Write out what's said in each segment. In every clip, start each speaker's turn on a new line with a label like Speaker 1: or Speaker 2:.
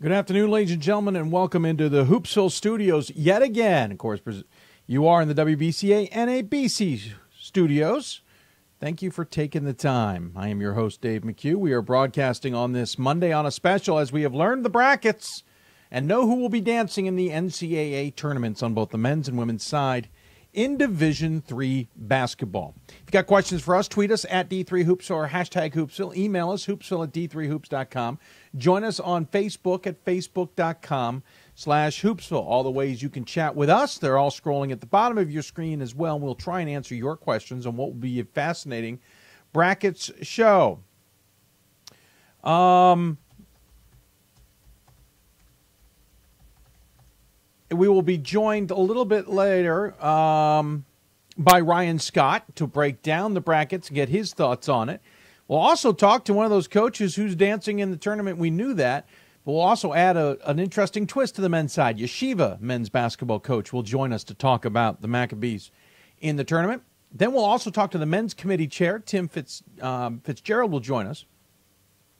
Speaker 1: Good afternoon, ladies and gentlemen, and welcome into the Hoopsville studios yet again. Of course, you are in the WBCA and ABC studios. Thank you for taking the time. I am your host, Dave McHugh. We are broadcasting on this Monday on a special as we have learned the brackets and know who will be dancing in the NCAA tournaments on both the men's and women's side in Division III basketball. If you got questions for us, tweet us at D3Hoops or hashtag Hoopsville. Email us, hoopsville@d3hoops.com. Join us on Facebook at facebook.com/Hoopsville. All the ways you can chat with us, they're all scrolling at the bottom of your screen as well. We'll try and answer your questions on what will be a fascinating brackets show. We will be joined a little bit later by Ryan Scott to break down the brackets and get his thoughts on it. We'll also talk to one of those coaches who's dancing in the tournament. We knew that. But we'll also add an interesting twist to the men's side. Yeshiva men's basketball coach will join us to talk about the Maccabees in the tournament. Then we'll also talk to the men's committee chair. Tim Fitzgerald will join us.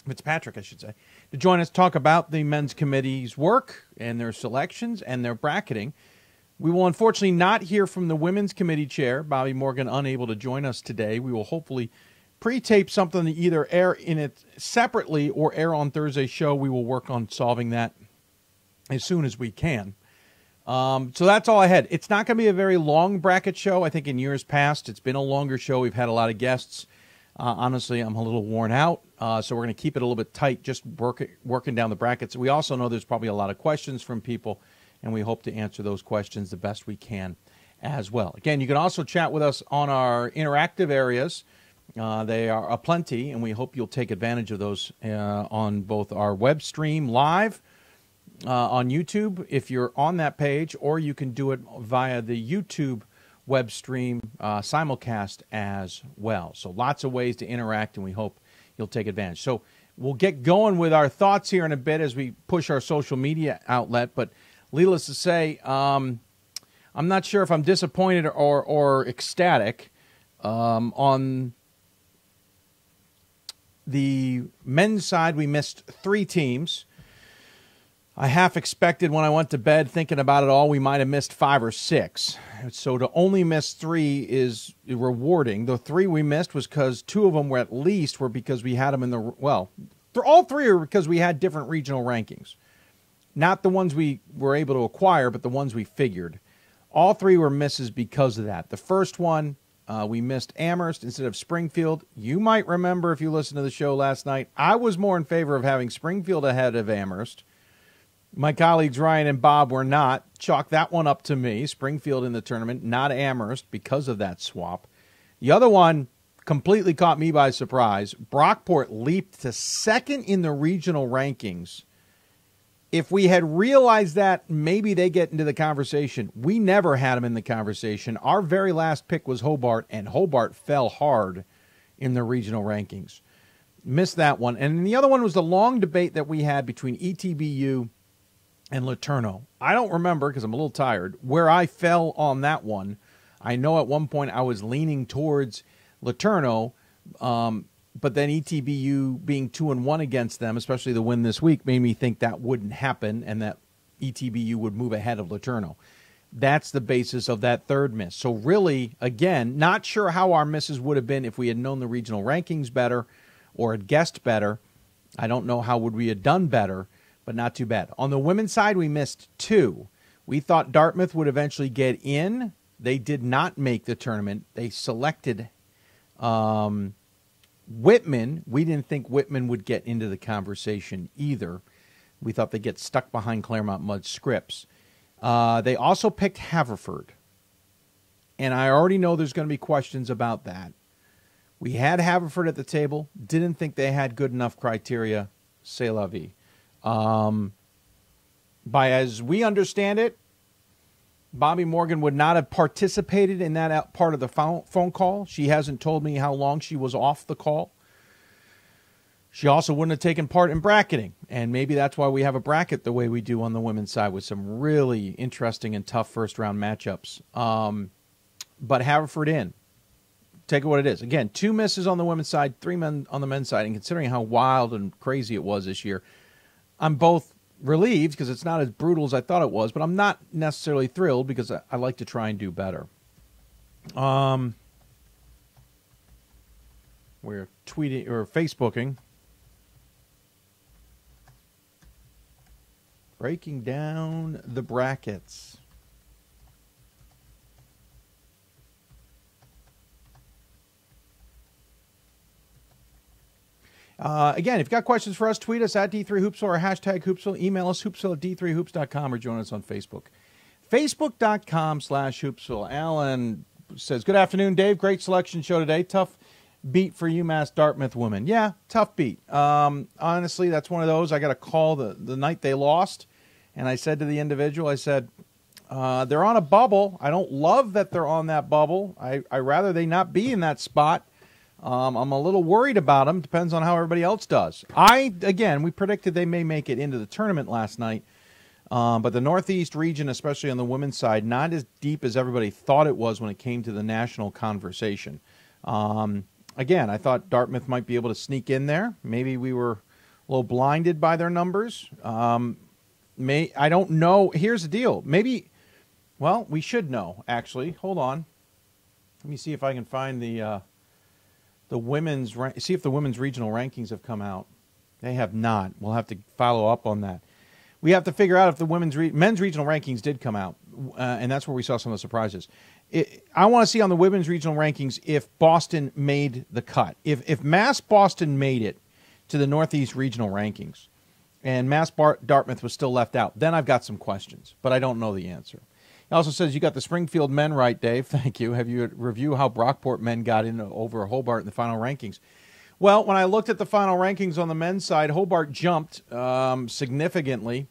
Speaker 1: Fitzpatrick, I should say, to join us to talk about the men's committee's work and their selections and their bracketing. We will unfortunately not hear from the women's committee chair, Bobby Morgan, unable to join us today. We will hopefully pre-tape something to either air in it separately or air on Thursday's show. We will work on solving that as soon as we can. So that's all I had. It's not going to be a very long bracket show. I think in years past it's been a longer show. We've had a lot of guests. Honestly, I'm a little worn out, so we're going to keep it a little bit tight, just working down the brackets. We also know there's probably a lot of questions from people, and we hope to answer those questions the best we can as well. Again, you can also chat with us on our interactive areas. They are aplenty, and we hope you'll take advantage of those on both our web stream live on YouTube, if you're on that page, or you can do it via the YouTube web stream simulcast as well. So lots of ways to interact, and we hope you'll take advantage. So we'll get going with our thoughts here in a bit as we push our social media outlet. But needless to say, I'm not sure if I'm disappointed or ecstatic on the men's side. We missed 3 teams. I half expected when I went to bed thinking about it all, we might have missed 5 or 6. So to only miss 3 is rewarding. The 3 we missed was because 2 of them were because we had them in all 3 are because we had different regional rankings. Not the ones we were able to acquire, but the ones we figured. All 3 were misses because of that. The first one, we missed Amherst instead of Springfield. You might remember if you listened to the show last night, I was more in favor of having Springfield ahead of Amherst. My colleagues Ryan and Bob were not. Chalk that one up to me. Springfield in the tournament, not Amherst, because of that swap. The other one completely caught me by surprise. Brockport leaped to second in the regional rankings. If we had realized that, maybe they get into the conversation. We never had them in the conversation. Our very last pick was Hobart, and Hobart fell hard in the regional rankings. Missed that one. And the other one was the long debate that we had between ETBU and Laterno. I don't remember, because I'm a little tired, where I fell on that one. I know at one point I was leaning towards Laterno, but then ETBU being 2-1 against them, especially the win this week, made me think that wouldn't happen and that ETBU would move ahead of Laterno. That's the basis of that third miss. So really, again, not sure how our misses would have been if we had known the regional rankings better or had guessed better. I don't know how would we have done better, but not too bad. On the women's side, we missed 2. We thought Dartmouth would eventually get in. They did not make the tournament. They selected Whitman. We didn't think Whitman would get into the conversation either. We thought they'd get stuck behind Claremont Mudd Scripps. They also picked Haverford. And I already know there's going to be questions about that. We had Haverford at the table. Didn't think they had good enough criteria. C'est la vie. By as we understand it, Bobby Morgan would not have participated in that part of the phone call. She hasn't told me how long she was off the call. She also wouldn't have taken part in bracketing, and maybe that's why we have a bracket the way we do on the women's side with some really interesting and tough first-round matchups. But Haverford in. Take it what it is. Again, 2 misses on the women's side, 3 men on the men's side, and considering how wild and crazy it was this year, I'm both relieved because it's not as brutal as I thought it was, but I'm not necessarily thrilled because I like to try and do better. We're tweeting or Facebooking. Breaking down the brackets. Again, if you've got questions for us, tweet us at D3Hoopsville or hashtag Hoopsville. Email us, hoopsville at D3Hoops.com, or join us on Facebook. Facebook.com/Hoopsville. Alan says, good afternoon, Dave. Great selection show today. Tough beat for UMass Dartmouth women. Yeah, tough beat. Honestly, that's one of those. I got a call the night they lost, and I said to the individual, I said, they're on a bubble. I don't love that they're on that bubble. I rather they not be in that spot. I'm a little worried about them. Depends on how everybody else does. We predicted they may make it into the tournament last night. But the Northeast region, especially on the women's side, not as deep as everybody thought it was when it came to the national conversation. Again, I thought Dartmouth might be able to sneak in there. Maybe we were a little blinded by their numbers. I don't know. Here's the deal. We should know, actually. Hold on. Let me see if I can find the women's, see if the women's regional rankings have come out. They have not. We'll have to follow up on that. We have to figure out if the men's regional rankings did come out, and that's where we saw some of the surprises. I want to see on the women's regional rankings if Boston made the cut. If Mass Boston made it to the Northeast regional rankings, and Mass Dartmouth was still left out, then I've got some questions, but I don't know the answer. He also says, you got the Springfield men right, Dave. Thank you. Have you review how Brockport men got in over Hobart in the final rankings? Well, when I looked at the final rankings on the men's side, Hobart jumped significantly,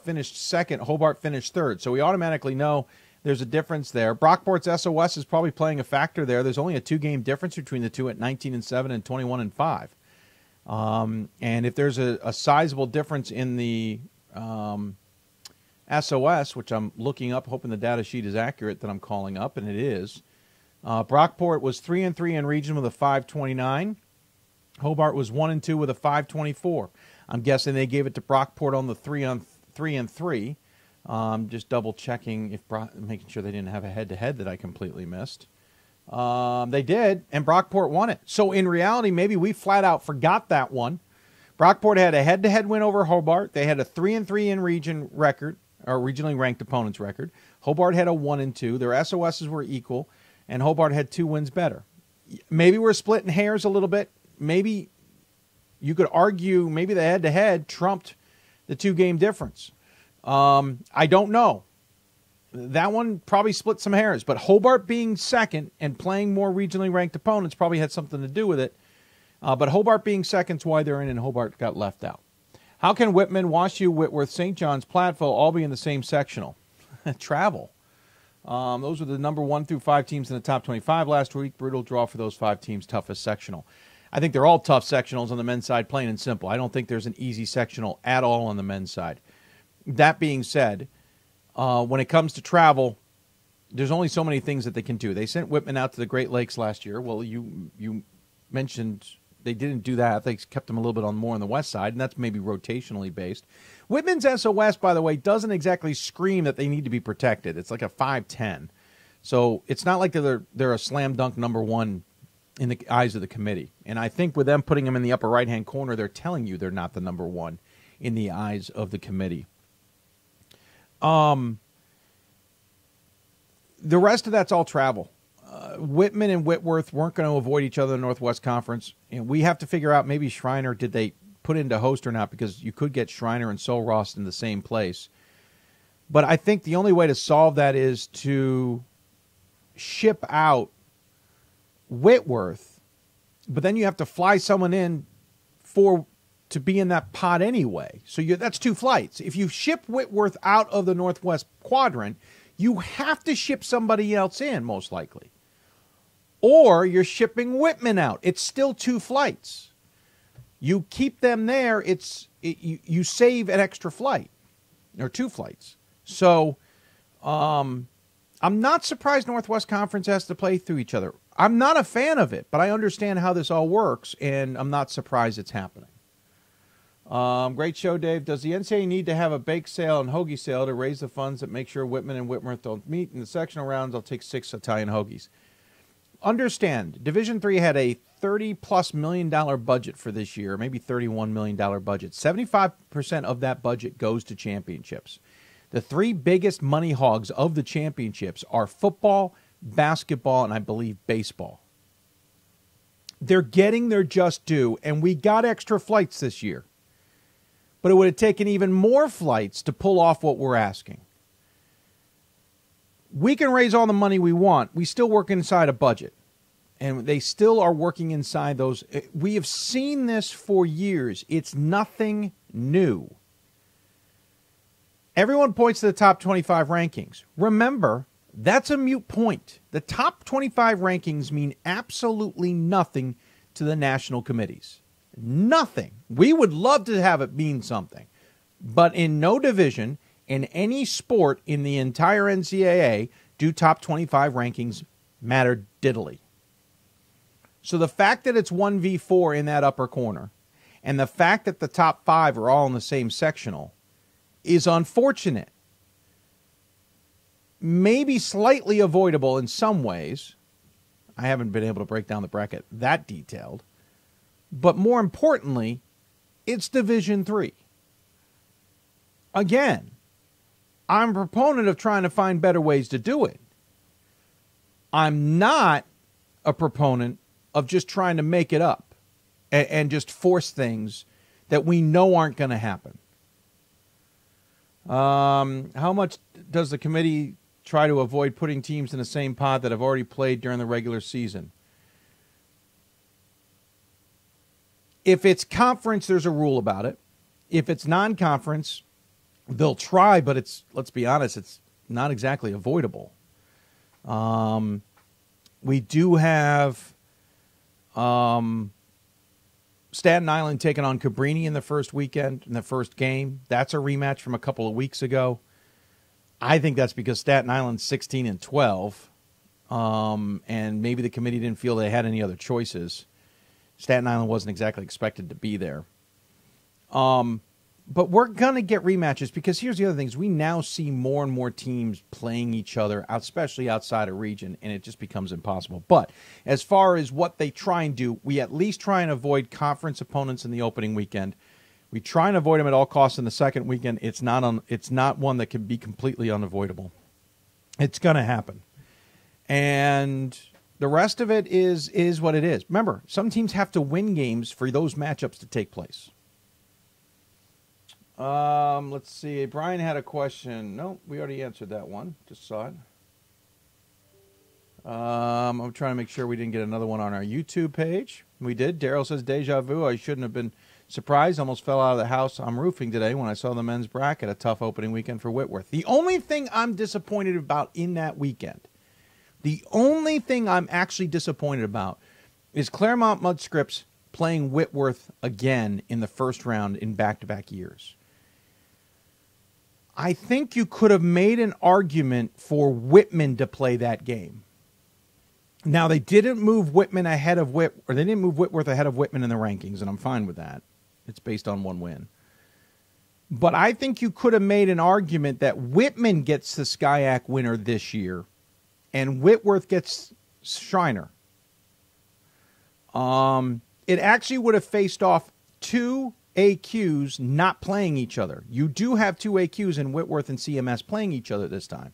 Speaker 1: finished second. Hobart finished third. So we automatically know there's a difference there. Brockport's SOS is probably playing a factor there. There's only a 2-game difference between the two at 19-7 and 21-5. And if there's a sizable difference in the SOS, which I'm looking up, hoping the data sheet is accurate that I'm calling up, and it is. Brockport was 3-3 in region with a 529. Hobart was 1-2 with a 524. I'm guessing they gave it to Brockport on the 3-3. Just double checking making sure they didn't have a head-to-head that I completely missed. They did, and Brockport won it. So in reality, maybe we flat out forgot that one. Brockport had a head-to-head win over Hobart. They had a 3-3 in region record, or regionally ranked opponents record. Hobart had a 1-2. Their SOSs were equal, and Hobart had 2 wins better. Maybe we're splitting hairs a little bit. Maybe you could argue maybe the head-to-head trumped the 2-game difference. I don't know. That one probably split some hairs, but Hobart being second and playing more regionally ranked opponents probably had something to do with it. But Hobart being second is why they're in, and Hobart got left out. How can Whitman, WashU, Whitworth, St. John's, Platteville all be in the same sectional? Travel. Those were the number 1 through 5 teams in the top 25 last week. Brutal draw for those 5 teams, toughest sectional. I think they're all tough sectionals on the men's side, plain and simple. I don't think there's an easy sectional at all on the men's side. That being said, when it comes to travel, there's only so many things that they can do. They sent Whitman out to the Great Lakes last year. Well, you mentioned they didn't do that. They kept them a little bit more on the west side, and that's maybe rotationally based. Whitman's SOS, by the way, doesn't exactly scream that they need to be protected. It's like a 5-10. So it's not like they're a slam dunk number 1 in the eyes of the committee. And I think with them putting them in the upper right-hand corner, they're telling you they're not the number 1 in the eyes of the committee. The rest of that's all travel. Whitman and Whitworth weren't going to avoid each other in the Northwest Conference. And we have to figure out maybe Schreiner, did they put into host or not? Because you could get Schreiner and Sul Ross in the same place. But I think the only way to solve that is to ship out Whitworth, but then you have to fly someone in to be in that pod anyway. So that's 2 flights. If you ship Whitworth out of the Northwest Quadrant, you have to ship somebody else in, most likely. Or you're shipping Whitman out. It's still 2 flights. You keep them there, you save an extra flight, or 2 flights. So I'm not surprised Northwest Conference has to play through each other. I'm not a fan of it, but I understand how this all works, and I'm not surprised it's happening. Great show, Dave. Does the NCAA need to have a bake sale and hoagie sale to raise the funds that make sure Whitman and Whitworth don't meet? In the sectional rounds, I'll take 6 Italian hoagies. Understand, Division III had a $30+ million budget for this year, maybe $31 million budget. 75% of that budget goes to championships. The 3 biggest money hogs of the championships are football, basketball, and I believe baseball. They're getting their just due, and we got extra flights this year. But it would have taken even more flights to pull off what we're asking. We can raise all the money we want. We still work inside a budget. And they still are working inside those. We have seen this for years. It's nothing new. Everyone points to the top 25 rankings. Remember, that's a moot point. The top 25 rankings mean absolutely nothing to the national committees. Nothing. We would love to have it mean something. But in no division, in any sport in the entire NCAA, do top 25 rankings matter diddly. So the fact that it's 1v4 in that upper corner, and the fact that the top 5 are all in the same sectional, is unfortunate. Maybe slightly avoidable in some ways. I haven't been able to break down the bracket that detailed. But more importantly, it's Division III. Again, I'm a proponent of trying to find better ways to do it. I'm not a proponent of just trying to make it up and just force things that we know aren't going to happen. How much does the committee try to avoid putting teams in the same pod that have already played during the regular season? If it's conference, there's a rule about it. If it's non-conference, they'll try, but let's be honest, it's not exactly avoidable. We do have Staten Island taking on Cabrini in the first weekend, in the first game. That's a rematch from a couple of weeks ago. I think that's because Staten Island's 16-12, and maybe the committee didn't feel they had any other choices. Staten Island wasn't exactly expected to be there. But we're going to get rematches because here's the other thing. We now see more and more teams playing each other, especially outside of region, and it just becomes impossible. But as far as what they try and do, we at least try and avoid conference opponents in the opening weekend. We try and avoid them at all costs in the second weekend. It's not one that can be completely unavoidable. It's going to happen. And the rest of it is what it is. Remember, some teams have to win games for those matchups to take place. Let's see. Brian had a question. No, we already answered that one. Just saw it. I'm trying to make sure we didn't get another one on our YouTube page. We did. Daryl says, deja vu. I shouldn't have been surprised. Almost fell out of the house I'm roofing today when I saw the men's bracket. A tough opening weekend for Whitworth. The only thing I'm disappointed about in that weekend, the only thing I'm actually disappointed about is Claremont Mudscripts playing Whitworth again in the first round in back-to-back years. I think you could have made an argument for Whitman to play that game. Now, they didn't move Whitman ahead of they didn't move Whitworth ahead of Whitman in the rankings, and I'm fine with that. It's based on one win. But I think you could have made an argument that Whitman gets the SCIAC winner this year, and Whitworth gets Schreiner. It actually would have faced off two AQs not playing each other. You do have two AQs in Whitworth and CMS playing each other this time.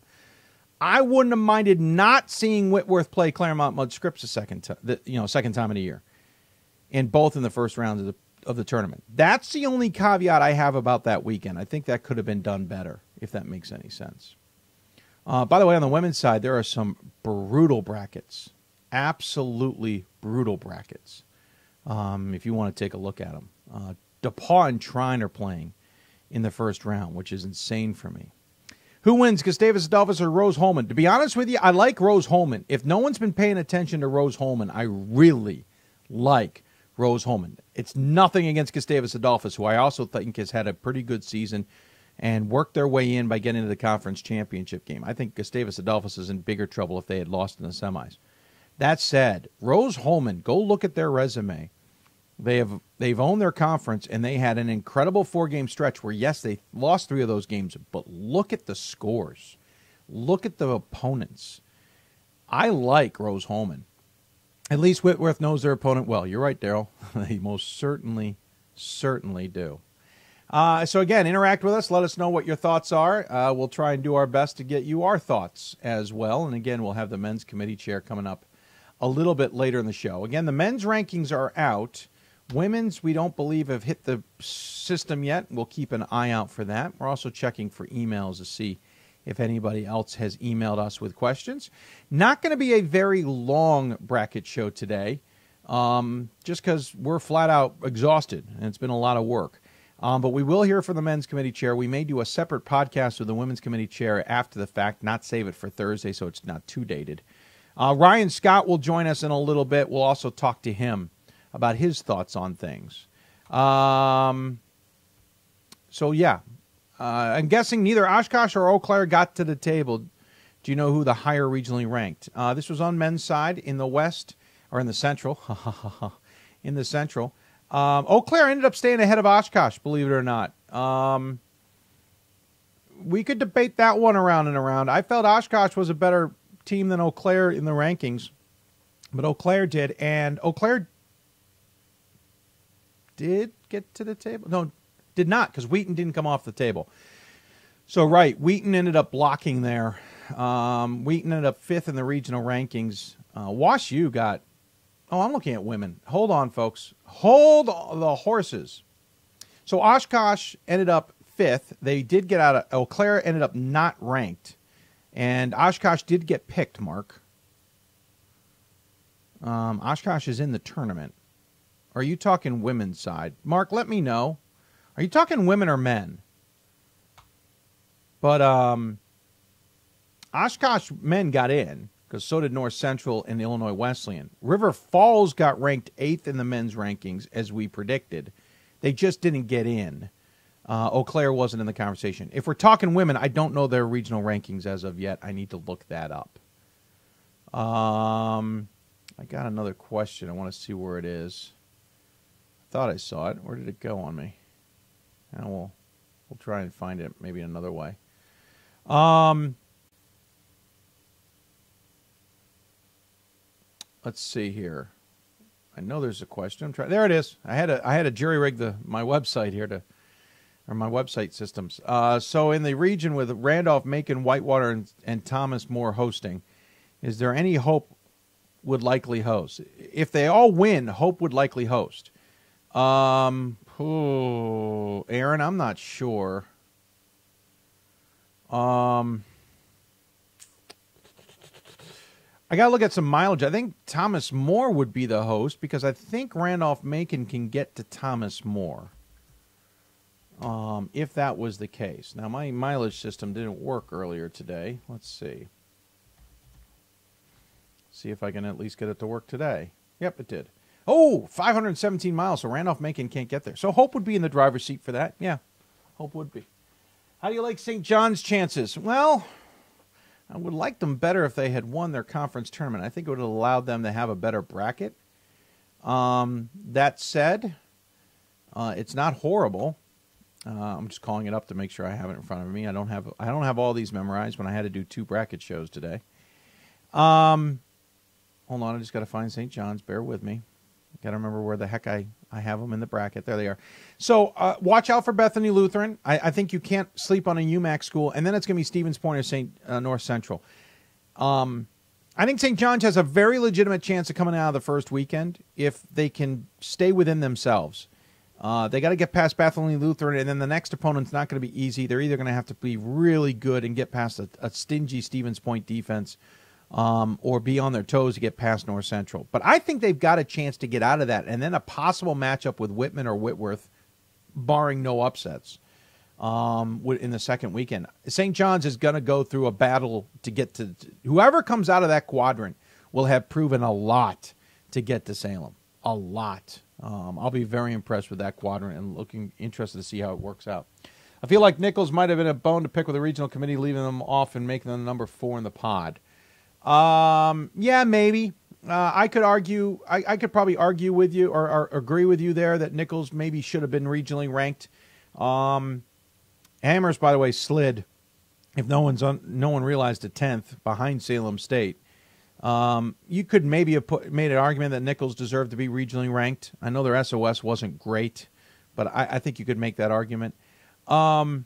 Speaker 1: I wouldn't have minded not seeing Whitworth play Claremont Mudscripts second time in a year, and both in the first round of the tournament. That's the only caveat I have about that weekend. I think that could have been done better, if that makes any sense. By the way, on the women's side, there are some brutal brackets, absolutely brutal brackets. If you want to take a look at them, DePauw and Trine are playing in the first round, which is insane for me. Who wins, Gustavus Adolphus or Rose Holman? To be honest with you, I like Rose Holman. If no one's been paying attention to Rose Holman, I really like Rose Holman. It's nothing against Gustavus Adolphus, who I also think has had a pretty good season and worked their way in by getting to the conference championship game. I think Gustavus Adolphus is in bigger trouble if they had lost in the semis. That said, Rose Holman, go look at their resume. They've owned their conference, and they had an incredible 4-game stretch where, yes, they lost 3 of those games, but look at the scores. Look at the opponents. I like Rose-Hulman. At least Whitworth knows their opponent well. You're right, Daryl. They most certainly do. So, again, interact with us. Let us know what your thoughts are. We'll try and do our best to get you our thoughts as well. And, again, we'll have the men's committee chair coming up a little bit later in the show. Again, the men's rankings are out. Women's, we don't believe, have hit the system yet. We'll keep an eye out for that. We're also checking for emails to see if anybody else has emailed us with questions. Not going to be a very long bracket show today, just because we're flat out exhausted, and it's been a lot of work. But we will hear from the men's committee chair. We may do a separate podcast with the women's committee chair after the fact, not save it for Thursday so it's not too dated. Ryan Scott will join us in a little bit. We'll also talk to him about his thoughts on things. So, yeah. I'm guessing neither Oshkosh or Eau Claire got to the table. Do you know who the higher regionally ranked? This was on men's side in the West, or in the Central. In the Central. Eau Claire ended up staying ahead of Oshkosh, believe it or not. We could debate that one around and around. I felt Oshkosh was a better team than Eau Claire in the rankings, but Eau Claire did, and Eau Claire did get to the table. No, did not, because Wheaton didn't come off the table. So, right, Wheaton ended up blocking there. Wheaton ended up 5th in the regional rankings. Wash U got, I'm looking at women. Hold on, folks. Hold the horses. So, Oshkosh ended up 5th. They did get out of, Eau Claire ended up not ranked. And Oshkosh did get picked, Mark. Oshkosh is in the tournament. Are you talking women's side? Mark, let me know. Are you talking women or men? But Oshkosh men got in, because so did North Central and Illinois Wesleyan. River Falls got ranked 8th in the men's rankings, as we predicted. They just didn't get in. Eau Claire wasn't in the conversation. If we're talking women, I don't know their regional rankings as of yet. I need to look that up. I got another question. I want to see where it is. I thought I saw it. Where did it go on me? And we'll try and find it maybe another way. Let's see here. I know there's a question. There it is. I had to jury rig my website here or my website systems. So in the region with Randolph, Macon, Whitewater, and Thomas More hosting, is there any Hope would likely host? If they all win, Hope would likely host. Aaron, I'm not sure. I got to look at some mileage. I think Thomas More would be the host because I think Randolph-Macon can get to Thomas More. If that was the case. Now, my mileage system didn't work earlier today. Let's see. See if I can at least get it to work today. Yep, it did. Oh, 517 miles, so Randolph-Macon can't get there. So Hope would be in the driver's seat for that. Yeah, Hope would be. How do you like St. John's chances? Well, I would like them better if they had won their conference tournament. I think it would have allowed them to have a better bracket. That said, it's not horrible. I'm just calling it up to make sure I have it in front of me. I don't have all these memorized when I had to do 2 bracket shows today. Hold on, I just got to find St. John's. Bear with me. Got to remember where the heck I have them in the bracket. There they are. So watch out for Bethany Lutheran. I think you can't sleep on a UMAC school. And then it's going to be Stevens Point or St. North Central. I think St. John's has a very legitimate chance of coming out of the first weekend if they can stay within themselves. They got to get past Bethany Lutheran, and then the next opponent's not going to be easy. They're either going to have to be really good and get past a stingy Stevens Point defense, or be on their toes to get past North Central. But I think they've got a chance to get out of that, and then a possible matchup with Whitman or Whitworth, barring no upsets, in the second weekend. St. John's is going to go through a battle to get to – whoever comes out of that quadrant will have proven a lot to get to Salem. A lot. I'll be very impressed with that quadrant and interested to see how it works out. I feel like Nichols might have been a bone to pick with the regional committee, leaving them off and making them number 4 in the pod. Yeah, maybe. I could argue. I could probably argue with you or agree with you there that Nichols maybe should have been regionally ranked. Amherst, by the way, slid. If no one realized, to 10th behind Salem State. You could maybe have made an argument that Nichols deserved to be regionally ranked. I know their SOS wasn't great, but I think you could make that argument. I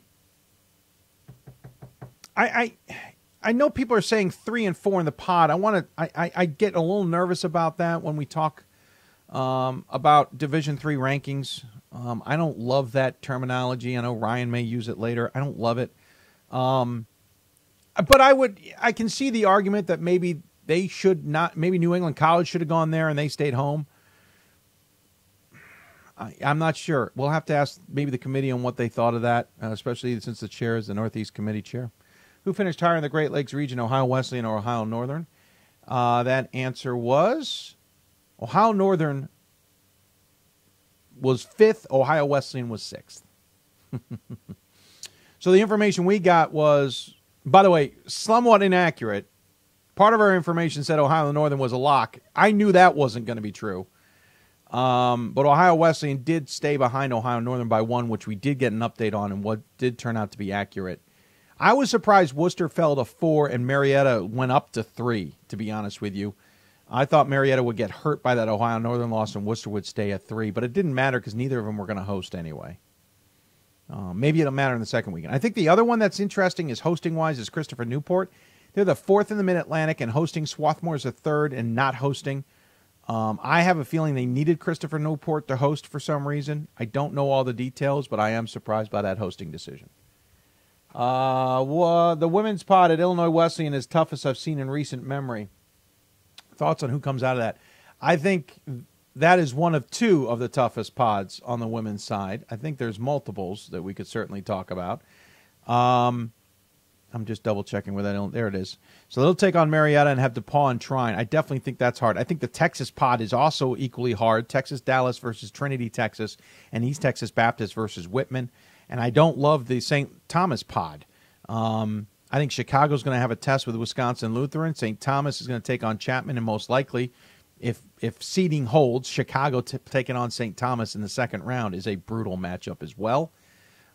Speaker 1: know people are saying 3 and 4 in the pod. I get a little nervous about that when we talk about Division III rankings. I don't love that terminology. I know Ryan may use it later. I don't love it. But I can see the argument that maybe they should not, maybe New England College should have gone there and they stayed home. I'm not sure. We'll have to ask maybe the committee on what they thought of that, especially since the chair is the Northeast Committee chair. Who finished higher in the Great Lakes region, Ohio Wesleyan or Ohio Northern? That answer was Ohio Northern was 5th, Ohio Wesleyan was 6th. So the information we got was, by the way, somewhat inaccurate. Part of our information said Ohio Northern was a lock. I knew that wasn't going to be true. But Ohio Wesleyan did stay behind Ohio Northern by 1, which we did get an update on and what did turn out to be accurate. I was surprised Worcester fell to 4 and Marietta went up to 3, to be honest with you. I thought Marietta would get hurt by that Ohio Northern loss and Worcester would stay at 3, but it didn't matter because neither of them were going to host anyway. Maybe it'll matter in the second weekend. I think the other one that's interesting is hosting-wise is Christopher Newport. They're the 4th in the Mid-Atlantic and hosting. Swarthmore's the 3rd and not hosting. I have a feeling they needed Christopher Newport to host for some reason. I don't know all the details, but I am surprised by that hosting decision. The women's pod at Illinois Wesleyan is toughest I've seen in recent memory. Thoughts on who comes out of that? I think that is one of 2 of the toughest pods on the women's side. I think there's multiples that we could certainly talk about. I'm just double-checking where that. There it is. So they'll take on Marietta and have DePaul and Trine. I definitely think that's hard. I think the Texas pod is also equally hard. Texas Dallas versus Trinity, Texas, and East Texas Baptist versus Whitman. And I don't love the St. Thomas pod. I think Chicago's going to have a test with Wisconsin Lutheran. St. Thomas is going to take on Chapman, and most likely, if seeding holds, Chicago taking on St. Thomas in the second round is a brutal matchup as well.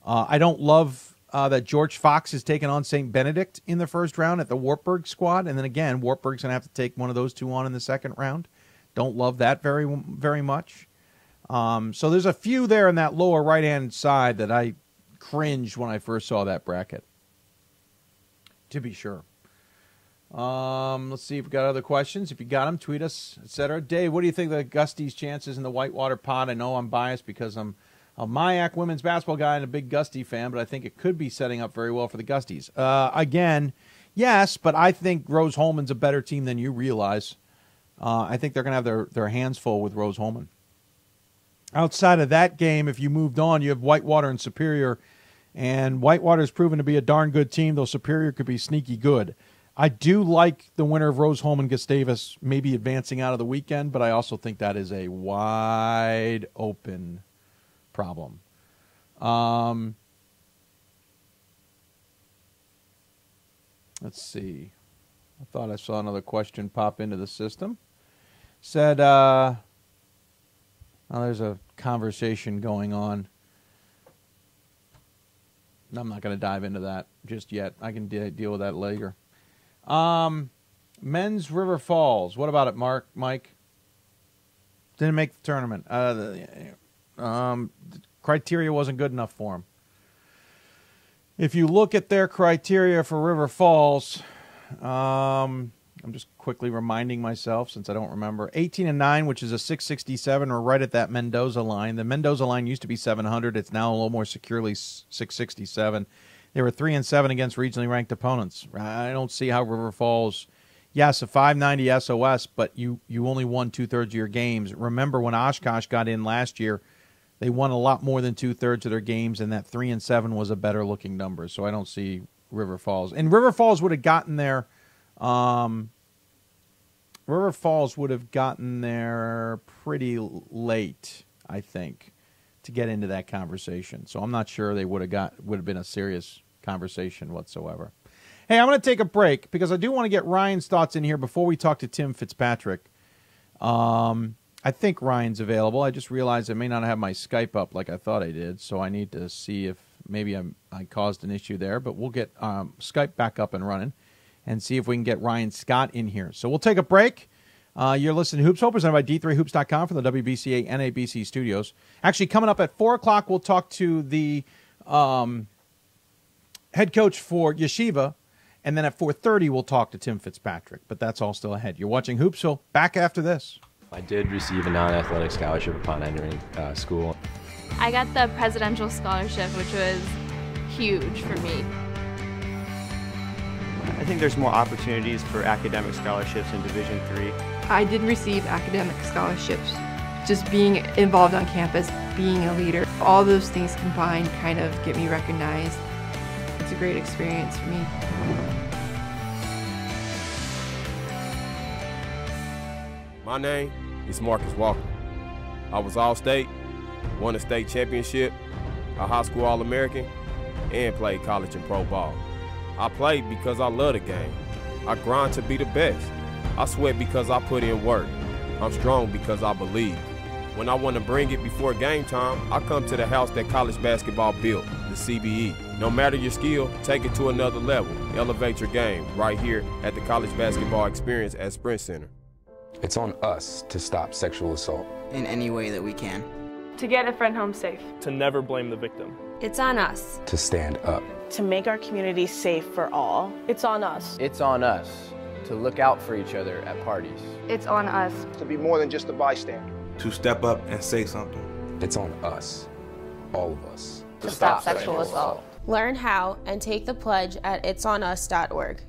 Speaker 1: I don't love that George Fox is taking on St. Benedict in the first round at the Wartburg squad. And then again, Wartburg's going to have to take one of those 2 on in the second round. Don't love that very, very much. So there's a few there in that lower right-hand side that I cringed when I first saw that bracket, to be sure. Let's see if we've got other questions. If you got them, tweet us, etc. Dave, what do you think of the Gusties' chances in the Whitewater pod? I know I'm biased because I'm a MIAC women's basketball guy and a big Gustie fan, but I think it could be setting up very well for the Gusties. Again, yes, but I think Rose-Hulman's a better team than you realize. I think they're going to have their hands full with Rose-Hulman. Outside of that game, if you moved on, you have Whitewater and Superior, and Whitewater's proven to be a darn good team, though Superior could be sneaky good. I do like the winner of Rose-Hulman Gustavus maybe advancing out of the weekend, but I also think that is a wide open problem. Let's see. I thought I saw another question pop into the system. Said, there's a conversation going on. I'm not going to dive into that just yet. I can deal with that later. Men's River Falls. What about it, Mike? Didn't make the tournament. The criteria wasn't good enough for him. If you look at their criteria for River Falls, I'm just quickly reminding myself since I don't remember. 18-9, which is a 667. We're right at that Mendoza line. The Mendoza line used to be 700. It's now a little more securely 667. They were 3-7 against regionally ranked opponents. I don't see how River Falls. Yes, a 590 SOS, but you only won 2/3 of your games. Remember when Oshkosh got in last year, they won a lot more than 2/3 of their games, and that 3-7 was a better looking number. So I don't see River Falls. And River Falls would have gotten there. River Falls would have gotten there pretty late, I think, to get into that conversation. So I'm not sure they would have been a serious conversation whatsoever. Hey, I'm going to take a break because I do want to get Ryan's thoughts in here before we talk to Tim Fitzpatrick. I think Ryan's available. I just realized I may not have my Skype up like I thought I did, so I need to see if maybe I caused an issue there. But we'll get Skype back up and running and see if we can get Ryan Scott in here. So we'll take a break. You're listening to Hoopsville, presented by D3Hoops.com from the WBCA NABC studios. Actually, coming up at 4 o'clock, we'll talk to the head coach for Yeshiva, and then at 4:30, we'll talk to Tim Fitzpatrick. But that's all still ahead. You're watching Hoopsville. Back after this.
Speaker 2: I did receive a non-athletic scholarship upon entering school.
Speaker 3: I got the presidential scholarship, which was huge for me.
Speaker 4: I think there's more opportunities for academic scholarships in Division III.
Speaker 5: I did receive academic scholarships. Just being involved on campus, being a leader, all those things combined kind of get me recognized. It's a great experience for me.
Speaker 6: My name is Marcus Walker. I was All-State, won a state championship, a high school All-American, and played college and pro ball. I played because I love the game. I grind to be the best. I sweat because I put in work. I'm strong because I believe. When I want to bring it before game time, I come to the house that college basketball built, the CBE. No matter your skill, take it to another level. Elevate your game right here at the College Basketball Experience at Sprint Center.
Speaker 7: It's on us to stop sexual assault.
Speaker 8: In any way that we can.
Speaker 9: To get a friend home safe.
Speaker 10: To never blame the victim.
Speaker 11: It's on us.
Speaker 7: To stand up.
Speaker 12: To make our community safe for all.
Speaker 9: It's on us.
Speaker 13: It's on us to look out for each other at parties.
Speaker 3: It's on us.
Speaker 14: To be more than just a bystander.
Speaker 15: To step up and say something.
Speaker 7: It's on us, all of us.
Speaker 11: To stop sexual assault.
Speaker 16: Learn how and take the pledge at itsonus.org.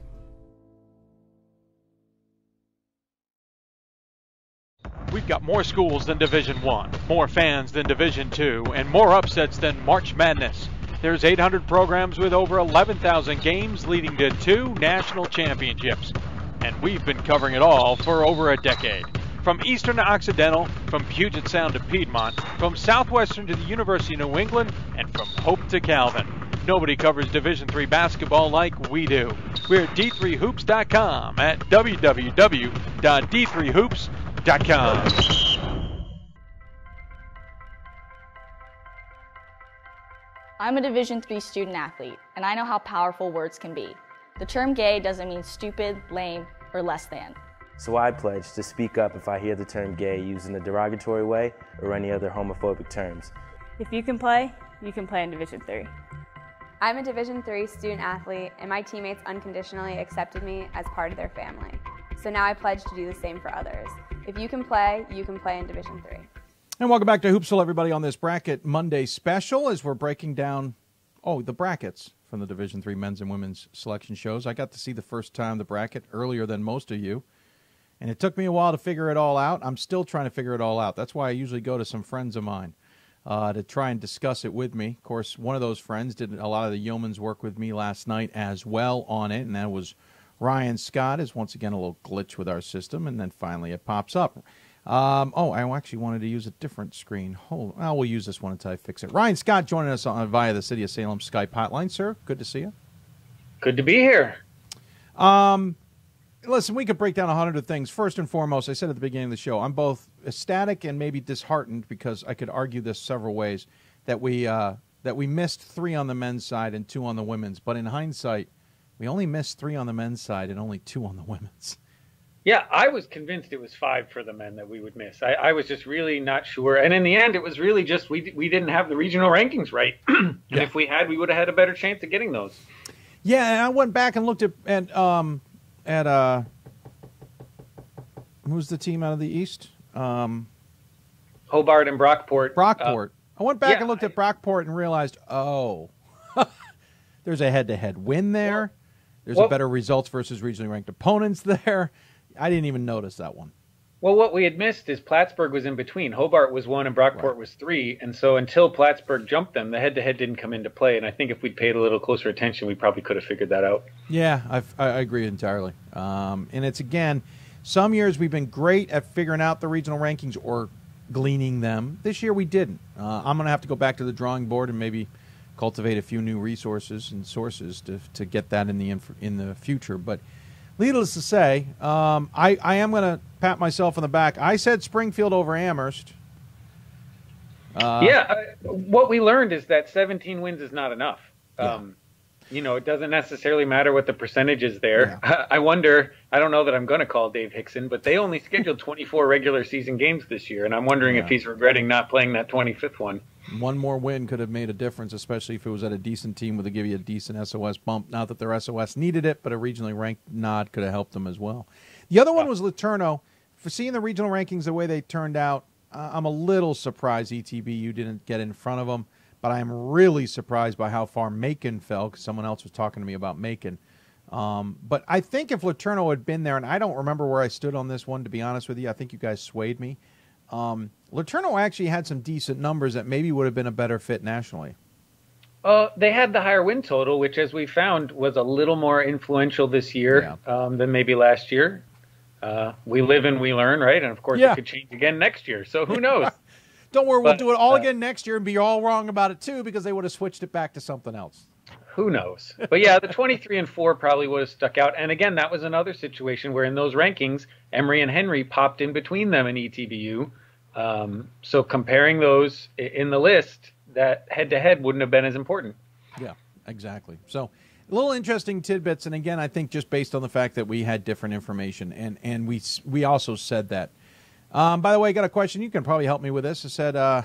Speaker 17: We've got more schools than Division I, more fans than Division II, and more upsets than March Madness. There's 800 programs with over 11,000 games leading to 2 national championships. And we've been covering it all for over a decade. From Eastern to Occidental, from Puget Sound to Piedmont, from Southwestern to the University of New England, and from Hope to Calvin. Nobody covers Division III basketball like we do. We're at D3Hoops.com at www.d3hoops.com.
Speaker 18: I'm a Division III student athlete, and I know how powerful words can be. The term gay doesn't mean stupid, lame, or less than.
Speaker 19: So I pledge to speak up if I hear the term gay used in a derogatory way or any other homophobic terms.
Speaker 9: If you can play in Division III.
Speaker 20: I'm a Division III student athlete, and my teammates unconditionally accepted me as part of their family. So now I pledge to do the same for others. If you can play in Division III.
Speaker 1: And welcome back to Hoopsville, everybody, on this Bracket Monday special as we're breaking down, the brackets from the Division III men's and women's selection shows. I got to see the first time the bracket earlier than most of you, and it took me a while to figure it all out. I'm still trying to figure it all out. That's why I usually go to some friends of mine to try and discuss it with me. Of course, one of those friends did a lot of the yeoman's work with me last night as well on it, and that was Ryan Scott. Is once again a little glitch with our system, and then finally it pops up. I actually wanted to use a different screen. We'll use this one until I fix it. Ryan Scott joining us via the City of Salem Skype hotline. Sir, good to see you.
Speaker 21: Good to be here.
Speaker 1: Listen, we could break down 100 things. First and foremost, I said at the beginning of the show, I'm both ecstatic and maybe disheartened because I could argue this several ways, that we missed 3 on the men's side and 2 on the women's. But in hindsight, we only missed 3 on the men's side and only 2 on the women's.
Speaker 21: Yeah, I was convinced it was 5 for the men that we would miss. I was just really not sure. And in the end, it was really just we didn't have the regional rankings right. And if we had, we would have had a better chance of getting those.
Speaker 1: Yeah, and I went back and looked at who's the team out of the East?
Speaker 21: Hobart and Brockport.
Speaker 1: I went back and looked at Brockport and realized, there's a head-to-head win there. There's a better results versus regionally ranked opponents there. I didn't even notice that one.
Speaker 21: Well, what we had missed is Plattsburgh was in between. Hobart was 1 and Brockport was 3. And so until Plattsburgh jumped them, the head-to-head didn't come into play. And I think if we'd paid a little closer attention, we probably could have figured that out. Yeah, I agree entirely. And it's, again, some years we've been great at figuring out the regional rankings or gleaning them. This year we didn't. I'm going to have to go back to the drawing board and maybe cultivate a few new resources and sources to get that in the future. But
Speaker 1: needless to say, I am going to pat myself on the back. I said Springfield over Amherst.
Speaker 21: What we learned is that 17 wins is not enough. It doesn't necessarily matter what the percentage is there. Yeah. I wonder, I don't know that I'm going to call Dave Hickson, but they only scheduled 24 regular season games this year, and I'm wondering if he's regretting not playing that 25th one.
Speaker 1: One more win could have made a difference, especially if it was at a decent team with to give you a decent SOS bump. Not that their SOS needed it, but a regionally ranked nod could have helped them as well. The other one was Laterno. For seeing the regional rankings the way they turned out, I'm a little surprised ETBU didn't get in front of them, but I am really surprised by how far Macon fell, because someone else was talking to me about Macon. But I think if Laterno had been there, and I don't remember where I stood on this one, to be honest with you, I think you guys swayed me. Laterno actually had some decent numbers that maybe would have been a better fit nationally.
Speaker 21: They had the higher win total, which, as we found, was a little more influential this year than maybe last year. We live and we learn, right? And, of course, it could change again next year, so who knows?
Speaker 1: Don't worry, we'll do it all again next year and be all wrong about it, too, because they would have switched it back to something else.
Speaker 21: Who knows? But, yeah, the 23-4 probably would have stuck out. And, again, that was another situation where in those rankings, Emory and Henry popped in between them in ETBU. So comparing those in the list, that head-to-head wouldn't have been as important.
Speaker 1: Yeah, exactly. So a little interesting tidbits. And, again, I think just based on the fact that we had different information. And we also said that. By the way, I got a question. You can probably help me with this. I said,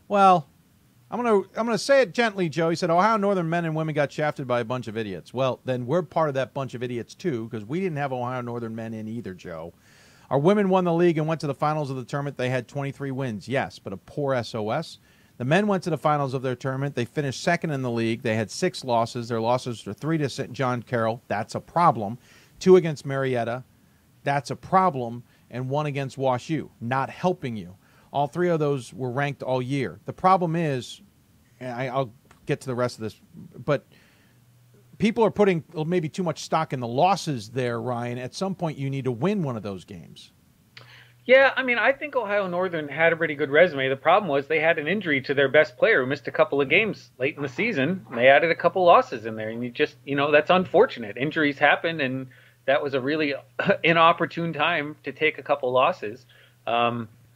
Speaker 1: well, I'm gonna say it gently, Joe. He said, Ohio Northern men and women got shafted by a bunch of idiots. Well, then we're part of that bunch of idiots, too, because we didn't have Ohio Northern men in either, Joe. Our women won the league and went to the finals of the tournament. They had 23 wins, yes, but a poor SOS. The men went to the finals of their tournament. They finished second in the league. They had 6 losses. Their losses were 3 to St. John Carroll. That's a problem. 2 against Marietta. That's a problem. And 1 against Wash U, not helping you. All 3 of those were ranked all year. The problem is, and I'll get to the rest of this, but people are putting maybe too much stock in the losses there, Ryan. At some point, you need to win one of those games.
Speaker 21: Yeah, I mean, I think Ohio Northern had a pretty good resume. The problem was they had an injury to their best player who missed a couple of games late in the season. And they added a couple losses in there, and you just, that's unfortunate. Injuries happen, and that was a really inopportune time to take a couple losses.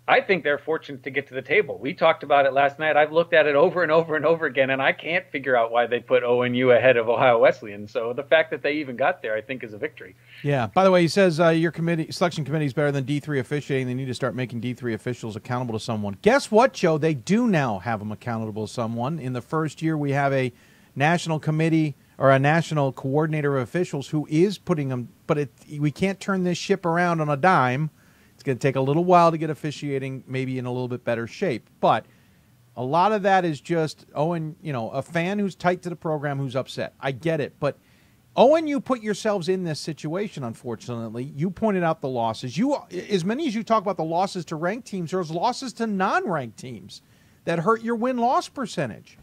Speaker 21: I think they're fortunate to get to the table. We talked about it last night. I've looked at it over and over and over again, and I can't figure out why they put ONU ahead of Ohio Wesleyan. So the fact that they even got there, I think, is a victory.
Speaker 1: Yeah. By the way, he says your selection committee is better than D3 officiating. They need to start making D3 officials accountable to someone. Guess what, Joe? They do now have them accountable to someone. In the first year, we have a national committee or a national coordinator of officials who is putting them, but we can't turn this ship around on a dime. It's going to take a little while to get officiating maybe in a little bit better shape. But a lot of that is just a fan who's tight to the program who's upset. I get it. But you put yourselves in this situation, unfortunately. You pointed out the losses. As many as you talk about the losses to ranked teams, there's losses to non-ranked teams that hurt your win-loss percentage.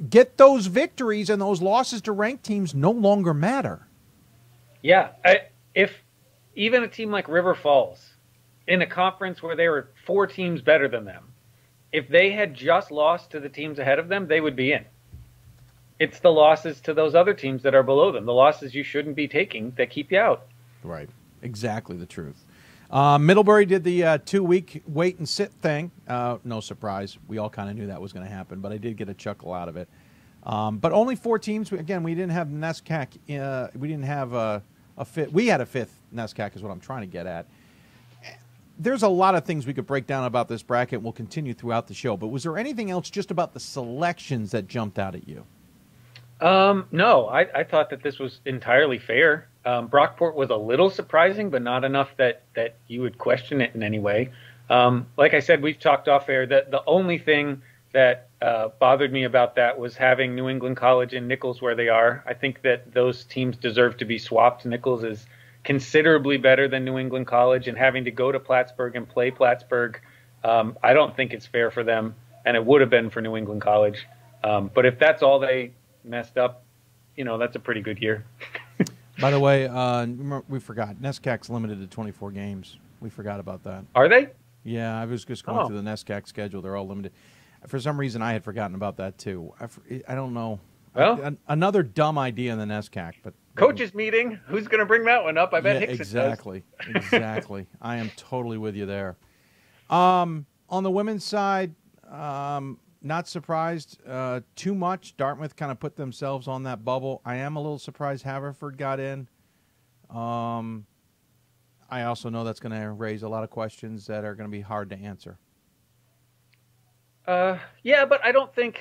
Speaker 1: Get those victories, and those losses to ranked teams no longer matter.
Speaker 21: Yeah, if even a team like River Falls, in a conference where there were 4 teams better than them, if they had just lost to the teams ahead of them, they would be in. It's the losses to those other teams that are below them, the losses you shouldn't be taking, that keep you out.
Speaker 1: Right, exactly the truth. Middlebury did the 2-week wait and sit thing. No surprise. We all kind of knew that was going to happen, but I did get a chuckle out of it. But only 4 teams. Again, we didn't have NESCAC. We didn't have a fifth. We had a 5th NESCAC is what I'm trying to get at. There's a lot of things we could break down about this bracket. We'll continue throughout the show. But was there anything else just about the selections that jumped out at you?
Speaker 21: No, I thought that this was entirely fair. Brockport was a little surprising, but not enough that you would question it in any way. Like I said, we've talked off air that the only thing that bothered me about that was having New England College and Nichols where they are. I think that those teams deserve to be swapped. Nichols is considerably better than New England College, and having to go to Plattsburgh and play Plattsburgh, I don't think it's fair for them, and it would have been for New England College. But if that's all they messed up, that's a pretty good year.
Speaker 1: By the way, we forgot. NESCAC's limited to 24 games. We forgot about that.
Speaker 21: Are they?
Speaker 1: Yeah, I was just going through the NESCAC schedule. They're all limited. For some reason, I had forgotten about that, too. I don't know.
Speaker 21: Well,
Speaker 1: another dumb idea in the NESCAC, but
Speaker 21: Coaches meeting. Who's going to bring that one up? I bet Hickson
Speaker 1: exactly. Does. Exactly. I am totally with you there. On the women's side, not surprised too much. Dartmouth kind of put themselves on that bubble. I am a little surprised Haverford got in. I also know that's going to raise a lot of questions that are going to be hard to answer.
Speaker 21: Yeah, but I don't think,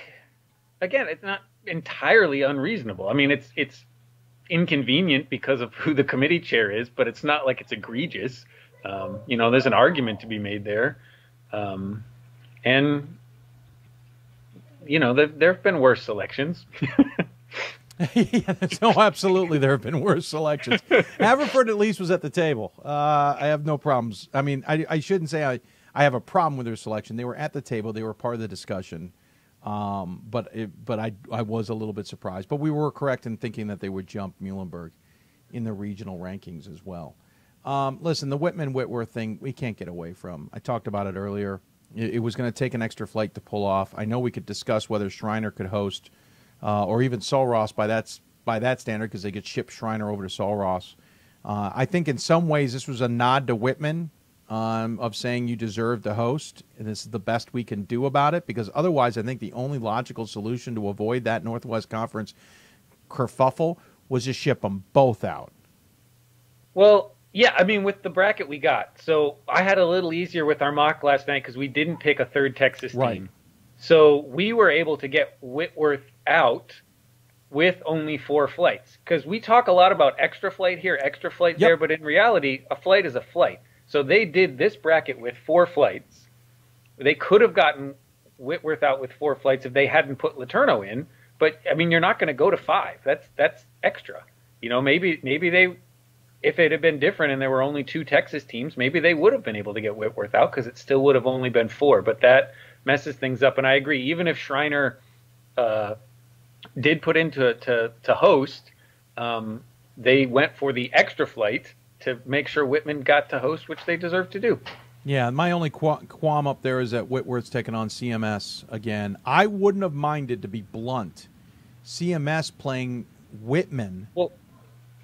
Speaker 21: again, it's not entirely unreasonable. I mean, it's inconvenient because of who the committee chair is, but it's not like it's egregious. There's an argument to be made there. And, there have been worse selections.
Speaker 1: No, absolutely, there have been worse selections. Haverford at least was at the table. I have no problems. I mean, I shouldn't say I have a problem with their selection. They were at the table. They were part of the discussion. But I was a little bit surprised. But we were correct in thinking that they would jump Muhlenberg in the regional rankings as well. Listen, the Whitman-Whitworth thing, we can't get away from. I talked about it earlier. It was going to take an extra flight to pull off. I know we could discuss whether Schreiner could host or even Sul Ross by that standard because they could ship Schreiner over to Sul Ross. I think in some ways this was a nod to Whitman of saying you deserve to host, and this is the best we can do about it, because otherwise I think the only logical solution to avoid that Northwest Conference kerfuffle was to ship them both out.
Speaker 21: Well, yeah, I mean, with the bracket we got. So I had a little easier with our mock last night because we didn't pick a third Texas team. So we were able to get Whitworth out with only 4 flights. Because we talk a lot about extra flight here, extra flight there, but in reality, a flight is a flight. So they did this bracket with 4 flights. They could have gotten Whitworth out with 4 flights if they hadn't put Letourneau in. But, I mean, you're not going to go to 5. That's extra. Maybe they, if it had been different and there were only 2 Texas teams, maybe they would have been able to get Whitworth out because it still would have only been 4. But that messes things up. And I agree, even if Schreiner did put into to host, they went for the extra flight to make sure Whitman got to host, which they deserve to do.
Speaker 1: Yeah, my only qualm up there is that Whitworth's taking on CMS again. I wouldn't have minded, to be blunt, CMS playing Whitman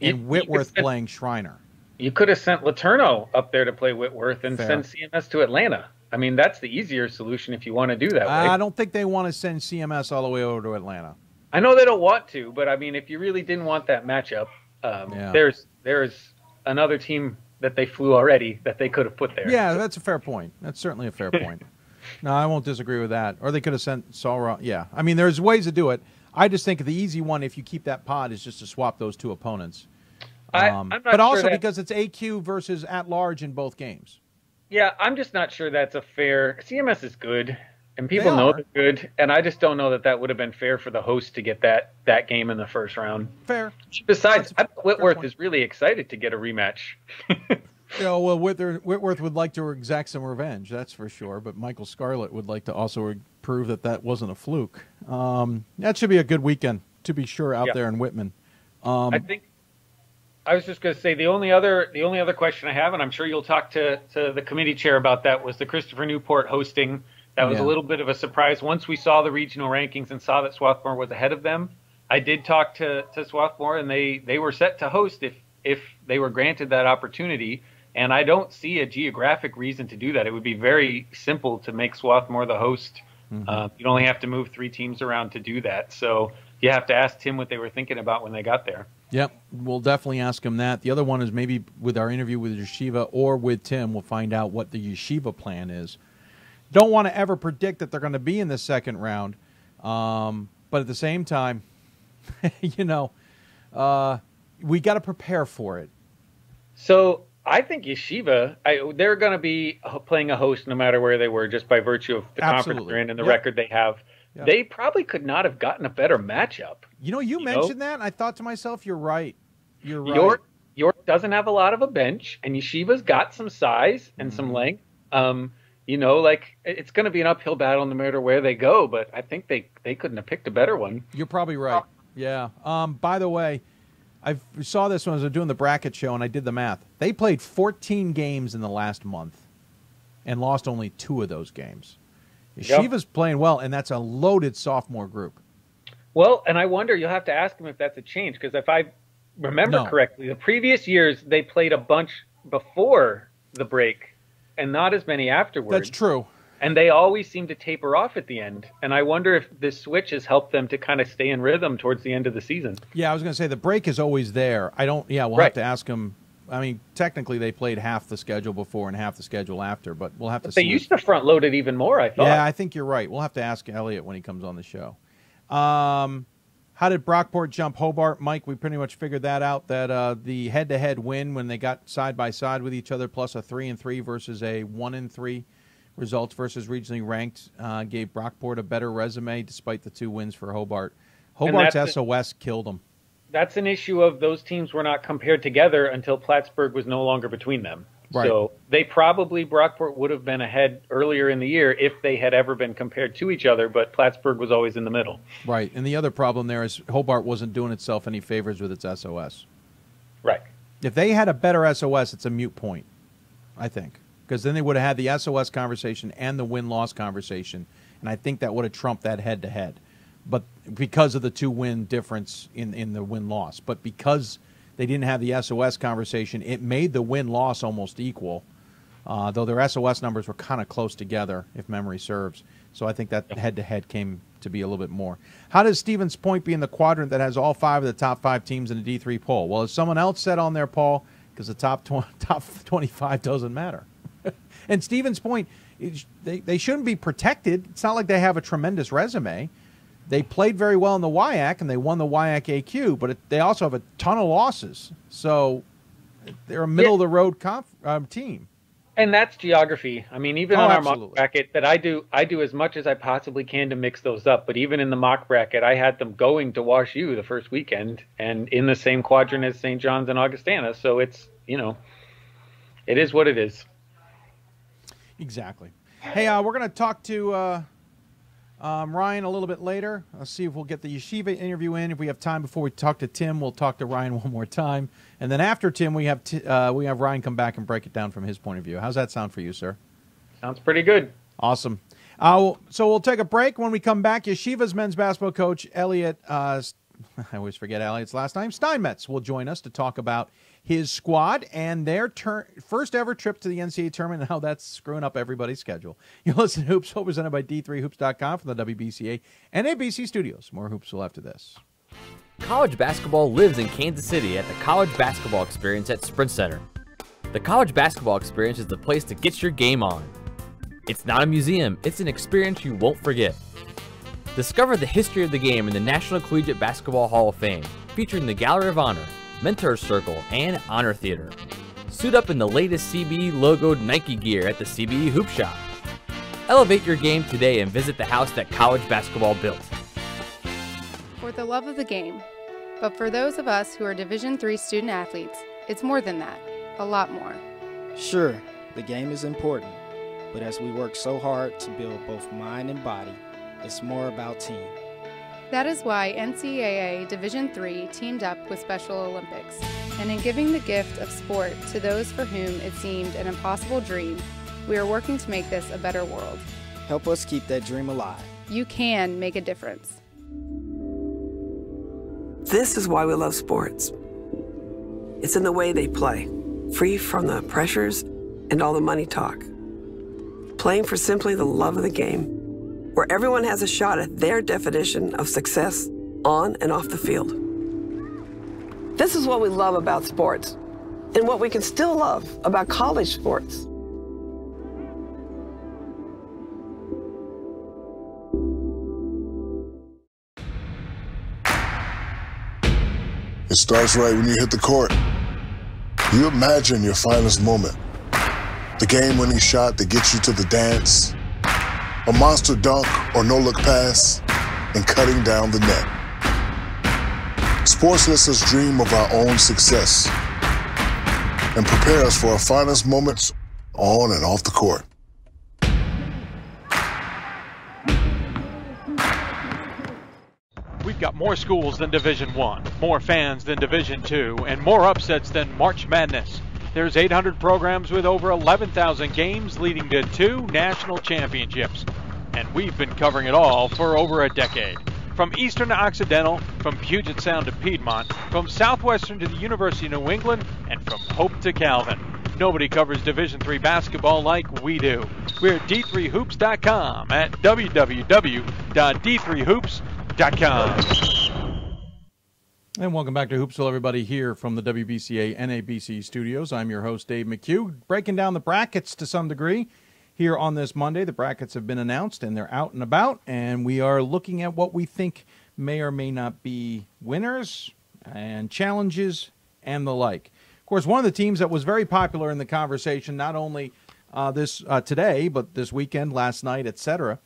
Speaker 1: and Whitworth playing Schreiner.
Speaker 21: You could have sent Letourneau up there to play Whitworth and send CMS to Atlanta. I mean, that's the easier solution if you want to do that way.
Speaker 1: I don't think they want to send CMS all the way over to Atlanta.
Speaker 21: I know they don't want to, but I mean, if you really didn't want that matchup, there's another team that they flew already that they could have put there.
Speaker 1: Yeah, that's a fair point. That's certainly a fair point. No, I won't disagree with that. Or they could have sent Saul. Yeah, I mean, there's ways to do it. I just think the easy one, if you keep that pod, is just to swap those 2 opponents.
Speaker 21: I'm not
Speaker 1: but also
Speaker 21: sure
Speaker 1: because it's AQ versus at large in both games.
Speaker 21: Yeah, I'm just not sure that's a fair. CMS is good, and people know they're good, and I just don't know that would have been fair for the host to get that game in the first round.
Speaker 1: Fair.
Speaker 21: Besides, Whitworth is really excited to get a rematch.
Speaker 1: Well, Whitworth would like to exact some revenge, that's for sure. But Michael Scarlett would like to also prove that wasn't a fluke. That should be a good weekend, to be sure, out there in Whitman.
Speaker 21: I think. I was just going to say the only other question I have, and I'm sure you'll talk to the committee chair about that, was the Christopher Newport hosting. That was a little bit of a surprise. Once we saw the regional rankings and saw that Swarthmore was ahead of them, I did talk to Swarthmore, and they were set to host if they were granted that opportunity. And I don't see a geographic reason to do that. It would be very simple to make Swarthmore the host. Mm-hmm. You'd only have to move 3 teams around to do that. So you have to ask Tim what they were thinking about when they got there.
Speaker 1: Yep, we'll definitely ask him that. The other one is maybe with our interview with Yeshiva or with Tim, we'll find out what the Yeshiva plan is. Don't want to ever predict that they're going to be in the second round, but at the same time, we got to prepare for it.
Speaker 21: So I think Yeshiva, they're going to be playing a host no matter where they were, just by virtue of the conference they're in and the record they have. Yep. They probably could not have gotten a better matchup.
Speaker 1: You mentioned that, and I thought to myself, you're right. You're right.
Speaker 21: York doesn't have a lot of a bench, and Yeshiva's got some size and some length. It's going to be an uphill battle no matter where they go, but I think they couldn't have picked a better one.
Speaker 1: You're probably right. Yeah. By the way, I saw this when I was doing the bracket show, and I did the math. They played 14 games in the last month and lost only 2 of those games. Yeshiva's playing well, and that's a loaded sophomore group.
Speaker 21: Well, and I wonder, you'll have to ask him if that's a change, because remember correctly, the previous years they played a bunch before the break and not as many afterwards.
Speaker 1: That's true.
Speaker 21: And they always seem to taper off at the end. And I wonder if this switch has helped them to kind of stay in rhythm towards the end of the season.
Speaker 1: Yeah, I was going to say the break is always there. We'll have to ask them. I mean, technically they played half the schedule before and half the schedule after, but we'll have to see.
Speaker 21: They used to front load it even more, I thought.
Speaker 1: Yeah, I think you're right. We'll have to ask Elliot when he comes on the show. How did Brockport jump Hobart? Mike, we pretty much figured that out, that the head-to-head win when they got side-by-side with each other, plus a 3-3 versus a 1-3 results versus regionally ranked, gave Brockport a better resume despite the 2 wins for Hobart. Hobart's SOS killed them.
Speaker 21: That's an issue of those teams were not compared together until Plattsburgh was no longer between them. Right. So Brockport would have been ahead earlier in the year if they had ever been compared to each other, but Plattsburgh was always in the middle.
Speaker 1: Right, and the other problem there is Hobart wasn't doing itself any favors with its SOS.
Speaker 21: Right.
Speaker 1: If they had a better SOS, it's a moot point, I think, because then they would have had the SOS conversation and the win-loss conversation, and I think that would have trumped that head-to-head. But because of the 2-win difference in the win-loss. But because they didn't have the SOS conversation, it made the win-loss almost equal, though their SOS numbers were kind of close together, if memory serves. So I think that head-to-head came to be a little bit more. How does Stevens Point be in the quadrant that has all 5 of the top 5 teams in the D3 poll? Well, as someone else said on their poll, because the top 25 doesn't matter. And Stevens Point, they shouldn't be protected. It's not like they have a tremendous resume. They played very well in the WIAC, and they won the WIAC AQ, but they also have a ton of losses. So they're a middle-of-the-road team.
Speaker 21: And that's geography. I mean, even on our mock bracket, that I do as much as I possibly can to mix those up. But even in the mock bracket, I had them going to Wash U the first weekend and in the same quadrant as St. John's and Augustana. So it's, it is what it is.
Speaker 1: Exactly. Hey, we're going to talk to Ryan a little bit later. I'll see if we'll get the Yeshiva interview in. If we have time before we talk to Tim, we'll talk to Ryan one more time. And then after Tim, we have Ryan come back and break it down from his point of view. How's that sound for you, sir?
Speaker 21: Sounds pretty good.
Speaker 1: Awesome. So we'll take a break. When we come back, Yeshiva's men's basketball coach, Elliot, I always forget Elliot's last name, Steinmetz, will join us to talk about his squad and their first ever trip to the NCAA tournament and how that's screwing up everybody's schedule. You listen to Hoopsville, presented by D3Hoops.com from the WBCA and ABC studios. More Hoopsville after this.
Speaker 8: College basketball lives in Kansas City at the College Basketball Experience at Sprint Center. The College Basketball Experience is the place to get your game on. It's not a museum, it's an experience you won't forget. Discover the history of the game in the National Collegiate Basketball Hall of Fame, featuring the Gallery of Honor, Mentor Circle, and Honor Theater. Suit up in the latest CBE logoed Nike gear at the CBE Hoop Shop. Elevate your game today and visit the house that college basketball built.
Speaker 10: For the love of the game. But for those of us who are Division III student athletes, it's more than that, a lot more.
Speaker 22: Sure, the game is important, but as we work so hard to build both mind and body, it's more about team.
Speaker 10: That is why NCAA Division III teamed up with Special Olympics, and in giving the gift of sport to those for whom it seemed an impossible dream, we are working to make this a better world.
Speaker 22: Help us keep that dream alive.
Speaker 10: You can make a difference.
Speaker 23: This is why we love sports. It's in the way they play, free from the pressures and all the money talk. Playing for simply the love of the game, where everyone has a shot at their definition of success on and off the field. This is what we love about sports, and what we can still love about college sports.
Speaker 24: It starts right when you hit the court. You imagine your finest moment. The game-winning shot that gets you to the dance, a monster dunk or no-look pass, and cutting down the net. Sports lets us dream of our own success and prepare us for our finest moments on and off the court.
Speaker 17: We've got more schools than Division I, more fans than Division II, and more upsets than March Madness. There's 800 programs with over 11,000 games leading to 2 national championships. And we've been covering it all for over a decade. From Eastern to Occidental, from Puget Sound to Piedmont, from Southwestern to the University of New England, and from Hope to Calvin. Nobody covers Division III basketball like we do. We're at d3hoops.com at www.d3hoops.com.
Speaker 1: And welcome back to Hoopsville, everybody, here from the WBCA NABC studios. I'm your host, Dave McHugh, breaking down the brackets to some degree. Here on this Monday, the brackets have been announced, and they're out and about, and we are looking at what we think may or may not be winners and challenges and the like. Of course, one of the teams that was very popular in the conversation, not only today, but this weekend, last night, etc.,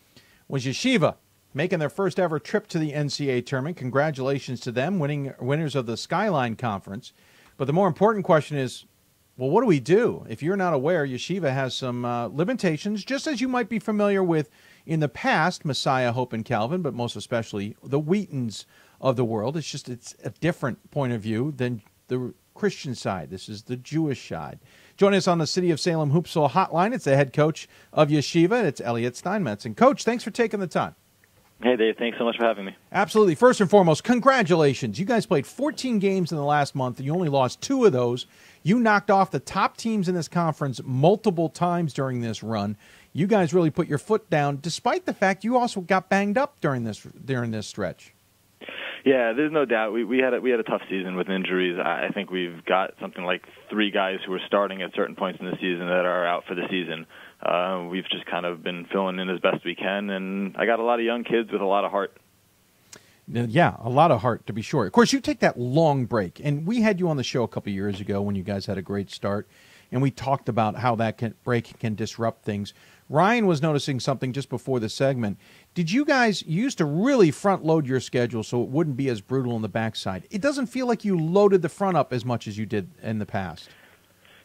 Speaker 1: was Yeshiva, making their first ever trip to the NCAA tournament. Congratulations to them, winners of the Skyline Conference. But the more important question is, well, what do we do? If you're not aware, Yeshiva has some limitations, just as you might be familiar with in the past, Messiah, Hope, and Calvin, but most especially the Wheatons of the world. It's a different point of view than the Christian side. This is the Jewish side. Joining us on the City of Salem Hoopsville hotline, it's the head coach of Yeshiva. It's Elliot Steinmetz. And, Coach, thanks for taking the time.
Speaker 2: Hey, Dave. Thanks so much for having me.
Speaker 1: Absolutely. First and foremost, congratulations. You guys played 14 games in the last month, and you only lost 2 of those. You knocked off the top teams in this conference multiple times during this run. You guys really put your foot down, despite the fact you also got banged up during this stretch.
Speaker 2: Yeah, there's no doubt. We had a tough season with injuries. I think we've got something like 3 guys who are starting at certain points in the season that are out for the season. We've just kind of been filling in as best we can, and I got a lot of young kids with a lot of heart.
Speaker 1: Yeah, a lot of heart, to be sure. Of course, you take that long break, and we had you on the show a couple of years ago when you guys had a great start, and we talked about how that break can disrupt things. Ryan was noticing something just before the segment. Did you guys used to really front-load your schedule so it wouldn't be as brutal on the backside? It doesn't feel like you loaded the front up as much as you did in the past.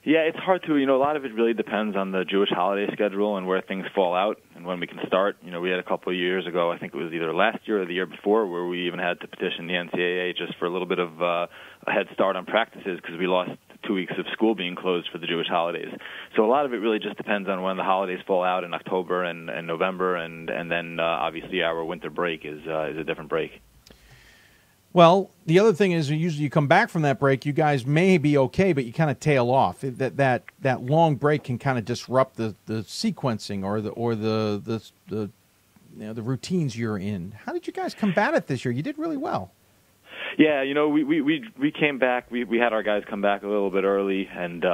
Speaker 2: Yeah, it's hard to. A lot of it really depends on the Jewish holiday schedule and where things fall out and when we can start. We had a couple of years ago, I think it was either last year or the year before, where we even had to petition the NCAA just for a little bit of a head start on practices because we lost 2 weeks of school being closed for the Jewish holidays. So a lot of it really just depends on when the holidays fall out in October and November, and then obviously our winter break is a different break.
Speaker 1: Well, the other thing is usually you come back from that break, you guys may be okay, but you kind of tail off. That long break can kind of disrupt the sequencing or the routines you're in. How did you guys combat it this year? You did really well.
Speaker 2: Yeah, we came back. We had our guys come back a little bit early, and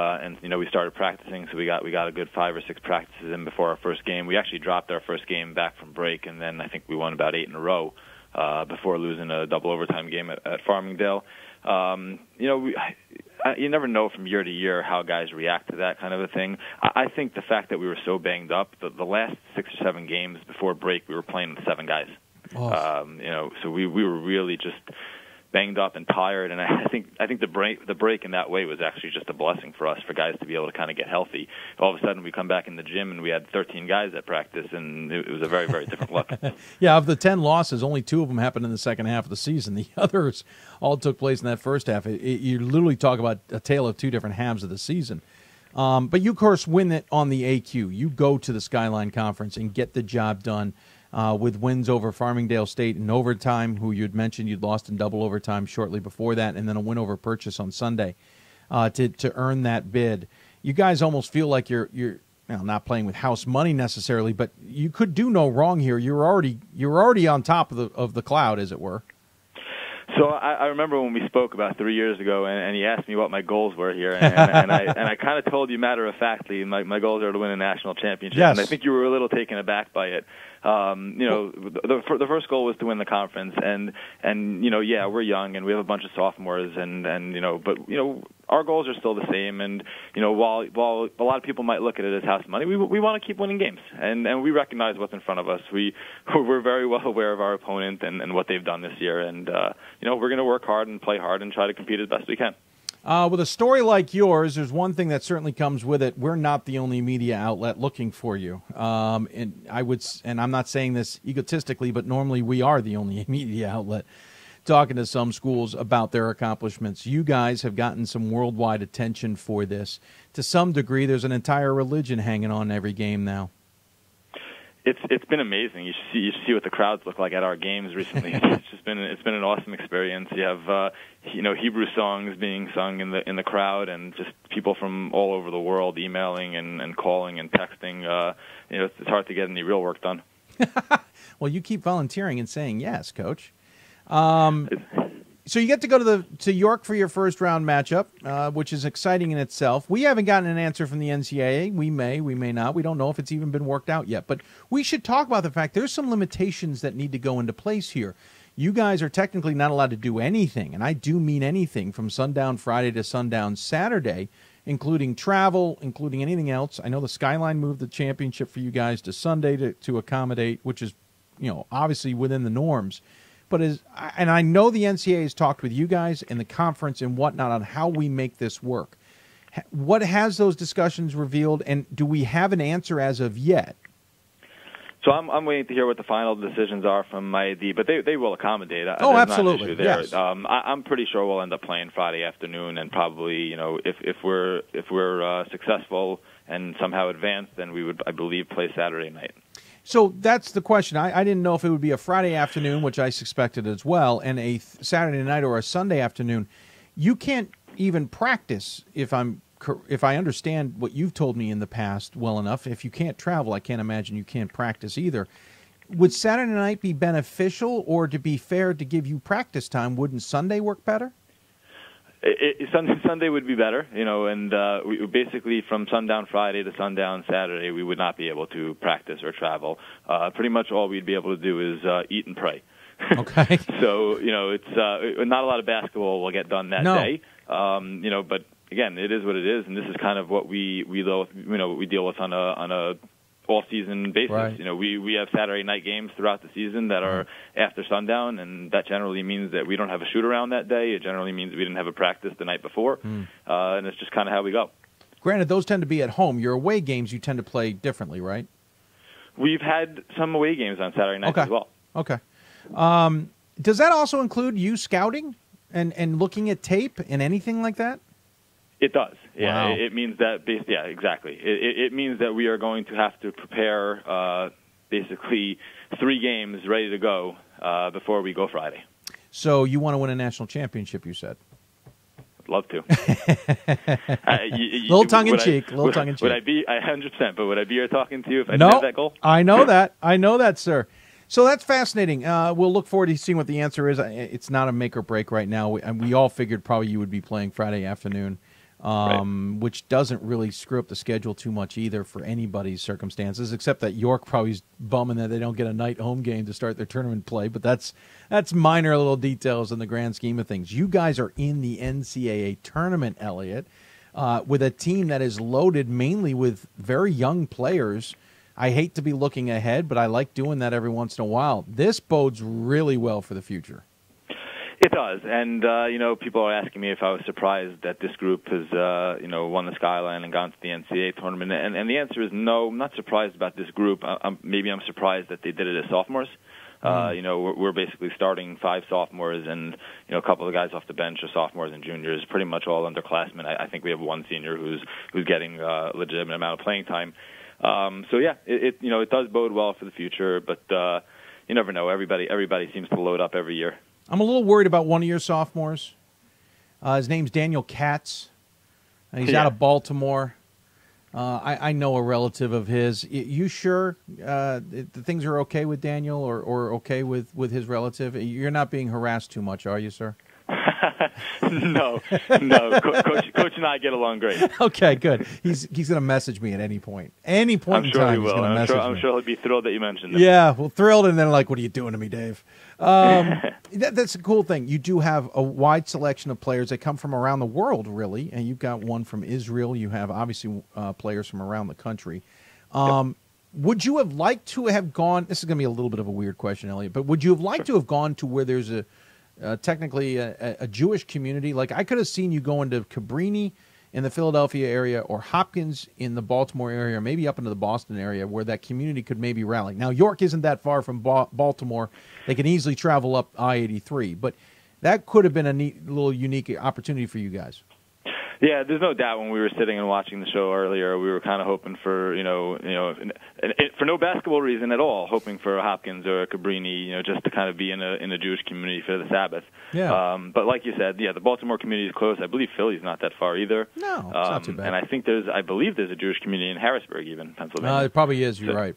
Speaker 2: we started practicing. So we got a good 5 or 6 practices in before our first game. We actually dropped our first game back from break, and then I think we won about 8 in a row before losing a double overtime game at Farmingdale. You never know from year to year how guys react to that kind of a thing. I think the fact that we were so banged up, the last 6 or 7 games before break, we were playing with 7 guys. Oh. So we were really just banged up and tired, and I think the break in that way was actually just a blessing for us, for guys to be able to kind of get healthy. All of a sudden, we come back in the gym and we had 13 guys at practice, and it was a very, very different look.
Speaker 1: Yeah, of the 10 losses, only 2 of them happened in the second half of the season. The others all took place in that first half. You literally talk about a tale of 2 different halves of the season. But you, of course, win it on the AQ. You go to the Skyline Conference and get the job done. With wins over Farmingdale State in overtime, who you'd mentioned you'd lost in double overtime shortly before that, and then a win over Purchase on Sunday to earn that bid. You guys almost feel like you're not playing with house money necessarily, but you could do no wrong here. You're already on top of the cloud, as it were.
Speaker 2: So I remember when we spoke about 3 years ago, and he asked me what my goals were here, and I kind of told you matter-of-factly my goals are to win a national championship.
Speaker 1: Yes.
Speaker 2: And I think you were a little taken aback by it. The first goal was to win the conference, and we're young and we have a bunch of sophomores, but our goals are still the same. And while a lot of people might look at it as house money, we want to keep winning games, and we recognize what's in front of us. We're very well aware of our opponent and what they've done this year, and we're going to work hard and play hard and try to compete as best we can.
Speaker 1: With a story like yours, there's one thing that certainly comes with it. We're not the only media outlet looking for you. And I'm not saying this egotistically, but normally we are the only media outlet talking to some schools about their accomplishments. You guys have gotten some worldwide attention for this. To some degree, there's an entire religion hanging on every game now.
Speaker 2: It's been amazing. You see what the crowds look like at our games recently. It's been an awesome experience. You have Hebrew songs being sung in the crowd, and just people from all over the world emailing and calling and texting. It's hard to get any real work done.
Speaker 1: Well, you keep volunteering and saying yes, Coach. So you get to go to York for your first round matchup, which is exciting in itself. We haven't gotten an answer from the NCAA. We may not. We don't know if it's even been worked out yet. But we should talk about the fact there's some limitations that need to go into place here. You guys are technically not allowed to do anything, and I do mean anything, from sundown Friday to sundown Saturday, including travel, including anything else. I know the Skyline moved the championship for you guys to Sunday to accommodate, which is, obviously within the norms. But and I know the NCAA has talked with you guys and the conference and whatnot on how we make this work. What has those discussions revealed, and do we have an answer as of yet?
Speaker 2: So I'm waiting to hear what the final decisions are from IAD, but they will accommodate.
Speaker 1: Oh, absolutely.
Speaker 2: There.
Speaker 1: Yes.
Speaker 2: I'm pretty sure we'll end up playing Friday afternoon, and probably if we're successful and somehow advance, then we would, I believe, play Saturday night.
Speaker 1: So that's the question. I didn't know if it would be a Friday afternoon, which I suspected as well, and a Saturday night or a Sunday afternoon. You can't even practice, if I understand what you've told me in the past well enough. If you can't travel, I can't imagine you can't practice either. Would Saturday night be beneficial, or, to be fair, to give you practice time, wouldn't Sunday work better?
Speaker 2: Sunday would be better, and we basically from sundown Friday to sundown Saturday, we would not be able to practice or travel. Pretty much all we'd be able to do is eat and pray.
Speaker 1: Okay.
Speaker 2: So, it's not a lot of basketball will get done that day. But again, it is what it is, and this is kind of what we deal with on a all-season basis.
Speaker 1: Right.
Speaker 2: We have Saturday night games throughout the season that are after sundown, and that generally means that we don't have a shoot-around that day. It generally means we didn't have a practice the night before, and it's just kind of how we go. Granted,
Speaker 1: those tend to be at home. Your away games you tend to play differently, right?
Speaker 2: We've had some away games on Saturday nights as well.
Speaker 1: Okay. Does that also include you scouting and looking at tape and anything like that?
Speaker 2: It does. Yeah,
Speaker 1: wow.
Speaker 2: It means that. Yeah, exactly. It means that we are going to have to prepare basically 3 games ready to go before we go Friday.
Speaker 1: So you want to win a national championship? You said.
Speaker 2: I'd love to.
Speaker 1: Little tongue in cheek.
Speaker 2: Would I be 100%? But would I be here talking to you if I didn't have that goal?
Speaker 1: I know that. I know that, sir. So that's fascinating. We'll look forward to seeing what the answer is. It's not a make or break right now. We all figured probably you would be playing Friday afternoon. Which doesn't really screw up the schedule too much either for anybody's circumstances, except that York probably is bumming that they don't get a night home game to start their tournament play. But that's minor little details in the grand scheme of things. You guys are in the NCAA tournament, Elliot, with a team that is loaded mainly with very young players. I hate to be looking ahead, but I like doing that every once in a while. This bodes really well for the future.
Speaker 2: It does, and people are asking me if I was surprised that this group has won the Skyline and gone to the NCAA tournament, and the answer is no. I'm not surprised about this group. Maybe I'm surprised that they did it as sophomores. We're basically starting 5 sophomores, and a couple of guys off the bench are sophomores and juniors, pretty much all underclassmen. I think we have one senior who's getting a legitimate amount of playing time. So yeah, it does bode well for the future, but you never know. Everybody seems to load up every year.
Speaker 1: I'm a little worried about one of your sophomores. His name's Daniel Katz. He's out of Baltimore. I know a relative of his. You sure things are okay with Daniel or okay with his relative? You're not being harassed too much, are you, sir?
Speaker 2: No. Coach and I get along great.
Speaker 1: Okay, good. He's going to message me at any point. Any point in time, he's going to message me.
Speaker 2: I'm sure he'll be thrilled that you mentioned it.
Speaker 1: Yeah, well, thrilled, and then like, what are you doing to me, Dave? That's a cool thing. You do have a wide selection of players that come from around the world, really, and you've got one from Israel. You have, obviously, players from around the country. Would you have liked to have gone – this is going to be a little bit of a weird question, Elliot, but would you have liked to have gone to where there's technically a Jewish community? Like, I could have seen you going to Cabrini in the Philadelphia area or Hopkins in the Baltimore area, or maybe up into the Boston area where that community could maybe rally. Now, York isn't that far from Baltimore. They can easily travel up I-83, but that could have been a neat little unique opportunity for you guys.
Speaker 2: Yeah, there's no doubt when we were sitting and watching the show earlier, we were kind of hoping for, for no basketball reason at all, hoping for a Hopkins or a Cabrini, just to kind of be in a Jewish community for the Sabbath.
Speaker 1: Yeah.
Speaker 2: But like you said, the Baltimore community is close. I believe Philly's not that far either.
Speaker 1: No, it's not too bad.
Speaker 2: And I believe there's a Jewish community in Harrisburg, even Pennsylvania.
Speaker 1: It probably is. You're right.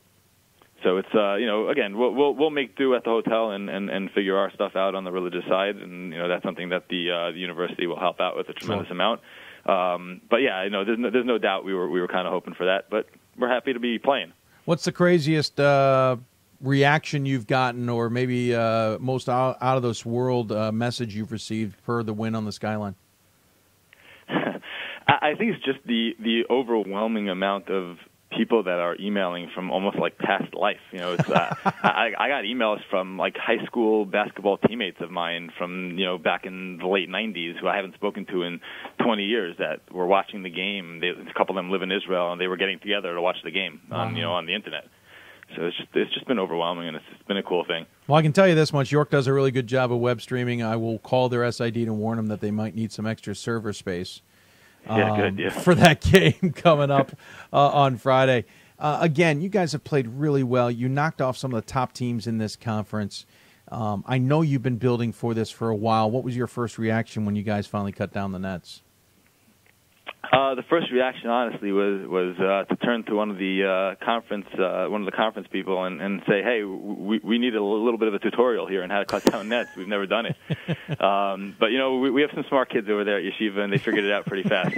Speaker 2: So it's again, we'll make do at the hotel and figure our stuff out on the religious side, and that's something that the university will help out with a tremendous amount. But yeah, there's no doubt we were kind of hoping for that, but we're happy to be playing.
Speaker 1: What's the craziest reaction you've gotten, or maybe most out of this world message you've received per the win on the Skyline?
Speaker 2: I think it's just the overwhelming amount of people that are emailing from almost like past life. It's I got emails from like high school basketball teammates of mine from back in the late 90s who I haven't spoken to in 20 years that were watching the game. A couple of them live in Israel, and they were getting together to watch the game on the internet. So it's just been overwhelming, and it's been a cool thing.
Speaker 1: Well, I can tell you this much: York does a really good job of web streaming. I will call their SID to warn them that they might need some extra server space. For that game coming up on Friday. Again, you guys have played really well. You knocked off some of the top teams in this conference. I know you've been building for this for a while. What was your first reaction when you guys finally cut down the nets?
Speaker 2: The first reaction, honestly, was to turn to one of the conference people and say, "Hey, we need a little bit of a tutorial here on how to cut down nets. We've never done it." But we have some smart kids over there at Yeshiva, and they figured it out pretty fast.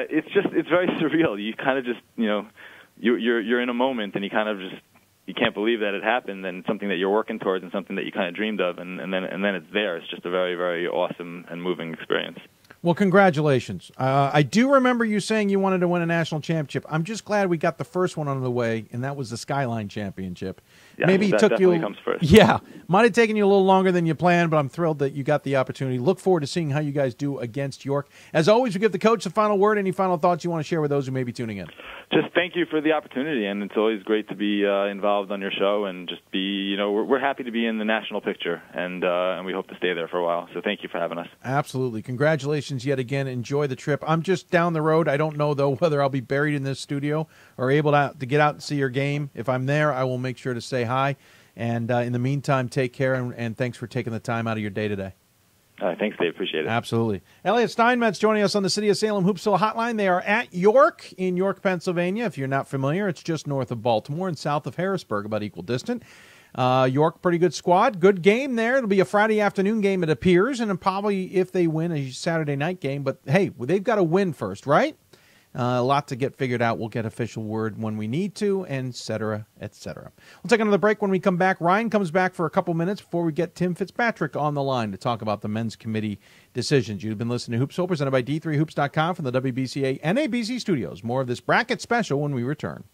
Speaker 2: It's very surreal. You kind of just you're in a moment, and you can't believe that it happened, and something that you're working towards, and something that you kind of dreamed of, and then it's there. It's just a very, very awesome and moving experience.
Speaker 1: Well, congratulations. I do remember you saying you wanted to win a national championship. I'm just glad we got the first one out of the way, and that was the Skyline Championship.
Speaker 2: Yeah,
Speaker 1: maybe
Speaker 2: that
Speaker 1: took
Speaker 2: definitely
Speaker 1: you
Speaker 2: comes first.
Speaker 1: Yeah, might have taken you a little longer than you planned, but I'm thrilled that you got the opportunity. Look forward to seeing how you guys do against York. As always, we give the coach the final word. Any final thoughts you want to share with those who may be tuning in?
Speaker 2: Just thank you for the opportunity, and it's always great to be involved on your show, and just be, we're happy to be in the national picture, and we hope to stay there for a while. So thank you for having us.
Speaker 1: Absolutely. Congratulations yet again. Enjoy the trip. I'm just down the road. I don't know, though, whether I'll be buried in this studio or able to get out and see your game. If I'm there, I will make sure to say hi. And in the meantime, take care, and thanks for taking the time out of your day today.
Speaker 2: Thanks, Dave. Appreciate it.
Speaker 1: Absolutely. Elliot Steinmetz joining us on the City of Salem Hoopsville Hotline. They are at York in York, Pennsylvania. If you're not familiar, it's just north of Baltimore and south of Harrisburg, about equal distant. York, pretty good squad. Good game there. It'll be a Friday afternoon game, it appears, and probably, if they win, a Saturday night game. But, hey, they've got to win first, right? A lot to get figured out. We'll get official word when we need to, and et cetera, et cetera. We'll take another break. When we come back, Ryan comes back for a couple minutes before we get Tim Fitzpatrick on the line to talk about the men's committee decisions. You've been listening to Hoopsville, presented by D3Hoops.com from the WBCA and ABC studios. More of this bracket special when we return.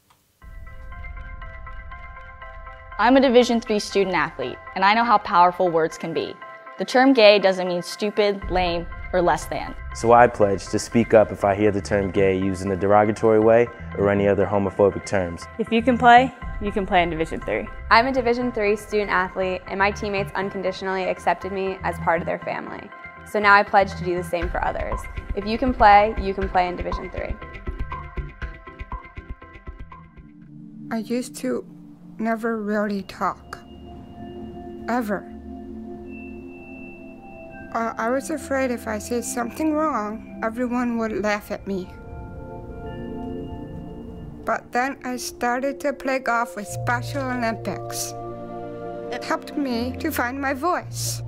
Speaker 18: I'm a Division III student athlete, and I know how powerful words can be. The term gay doesn't mean stupid, lame, or less than.
Speaker 19: So I pledge to speak up if I hear the term gay used in a derogatory way or any other homophobic terms.
Speaker 9: If you can play in Division III.
Speaker 20: I'm a Division III student athlete, and my teammates unconditionally accepted me as part of their family. So now I pledge to do the same for others. If you can play in Division III.
Speaker 4: I used to never really talk, ever. I was afraid if I said something wrong, everyone would laugh at me. But then I started to play golf with Special Olympics. It helped me to find my voice.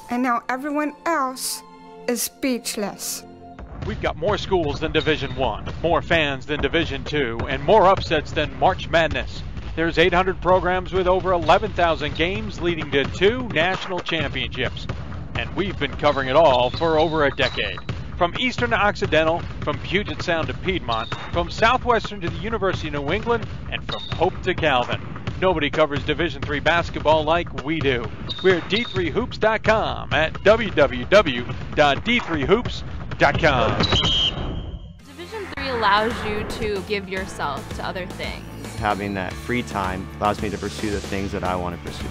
Speaker 4: And now everyone else is speechless.
Speaker 17: We've got more schools than Division I, more fans than Division II, and more upsets than March Madness. There's 800 programs with over 11,000 games leading to 2 national championships. And we've been covering it all for over a decade. From Eastern to Occidental, from Puget Sound to Piedmont, from Southwestern to the University of New England, and from Hope to Calvin. Nobody covers Division III basketball like we do. We're at D3Hoops.com at www.d3hoops.com.
Speaker 3: Division III allows you to give yourself to other things.
Speaker 5: Having that free time allows me to pursue the things that I want to pursue.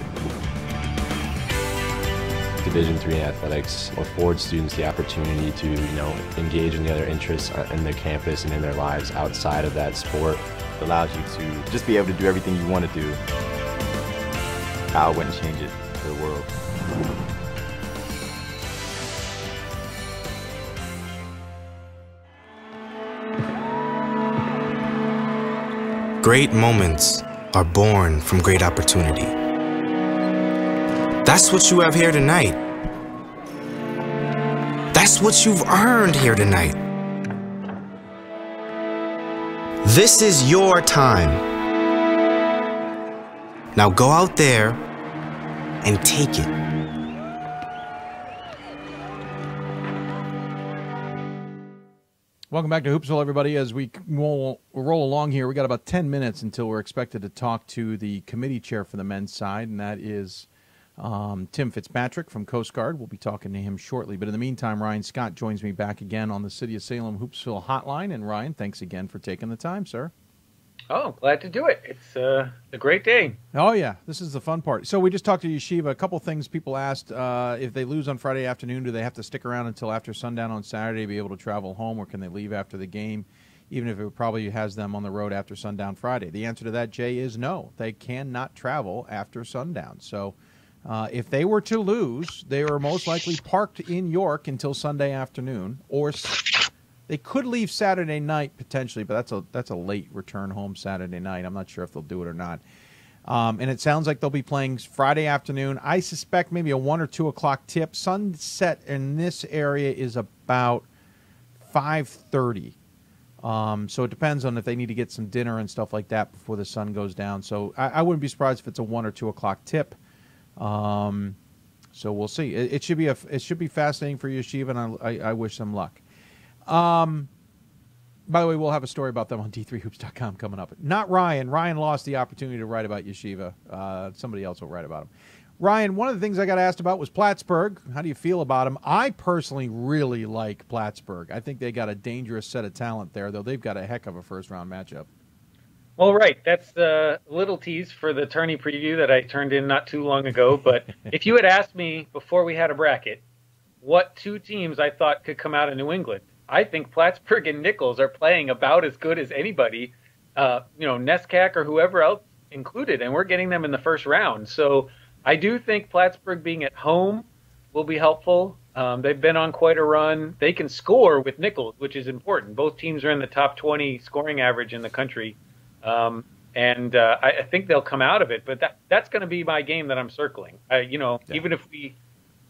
Speaker 5: Division III athletics affords students the opportunity to, engage in the other interests in their campus and in their lives outside of that sport.
Speaker 6: It allows you to just be able to do everything you want to do. I wouldn't change it for the world.
Speaker 12: Great moments are born from great opportunity. That's what you have here tonight. That's what you've earned here tonight. This is your time. Now go out there and take it.
Speaker 1: Welcome back to Hoopsville, everybody. As we roll along here, we got about 10 minutes until we're expected to talk to the committee chair for the men's side, and that is Tim Fitzpatrick from Coast Guard. We'll be talking to him shortly. But in the meantime, Ryan Scott joins me back again on the City of Salem Hoopsville hotline. And Ryan, thanks again for taking the time, sir.
Speaker 21: Oh, glad to do it. It's a great day.
Speaker 1: Oh, yeah. This is the fun part. So we just talked to Yeshiva. A couple things people asked. If they lose on Friday afternoon, do they have to stick around until after sundown on Saturday to be able to travel home, or can they leave after the game, even if it probably has them on the road after sundown Friday? The answer to that, Jay, is no. They cannot travel after sundown. So if they were to lose, they are most likely parked in York until Sunday afternoon, or they could leave Saturday night potentially, but that's a late return home Saturday night. I'm not sure if they'll do it or not. And it sounds like they'll be playing Friday afternoon. I suspect maybe a 1 or 2 o'clock tip. Sunset in this area is about 5:30. So it depends on if they need to get some dinner and stuff like that before the sun goes down. So I wouldn't be surprised if it's a 1 or 2 o'clock tip. So we'll see. It should be fascinating for Yeshiva, and I wish them luck. By the way, we'll have a story about them on D3Hoops.com coming up. Not Ryan. Ryan lost the opportunity to write about Yeshiva. Somebody else will write about him. Ryan, one of the things I got asked about was Plattsburgh. How do you feel about them? I personally really like Plattsburgh. I think they got a dangerous set of talent there, though they've got a heck of a first-round matchup.
Speaker 21: Well, right. That's the little tease for the tourney preview that I turned in not too long ago. But if you had asked me before we had a bracket what 2 teams I thought could come out of New England, I think Plattsburgh and Nichols are playing about as good as anybody, NESCAC or whoever else included, and we're getting them in the first round. So I do think Plattsburgh being at home will be helpful. They've been on quite a run. They can score with Nichols, which is important. Both teams are in the top 20 scoring average in the country, and I think they'll come out of it. But that's going to be my game that I'm circling. Even if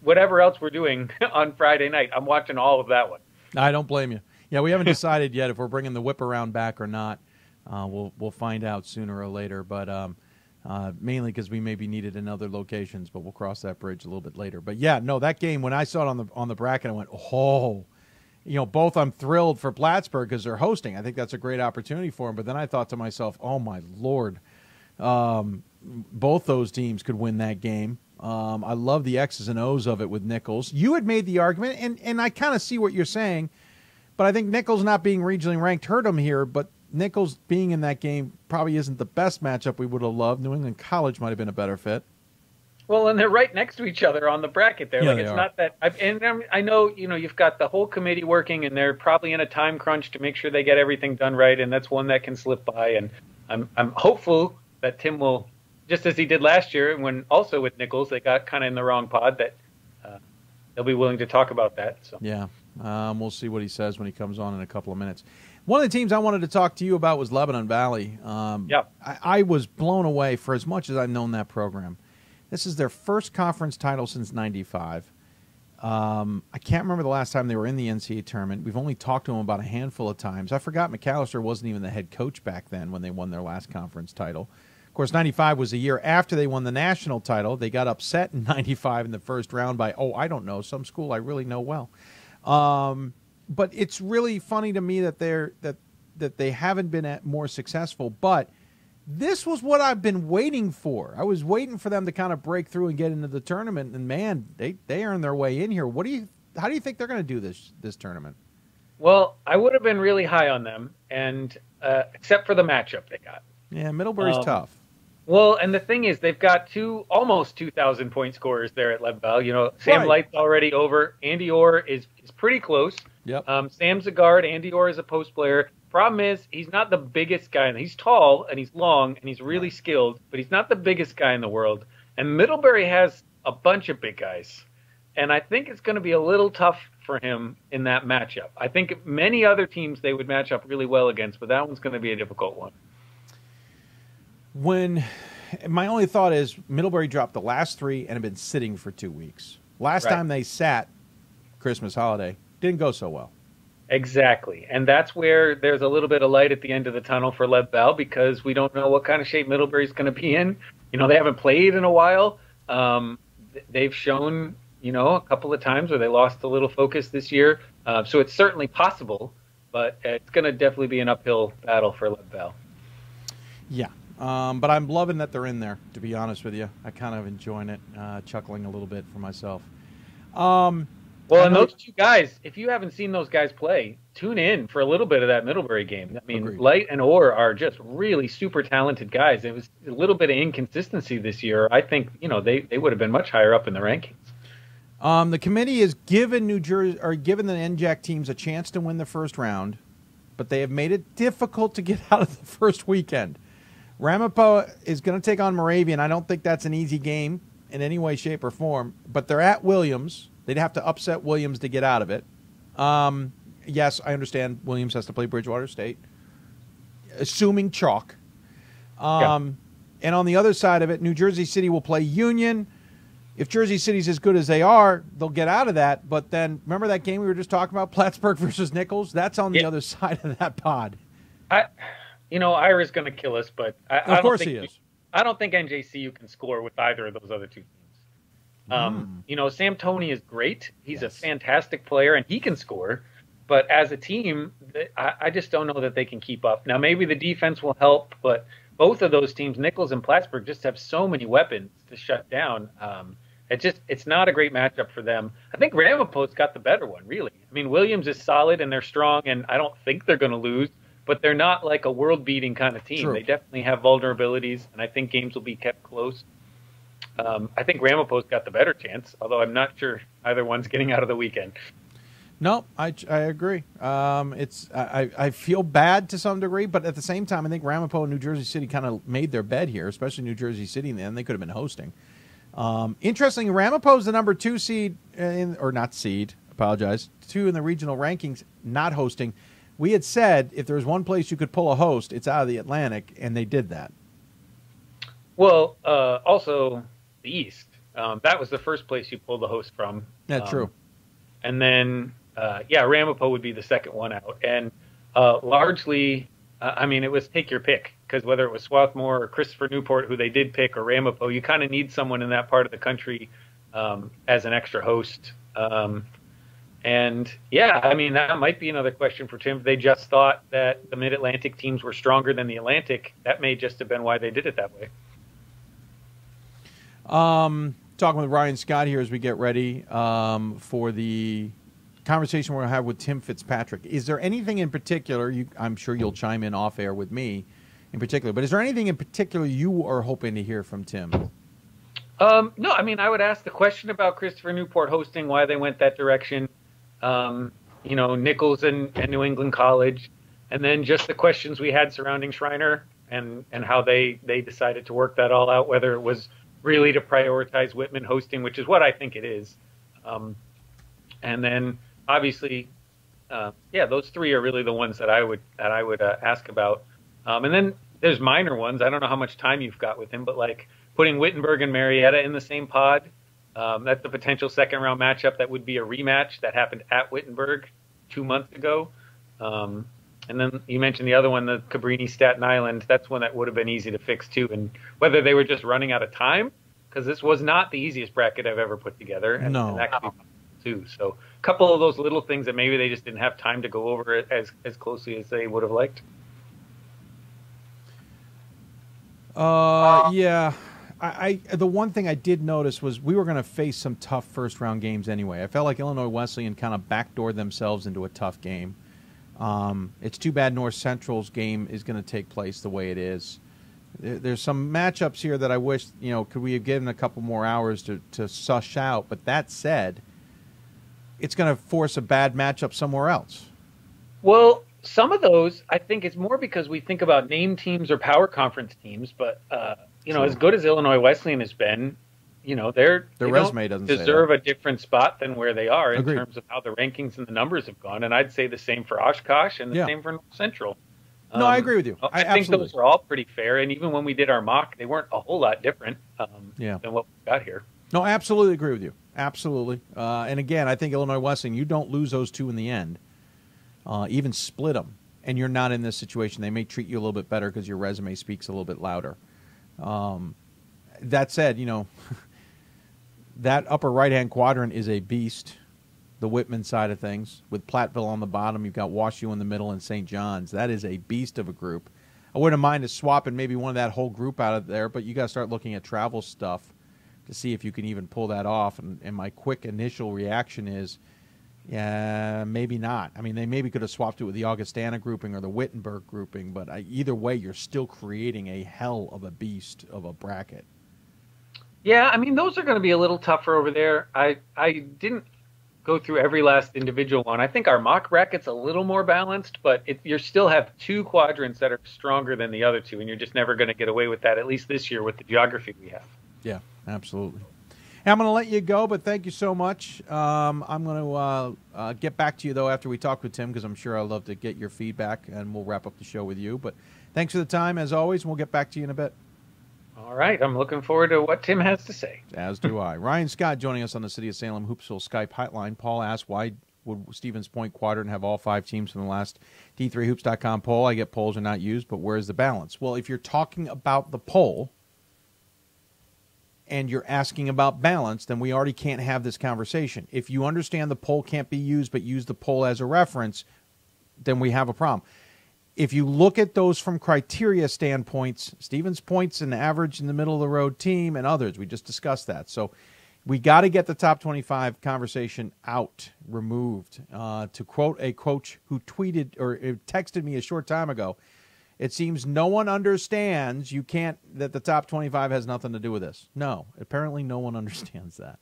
Speaker 21: whatever else we're doing on Friday night, I'm watching all of that one.
Speaker 1: I don't blame you. Yeah, we haven't decided yet if we're bringing the whip around back or not. We'll find out sooner or later, but mainly because we may be needed in other locations, but we'll cross that bridge a little bit later. But yeah, no, that game, when I saw it on the bracket, I went, oh, both I'm thrilled for Plattsburgh because they're hosting. I think that's a great opportunity for them. But then I thought to myself, oh my Lord, both those teams could win that game. I love the X's and O's of it with Nichols. You had made the argument, and I kind of see what you're saying, but I think Nichols not being regionally ranked hurt him here, but Nichols being in that game probably isn't the best matchup we would have loved. New England College might have been a better fit.
Speaker 21: Well, and they're right next to each other on the bracket there.
Speaker 1: Yeah,
Speaker 21: like, it's not that. I know, you've got the whole committee working, and they're probably in a time crunch to make sure they get everything done right, and that's one that can slip by. And I'm hopeful that Tim will, just as he did last year, when also with Nichols, they got kind of in the wrong pod, that they'll be willing to talk about that. So
Speaker 1: yeah, we'll see what he says when he comes on in a couple of minutes. One of the teams I wanted to talk to you about was Lebanon Valley. I was blown away for as much as I've known that program. This is their first conference title since '95. I can't remember the last time they were in the NCAA tournament. We've only talked to them about a handful of times. I forgot McAllister wasn't even the head coach back then when they won their last conference title. Of course, 95 was the year after they won the national title. They got upset in 95 in the first round by, I don't know, some school I really know well. But it's really funny to me that they haven't been more successful. But this was what I've been waiting for. I was waiting for them to kind of break through and get into the tournament. And man, they earned their way in here. How do you think they're going to do this tournament?
Speaker 21: Well, I would have been really high on them, and except for the matchup they got.
Speaker 1: Yeah, Middlebury's tough.
Speaker 21: Well, and the thing is, they've got almost 2,000 point scorers there at Leadville. You know, Sam Light's already over. Andy Orr is pretty close.
Speaker 1: Yep.
Speaker 21: Sam's a guard. Andy Orr is a post player. Problem is, he's not the biggest guy. He's tall and he's long and he's really skilled, but he's not the biggest guy in the world. And Middlebury has a bunch of big guys. And I think it's going to be a little tough for him in that matchup. I think many other teams they would match up really well against, but that one's going to be a difficult one.
Speaker 1: My only thought is Middlebury dropped the last 3 and have been sitting for 2 weeks. Last time they sat, Christmas holiday, didn't go so well.
Speaker 21: Exactly. And that's where there's a little bit of light at the end of the tunnel for Leadville, because we don't know what kind of shape Middlebury's going to be in. You know, they haven't played in a while. They've shown, you know, a couple of times where they lost a little focus this year. So it's certainly possible, but it's going to definitely be an uphill battle for Leadville.
Speaker 1: Yeah. But I'm loving that they're in there, to be honest with you. I kind of enjoying it, chuckling a little bit for myself.
Speaker 21: And those two guys, if you haven't seen those guys play, tune in for a little bit of that Middlebury game. I mean, Light and Orr are just really super talented guys. It was a little bit of inconsistency this year. I think, you know, they would have been much higher up in the rankings.
Speaker 1: The committee has given the NJAC teams a chance to win the first round, but they have made it difficult to get out of the first weekend. Ramapo is going to take on Moravian. I don't think that's an easy game in any way, shape, or form, but they're at Williams. They'd have to upset Williams to get out of it. Yes, I understand Williams has to play Bridgewater State, assuming chalk. And on the other side of it, New Jersey City will play Union. If Jersey City's as good as they are, they'll get out of that. But then, remember that game we were just talking about, Plattsburgh versus Nichols? That's on the other side of that pod.
Speaker 21: You know, Ira's going to kill us, but
Speaker 1: of course he is.
Speaker 21: I don't think NJCU can score with either of those other two teams. You know, Sam Toney is great. He's a fantastic player, and he can score. But as a team, I just don't know that they can keep up. Now, maybe the defense will help, but both of those teams, Nichols and Plattsburgh, just have so many weapons to shut down. It's not a great matchup for them. I think Ramapo's got the better one, really. I mean, Williams is solid, and they're strong, and I don't think they're going to lose. But they're not like a world-beating kind of team.
Speaker 1: True.
Speaker 21: They definitely have vulnerabilities, and I think games will be kept close. I think Ramapo's got the better chance, although I'm not sure either one's getting out of the weekend.
Speaker 1: No, I agree. I feel bad to some degree, but at the same time, I think Ramapo and New Jersey City kind of made their bed here, especially New Jersey City, and they could have been hosting. Interestingly, Ramapo's the number 2 seed, 2 in the regional rankings, not hosting. We had said if there was one place you could pull a host, it's out of the Atlantic, and they did that.
Speaker 21: Well, also the East. That was the first place you pulled the host from.
Speaker 1: Yeah, true.
Speaker 21: And then, Ramapo would be the second one out. And largely, it was take your pick, because whether it was Swarthmore or Christopher Newport, who they did pick, or Ramapo, you kind of need someone in that part of the country as an extra host. That might be another question for Tim. They just thought that the Mid-Atlantic teams were stronger than the Atlantic. That may just have been why they did it that way.
Speaker 1: Talking with Ryan Scott here as we get ready for the conversation we're going to have with Tim Fitzpatrick. Is there anything in particular, I'm sure you'll chime in off air with me in particular, but is there anything in particular you are hoping to hear from Tim?
Speaker 21: No, I would ask the question about Christopher Newport hosting, why they went that direction. Nichols and New England College, and then just the questions we had surrounding Schreiner and how they decided to work that all out, whether it was really to prioritize Whitman hosting, which is what I think it is. And then obviously, those three are really the ones that I would ask about. And then there's minor ones. I don't know how much time you've got with him, but like putting Wittenberg and Marietta in the same pod. That's a potential second-round matchup that would be a rematch that happened at Wittenberg 2 months ago. And then you mentioned the other one, the Cabrini-Staten Island. That's one that would have been easy to fix, too. And whether they were just running out of time, because this was not the easiest bracket I've ever put together. And that could be too. So a couple of those little things that maybe they just didn't have time to go over it as closely as they would have liked.
Speaker 1: The one thing I did notice was we were going to face some tough first-round games anyway. I felt like Illinois Wesleyan kind of backdoored themselves into a tough game. It's too bad North Central's game is going to take place the way it is. There's some matchups here that I wish, could we have given a couple more hours to suss out. But that said, it's going to force a bad matchup somewhere else.
Speaker 21: Well, some of those, I think it's more because we think about name teams or power conference teams. But, as good as Illinois Wesleyan has been, their
Speaker 1: resume doesn't
Speaker 21: deserve a different spot than where they are in terms of how the rankings and the numbers have gone. And I'd say the same for Oshkosh and the same for North Central.
Speaker 1: No, I agree with you.
Speaker 21: I think those are all pretty fair. And even when we did our mock, they weren't a whole lot different than what we got here.
Speaker 1: No, I absolutely agree with you. Absolutely. And again, I think Illinois Wesleyan, you don't lose those two in the end. Even split them, and you're not in this situation. They may treat you a little bit better because your resume speaks a little bit louder. That said, that upper right-hand quadrant is a beast, the Whitman side of things. With Platteville on the bottom, you've got WashU in the middle and St. John's. That is a beast of a group. I wouldn't mind swapping maybe one of that whole group out of there, but you got to start looking at travel stuff to see if you can even pull that off. And my quick initial reaction is, yeah, maybe not. I mean, they maybe could have swapped it with the Augustana grouping or the Wittenberg grouping, but either way, you're still creating a hell of a beast of a bracket.
Speaker 21: Yeah, I mean, those are going to be a little tougher over there. I didn't go through every last individual one. I think our mock bracket's a little more balanced, but you still have two quadrants that are stronger than the other two, and you're just never going to get away with that, at least this year with the geography we have.
Speaker 1: Yeah, absolutely. Hey, I'm going to let you go, but thank you so much. I'm going to get back to you, though, after we talk with Tim, because I'm sure I'd love to get your feedback, and we'll wrap up the show with you. But thanks for the time, as always, and we'll get back to you in a bit.
Speaker 21: All right. I'm looking forward to what Tim has to say.
Speaker 1: As do I. Ryan Scott joining us on the City of Salem Hoopsville Skype hotline. Paul asked, why would Stevens Point Quadrant have all 5 teams from the last D3Hoops.com poll? I get polls are not used, but where's the balance? Well, if you're talking about the poll and you're asking about balance, then we already can't have this conversation. If you understand the poll can't be used, but use the poll as a reference, then we have a problem. If you look at those from criteria standpoints, Stevens Point's an average in the middle of the road team and others. We just discussed that. So we got to get the top 25 conversation out, removed. To quote a coach who tweeted or texted me a short time ago, it seems no one understands that the top 25 has nothing to do with this. No, apparently no one understands that.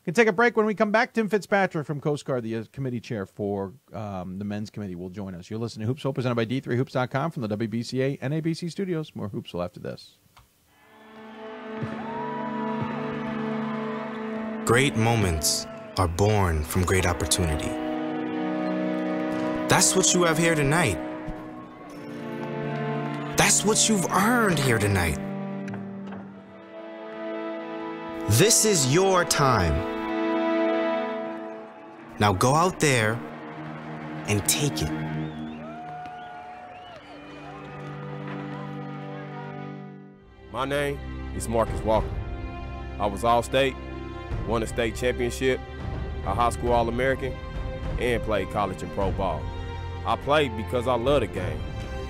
Speaker 1: We can take a break. When we come back, Tim Fitzpatrick from Coast Guard, the committee chair for the men's committee, will join us. You're listening to Hoopsville, presented by D3Hoops.com from the WBCA and ABC studios. More Hoopsville after this.
Speaker 12: Great moments are born from great opportunity. That's what you have here tonight. That's what you've earned here tonight. This is your time. Now go out there and take it.
Speaker 7: My name is Marcus Walker. I was All-State, won a state championship, a high school All-American, and played college and pro ball. I played because I love the game.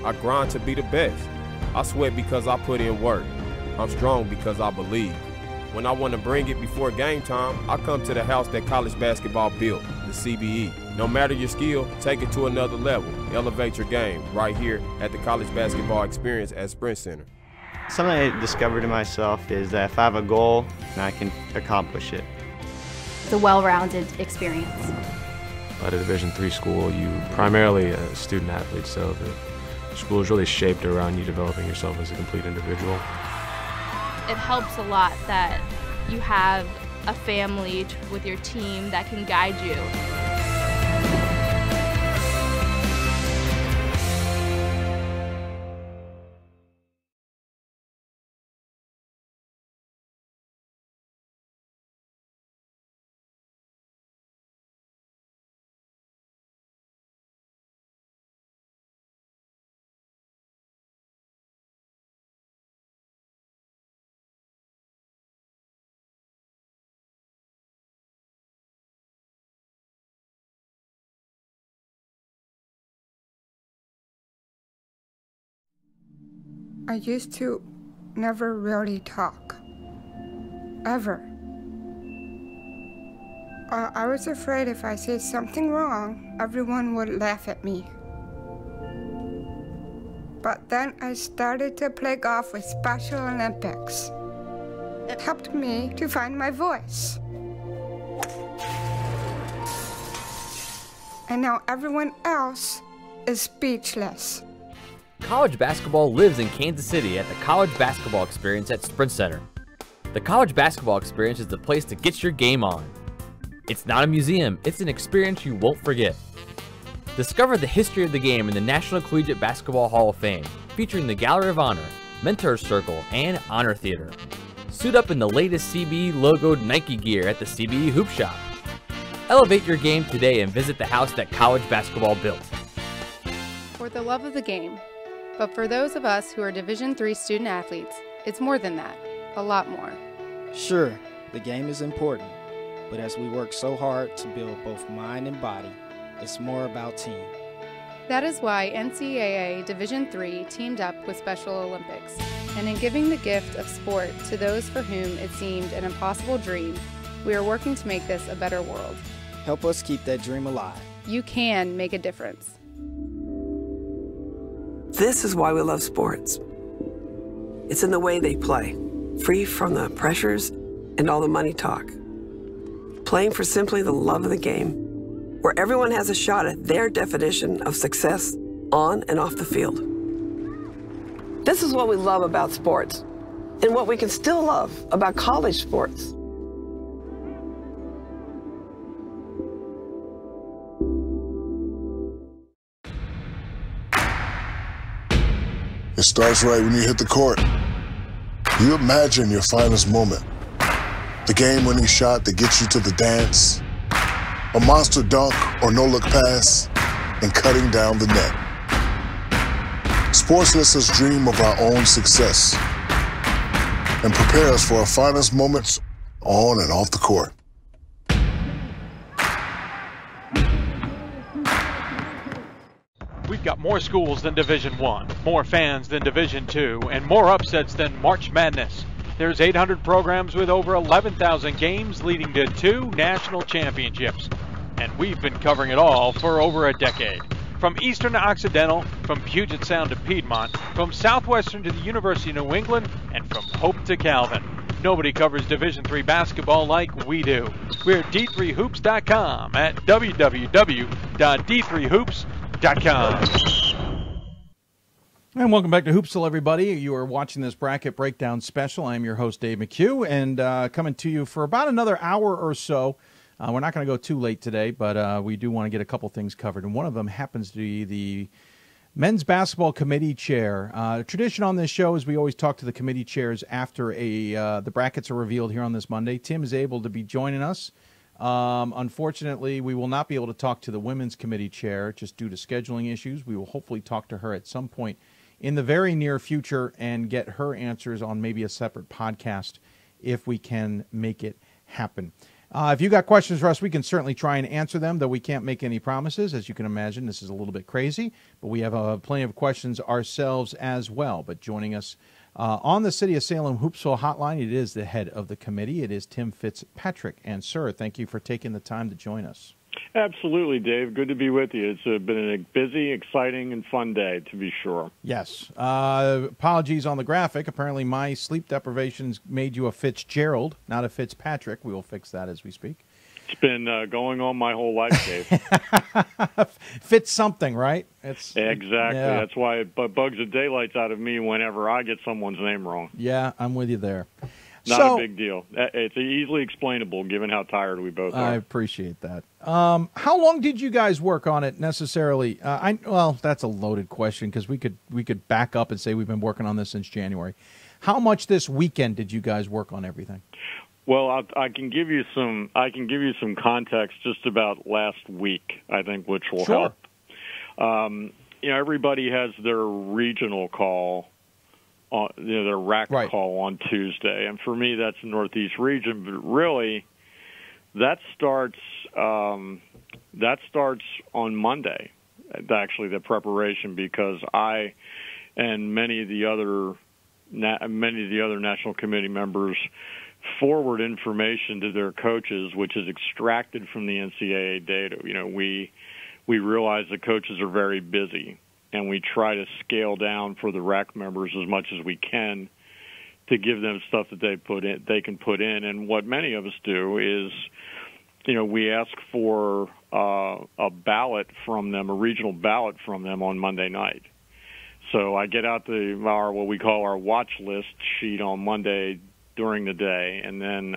Speaker 7: I grind to be the best. I sweat because I put in work. I'm strong because I believe. When I want to bring it before game time, I come to the house that college basketball built, the CBE. No matter your skill, take it to another level. Elevate your game right here at the College Basketball Experience at Sprint Center.
Speaker 13: Something I discovered in myself is that if I have a goal, I can accomplish it.
Speaker 14: It's a well-rounded experience.
Speaker 5: At a Division III school, you primarily a student athlete, so the school is really shaped around you developing yourself as a complete individual.
Speaker 3: It helps a lot that you have a family with your team that can guide you.
Speaker 4: I used to never really talk, ever. I was afraid if I said something wrong, everyone would laugh at me. But then I started to play golf with Special Olympics. It helped me to find my voice. And now everyone else is speechless.
Speaker 8: College basketball lives in Kansas City at the College Basketball Experience at Sprint Center. The College Basketball Experience is the place to get your game on. It's not a museum, it's an experience you won't forget. Discover the history of the game in the National Collegiate Basketball Hall of Fame, featuring the Gallery of Honor, Mentor Circle, and Honor Theater. Suit up in the latest CBE logoed Nike gear at the CBE Hoop Shop. Elevate your game today and visit the house that college basketball built.
Speaker 10: For the love of the game. But for those of us who are Division III student athletes, it's more than that, a lot more.
Speaker 22: Sure, the game is important, but as we work so hard to build both mind and body, it's more about team.
Speaker 10: That is why NCAA Division III teamed up with Special Olympics, and in giving the gift of sport to those for whom it seemed an impossible dream, we are working to make this a better world.
Speaker 22: Help us keep that dream alive.
Speaker 10: You can make a difference.
Speaker 23: This is why we love sports. It's in the way they play, free from the pressures and all the money talk. Playing for simply the love of the game, where everyone has a shot at their definition of success on and off the field. This is what we love about sports, and what we can still love about college sports.
Speaker 24: It starts right when you hit the court. You imagine your finest moment. The game-winning shot that gets you to the dance, a monster dunk or no-look pass, and cutting down the net. Sports lets us dream of our own success and prepare us for our finest moments on and off the court.
Speaker 17: We've got more schools than Division I, more fans than Division II, and more upsets than March Madness. There's 800 programs with over 11,000 games leading to 2 national championships. And we've been covering it all for over a decade. From Eastern to Occidental, from Puget Sound to Piedmont, from Southwestern to the University of New England, and from Hope to Calvin. Nobody covers Division III basketball like we do. We're D3Hoops.com at www.d3hoops.com.
Speaker 1: And welcome back to Hoopsville, everybody. You are watching this bracket breakdown special. I am your host, Dave McHugh, and coming to you for about another hour or so. We're not going to go too late today, but we do want to get a couple things covered, and one of them happens to be the men's basketball committee chair. Tradition on this show is we always talk to the committee chairs after the brackets are revealed here on this Monday. Tim is able to be joining us. Unfortunately, we will not be able to talk to the women's committee chair just due to scheduling issues. We will hopefully talk to her at some point in the very near future and get her answers on maybe a separate podcast if we can make it happen. If you got questions for us, we can certainly try and answer them, though we can't make any promises. As you can imagine, this is a little bit crazy, but we have plenty of questions ourselves as well. But joining us on the City of Salem Hoopsville hotline, it is the head of the committee. It is Tim Fitzpatrick. And, sir, thank you for taking the time to join us.
Speaker 11: Absolutely, Dave. Good to be with you. It's been a busy, exciting, and fun day, to be sure.
Speaker 1: Yes. Apologies on the graphic. Apparently my sleep deprivations made you a Fitzgerald, not a Fitzpatrick. We will fix that as we speak.
Speaker 11: It's been going on my whole life, Dave.
Speaker 1: Fitz something, right?
Speaker 11: Exactly.
Speaker 1: Yeah.
Speaker 11: That's why it bugs the daylights out of me whenever I get someone's name wrong.
Speaker 1: Yeah, I'm with you there.
Speaker 11: Not a big deal. It's easily explainable given how tired we both are.
Speaker 1: I appreciate that. How long did you guys work on it necessarily? Well, that's a loaded question because we could back up and say we've been working on this since January. How much this weekend did you guys work on everything?
Speaker 11: Well, I can give you some context just about last week, I think, which will help. Everybody has their regional call. Their RAC call on Tuesday, and for me that's the Northeast region. But really, that starts on Monday. Actually, the preparation, because I and many of the other national committee members forward information to their coaches, which is extracted from the NCAA data. We realize the coaches are very busy. and we try to scale down for the rec members as much as we can to give them stuff that they can put in. And what many of us do is, we ask for a ballot from them, a regional ballot from them on Monday night. So I get out what we call our watch list sheet on Monday during the day, and then,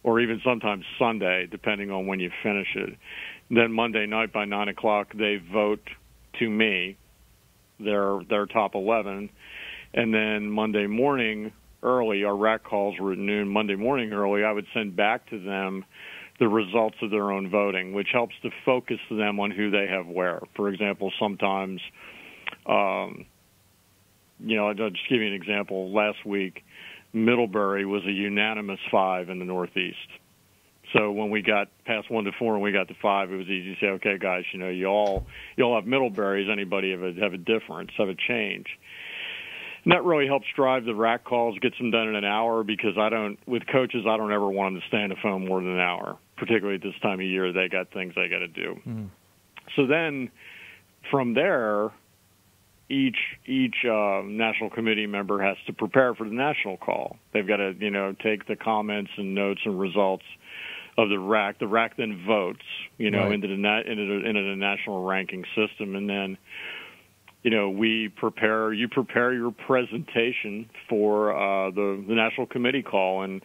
Speaker 11: or even sometimes Sunday, depending on when you finish it. Then Monday night by 9 o'clock, they vote to me, their top 11, and then Monday morning early, our RAC calls were at noon. Monday morning early, I would send back to them the results of their own voting, which helps to focus them on who they have where. For example, sometimes, I'll just give you an example. Last week, Middlebury was a unanimous 5 in the Northeast. So when we got past 1 to 4 and we got to 5, it was easy to say, okay, guys, you all have Middlebury. Does anybody have a difference, have a change? And that really helps drive the RAC calls, gets them done in an hour, because with coaches, I don't ever want them to stay on the phone more than an hour, particularly at this time of year. They got things they got to do. So then from there, each national committee member has to prepare for the national call. They've got to, take the comments and notes and results of the RAC. The RAC then votes, into the national ranking system, and then, you prepare your presentation for the national committee call. And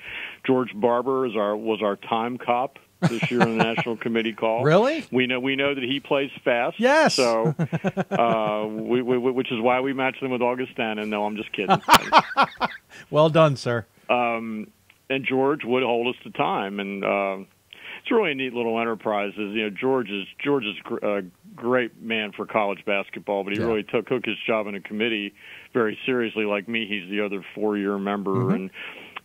Speaker 11: George Barber was our time cop this year in the national committee call.
Speaker 1: Really?
Speaker 11: We know that he plays fast.
Speaker 1: Yes.
Speaker 11: So, which is why we matched them with Augustana. No, I'm just kidding.
Speaker 1: Well done, sir.
Speaker 11: And George would hold us to time, and it's really a neat little enterprise. George is a great man for college basketball, but he really took his job in a committee very seriously. Like me, he's the other 4-year member, and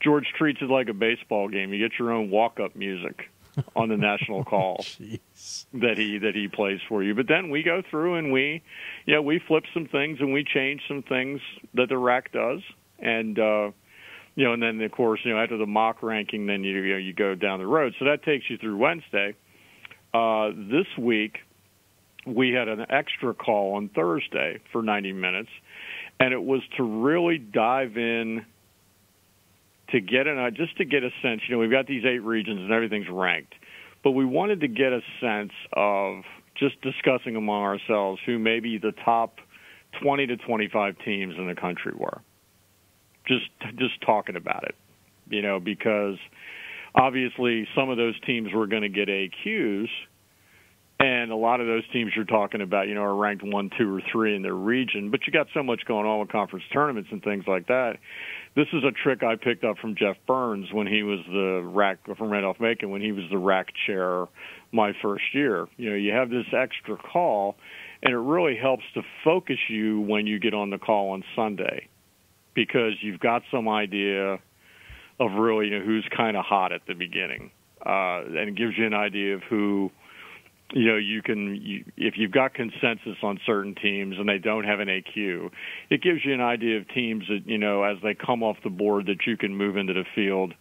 Speaker 11: George treats it like a baseball game. You get your own walk-up music on the national call that he plays for you. But then we go through and we flip some things and we change some things that the RAC does, and and then of course after the mock ranking, then you go down the road. So that takes you through Wednesday. This week we had an extra call on Thursday for 90 minutes, and it was to really dive in to get a sense. We've got these 8 regions and everything's ranked, but we wanted to get a sense of, just discussing among ourselves, who maybe the top 20 to 25 teams in the country were. Just talking about it, because obviously some of those teams were going to get AQs, and a lot of those teams you're talking about, are ranked 1, 2, or 3 in their region. But you got so much going on with conference tournaments and things like that. This is a trick I picked up from Jeff Burns when he was the RAC, from Randolph-Macon, when he was the RAC chair my first year. You have this extra call, and it really helps to focus you when you get on the call on Sunday, because you've got some idea of really who's kind of hot at the beginning, and it gives you an idea of who, if you've got consensus on certain teams and they don't have an AQ, it gives you an idea of teams that, as they come off the board, that you can move into the field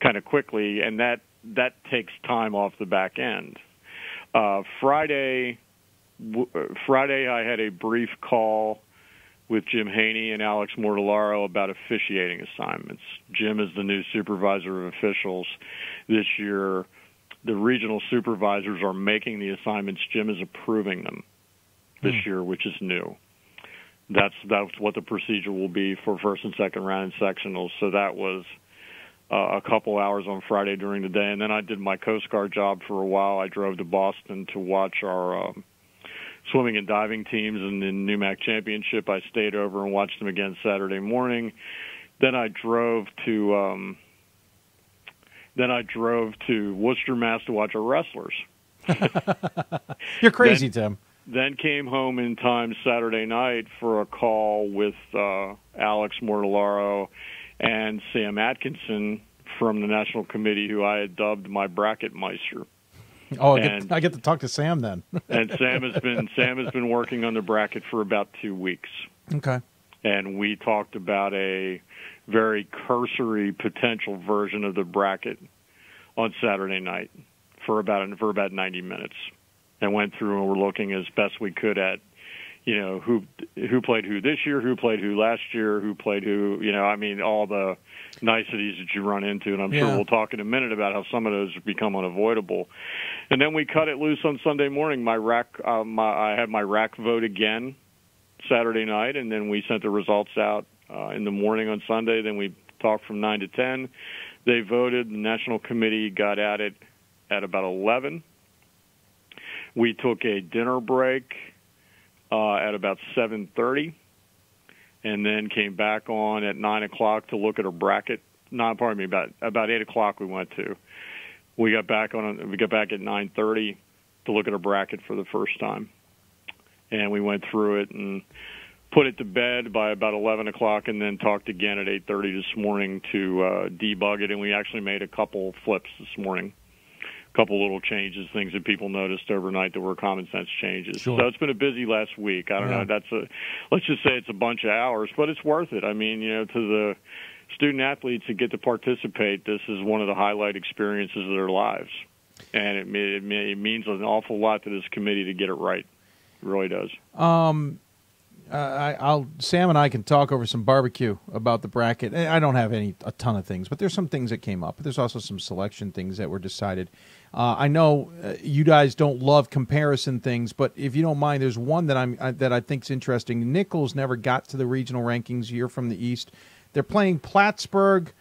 Speaker 11: kind of quickly, and that takes time off the back end. Friday I had a brief call with Jim Haney and Alex Mortellaro about officiating assignments. Jim is the new supervisor of officials this year. The regional supervisors are making the assignments. Jim is approving them this year, which is new. That's what the procedure will be for first and second round and sectionals. So that was a couple hours on Friday during the day. And then I did my Coast Guard job for a while. I drove to Boston to watch our swimming and diving teams in the NUMAC championship. I stayed over and watched them again Saturday morning. Then I drove to Worcester, Mass, to watch our wrestlers.
Speaker 1: You're crazy, Tim.
Speaker 11: Then came home in time Saturday night for a call with Alex Mortellaro and Sam Atkinson from the national committee, who I had dubbed my bracket meister.
Speaker 1: Oh, I get to talk to Sam then.
Speaker 11: And Sam has been working on the bracket for about 2 weeks.
Speaker 1: Okay.
Speaker 11: And we talked about a very cursory potential version of the bracket on Saturday night for about 90 minutes, and went through and we're looking as best we could at, who played who this year, who played who last year, who played who, all the niceties that you run into, and I'm sure we'll talk in a minute about how some of those become unavoidable. And then we cut it loose on Sunday morning. I had my RAC vote again Saturday night, and then we sent the results out in the morning on Sunday. Then we talked from 9 to 10. They voted. The National Committee got at it at about 11. We took a dinner break at about 7:30, and then came back on at 9 o'clock to look at a bracket. About 8 o'clock we went to. We got back at 9:30 to look at a bracket for the first time, and we went through it and put it to bed by about 11 o'clock, and then talked again at 8:30 this morning to debug it, and we actually made a couple flips this morning. Couple little changes, things that people noticed overnight that were common sense changes.
Speaker 1: Sure.
Speaker 11: So it's been a busy last week. I don't know. Let's just say it's a bunch of hours, but it's worth it. I mean, to the student athletes that get to participate, this is one of the highlight experiences of their lives, and it means an awful lot to this committee to get it right. It really does.
Speaker 1: Sam and I can talk over some barbecue about the bracket. I don't have a ton of things, but there's some things that came up. There's also some selection things that were decided. I know you guys don't love comparison things, but if you don't mind, there's one that I think is interesting. Nichols never got to the regional rankings. You're from the East. They're playing Plattsburgh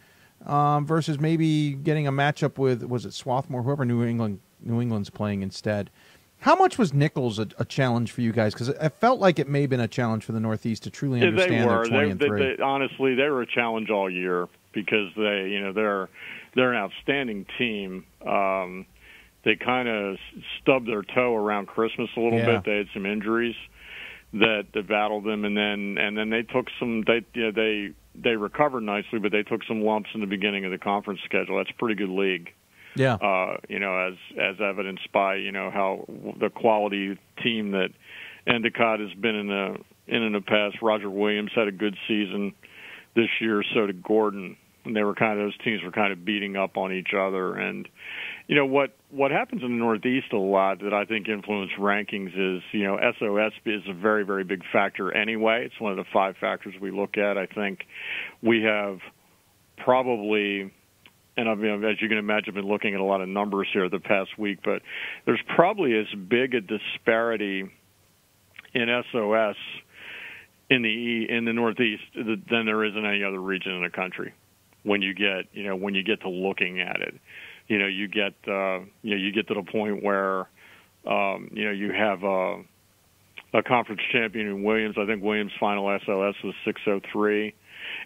Speaker 1: versus maybe getting a matchup with, was it Swarthmore, whoever New England's playing instead. How much was Nichols a challenge for you guys? Because it felt like it may have been a challenge for the Northeast to truly understand their 20-3.
Speaker 11: Honestly, they were a challenge all year because they're an outstanding team. They kind of stubbed their toe around Christmas a little bit. They had some injuries that battled them, and then they took some. They recovered nicely, but they took some lumps in the beginning of the conference schedule. That's a pretty good league.
Speaker 1: Yeah.
Speaker 11: As evidenced by how the quality team that Endicott has been in the past. Roger Williams had a good season this year. So did Gordon. And those teams were kind of beating up on each other. And what happens in the Northeast a lot that I think influences rankings is SOS is a very, very big factor anyway. It's one of the 5 factors we look at. I think we have probably. And as you can imagine, I've been looking at a lot of numbers here the past week, but there's probably as big a disparity in SOS in the Northeast than there is in any other region in the country. When you get to looking at it, you get to the point where you have a conference champion in Williams. I think Williams' final SOS was 603,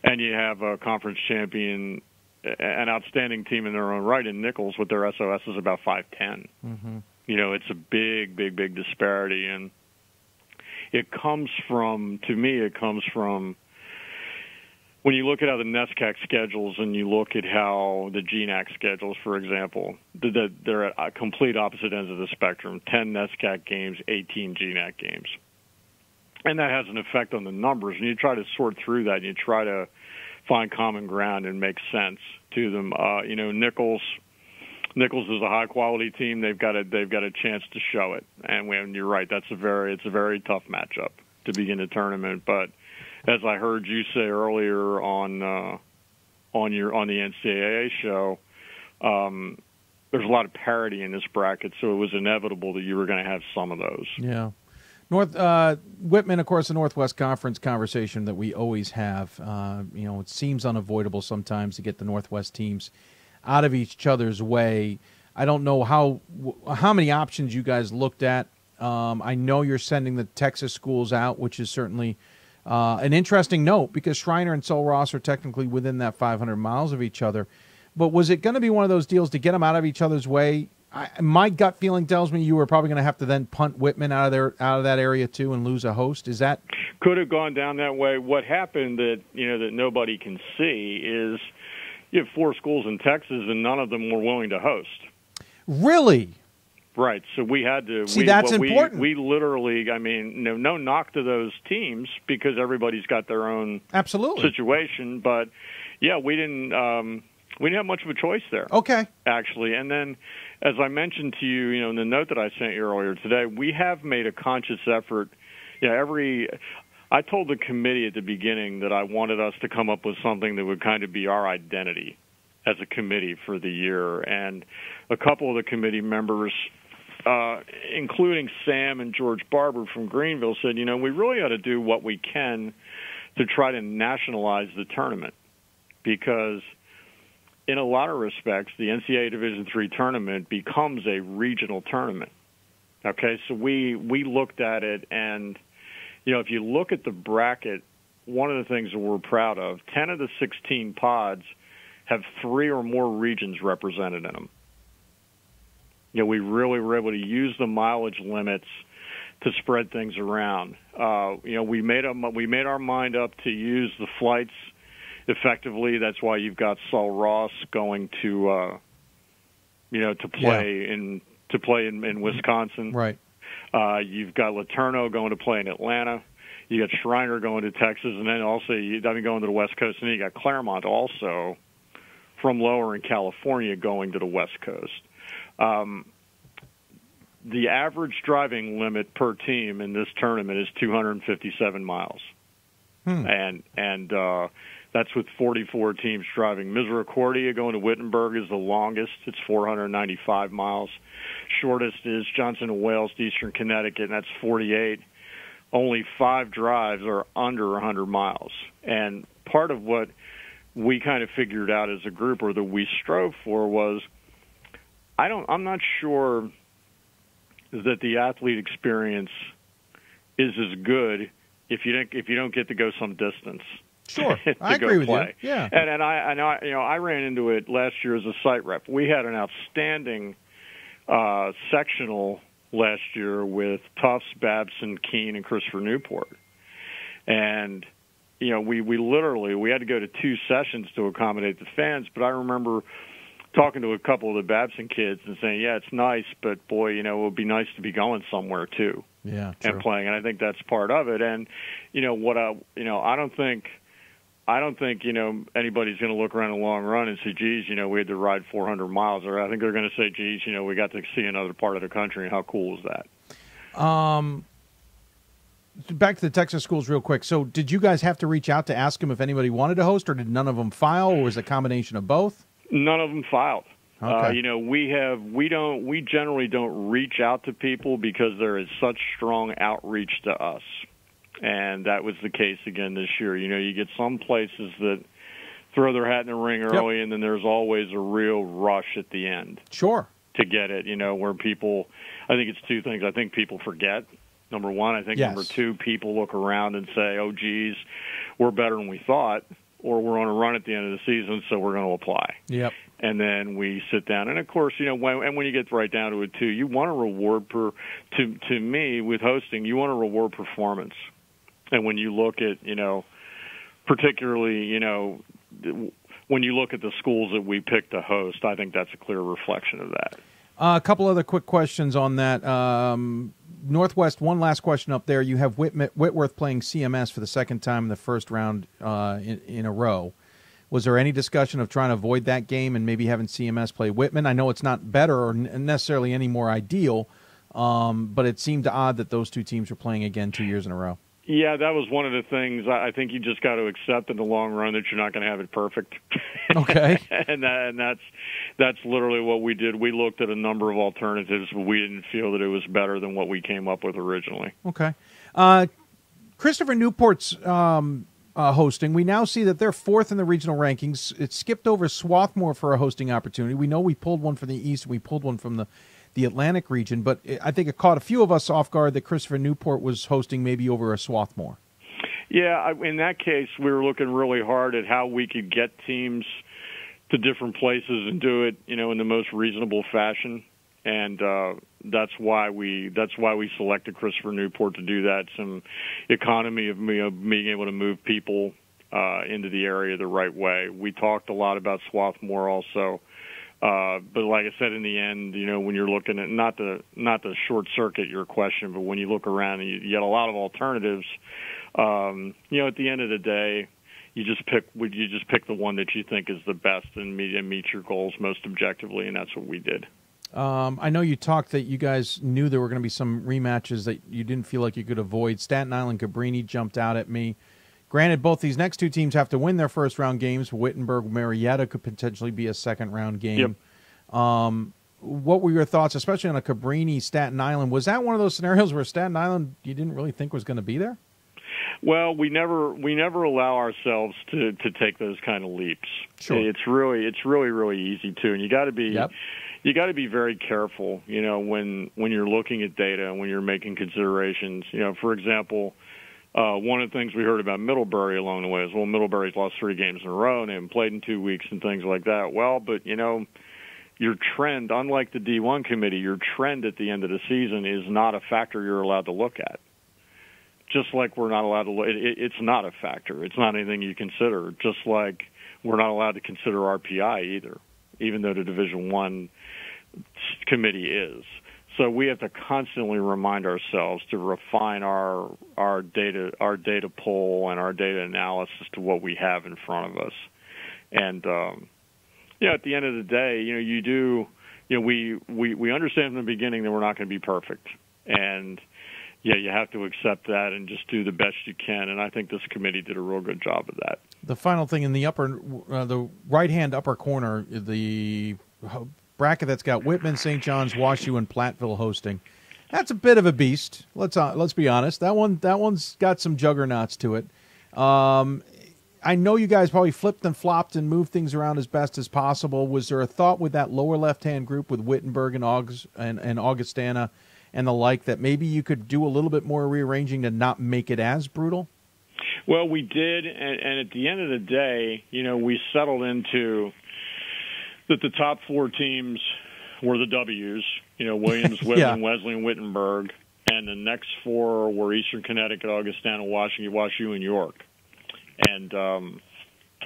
Speaker 11: and you have a conference champion. An outstanding team in their own right in Nichols with their SOS is about 510.
Speaker 1: Mm-hmm.
Speaker 11: It's a big, big, big disparity, and it comes from when you look at how the NESCAC schedules and you look at how the GNAC schedules, for example, they're at complete opposite ends of the spectrum. 10 NESCAC games, 18 GNAC games, and that has an effect on the numbers. And you try to sort through that, and you try to find common ground and make sense to them. Nichols is a high quality team. They've got a chance to show it. And you're right, it's a very tough matchup to begin the tournament. But as I heard you say earlier on the NCAA show, there's a lot of parity in this bracket, so it was inevitable that you were going to have some of those.
Speaker 1: Yeah. Whitman, of course, the Northwest Conference conversation that we always have. It seems unavoidable sometimes to get the Northwest teams out of each other's way. I don't know how many options you guys looked at. I know you're sending the Texas schools out, which is certainly an interesting note because Schreiner and Sul Ross are technically within that 500 miles of each other. But was it going to be one of those deals to get them out of each other's way? My gut feeling tells me you were probably going to have to then punt Whitman out of that area too and lose a host. Is that
Speaker 11: could have gone down that way? What happened that nobody can see is you have 4 schools in Texas and none of them were willing to host.
Speaker 1: Really?
Speaker 11: Right. So we had to
Speaker 1: see. That's important.
Speaker 11: We literally, no knock to those teams because everybody's got their own situation. But yeah, we didn't have much of a choice there.
Speaker 1: Okay.
Speaker 11: Actually, and then. As I mentioned to you, in the note that I sent you earlier today, we have made a conscious effort I told the committee at the beginning that I wanted us to come up with something that would kind of be our identity as a committee for the year. And a couple of the committee members, including Sam and George Barber from Greenville, said, we really ought to do what we can to try to nationalize the tournament, because in a lot of respects, the NCAA Division III tournament becomes a regional tournament. Okay, so we looked at it, and, if you look at the bracket, one of the things that we're proud of, 10 of the 16 pods have 3 or more regions represented in them. We really were able to use the mileage limits to spread things around. We made our mind up to use the flights effectively. That's why you've got Saul Ross going to play in Wisconsin.
Speaker 1: Right.
Speaker 11: You've got Letourneau going to play in Atlanta. You got Schreiner going to Texas, and then also going to the West Coast. And then you got Claremont also from lower in California going to the West Coast. The average driving limit per team in this tournament is 257 miles. And that's with 44 teams driving. Misericordia going to Wittenberg is the longest. It's 495 miles. Shortest is Johnson & Wales to Eastern Connecticut, and that's 48. Only 5 drives are under 100 miles. And part of what we kind of figured out as a group, or that we strove for, was I'm not sure that the athlete experience is as good if you don't get to go some distance.
Speaker 1: Sure, I agree with you. Yeah,
Speaker 11: and I ran into it last year as a site rep. We had an outstanding sectional last year with Tufts, Babson, Keene, and Christopher Newport, and we literally had to go to 2 sessions to accommodate the fans. But I remember talking to a couple of the Babson kids and saying, "Yeah, it's nice, but boy, it would be nice to be going somewhere too."
Speaker 1: Yeah,
Speaker 11: and playing, and I think that's part of it. And I don't think anybody's going to look around the long run and say, "Geez, we had to ride 400 miles." Or I think they're going to say, "Geez, we got to see another part of the country, and how cool is that?"
Speaker 1: Back to the Texas schools real quick. So, did you guys have to reach out to ask them if anybody wanted to host, or did none of them file, or was it a combination of both?
Speaker 11: None of them filed.
Speaker 1: Okay.
Speaker 11: We generally don't reach out to people because there is such strong outreach to us. And that was the case again this year. You get some places that throw their hat in the ring early, and then there's always a real rush at the end.
Speaker 1: Sure.
Speaker 11: To get it, where people, I think it's 2 things. I think people forget, number one. I think number 2, people look around and say, "Oh, geez, we're better than we thought," or "We're on a run at the end of the season, so we're going to apply."
Speaker 1: Yep.
Speaker 11: And then we sit down, and of course, when you get right down to it too, you want to reward to me with hosting, you want to reward performance. And when you look at, particularly, when you look at the schools that we picked to host, I think that's a clear reflection of that.
Speaker 1: A couple other quick questions on that. Northwest, one last question up there. You have Whitworth playing CMS for the second time in the first round in a row. Was there any discussion of trying to avoid that game and maybe having CMS play Whitman? I know it's not better or necessarily any more ideal, but it seemed odd that those 2 teams were playing again 2 years in a row.
Speaker 11: Yeah, that was one of the things. I think you just got to accept in the long run that you're not going to have it perfect.
Speaker 1: Okay.
Speaker 11: and that's literally what we did. We looked at a number of alternatives, but we didn't feel that it was better than what we came up with originally.
Speaker 1: Okay. Christopher Newport's hosting. We now see that they're 4th in the regional rankings. It skipped over Swarthmore for a hosting opportunity. We know we pulled one from the East. We pulled one from the Atlantic region, but I think it caught a few of us off guard that Christopher Newport was hosting maybe over a Swarthmore.
Speaker 11: Yeah, in that case, we were looking really hard at how we could get teams to different places and do it, in the most reasonable fashion. And that's why we selected Christopher Newport to do that. Some economy of being able to move people into the area the right way. We talked a lot about Swarthmore also. But like I said, in the end, when you're looking at not to short circuit your question, but when you look around and you get a lot of alternatives, at the end of the day, you just pick the one that you think is the best and meet your goals most objectively, and that's what we did.
Speaker 1: I know you talked that you guys knew there were going to be some rematches that you didn't feel like you could avoid. Staten Island Cabrini jumped out at me. Granted, both these next two teams have to win their first-round games. Wittenberg-Marietta could potentially be a second-round game. Yep. What were your thoughts, especially on a Cabrini-Staten Island? Was that one of those scenarios where Staten Island you didn't really think was going to be there?
Speaker 11: Well, we never allow ourselves to take those kind of leaps.
Speaker 1: Sure.
Speaker 11: It's really easy to, and you got to be you got to be very careful, when you're looking at data and when you're making considerations. For example, one of the things we heard about Middlebury along the way is, well, Middlebury's lost 3 games in a row and they haven't played in 2 weeks and things like that. Well, but your trend, unlike the D1 committee, your trend at the end of the season is not a factor you're allowed to look at. Just like we're not allowed to look, it's not a factor. It's not anything you consider. Just like we're not allowed to consider RPI either, even though the Division I committee is. So we have to constantly remind ourselves to refine our data pool and our data analysis to what we have in front of us. And at the end of the day, we understand from the beginning that we're not going to be perfect, and you have to accept that and just do the best you can. And I think this committee did a real good job of that.
Speaker 1: The final thing in the the right-hand upper corner, the bracket that's got Whitman, St. John's, WashU, and Platteville hosting. That's a bit of a beast. Let's be honest. That one's got some juggernauts to it. I know you guys probably flipped and flopped and moved things around as best as possible. Was there a thought with that lower left-hand group with Wittenberg and Augustana and the like that maybe you could do a little bit more rearranging to not make it as brutal?
Speaker 11: Well, we did, and at the end of the day, we settled into that the top 4 teams were the W's, Williams, Whitman, Wesley, and Wittenberg, and the next 4 were Eastern Connecticut, Augustana, WashU, and York. And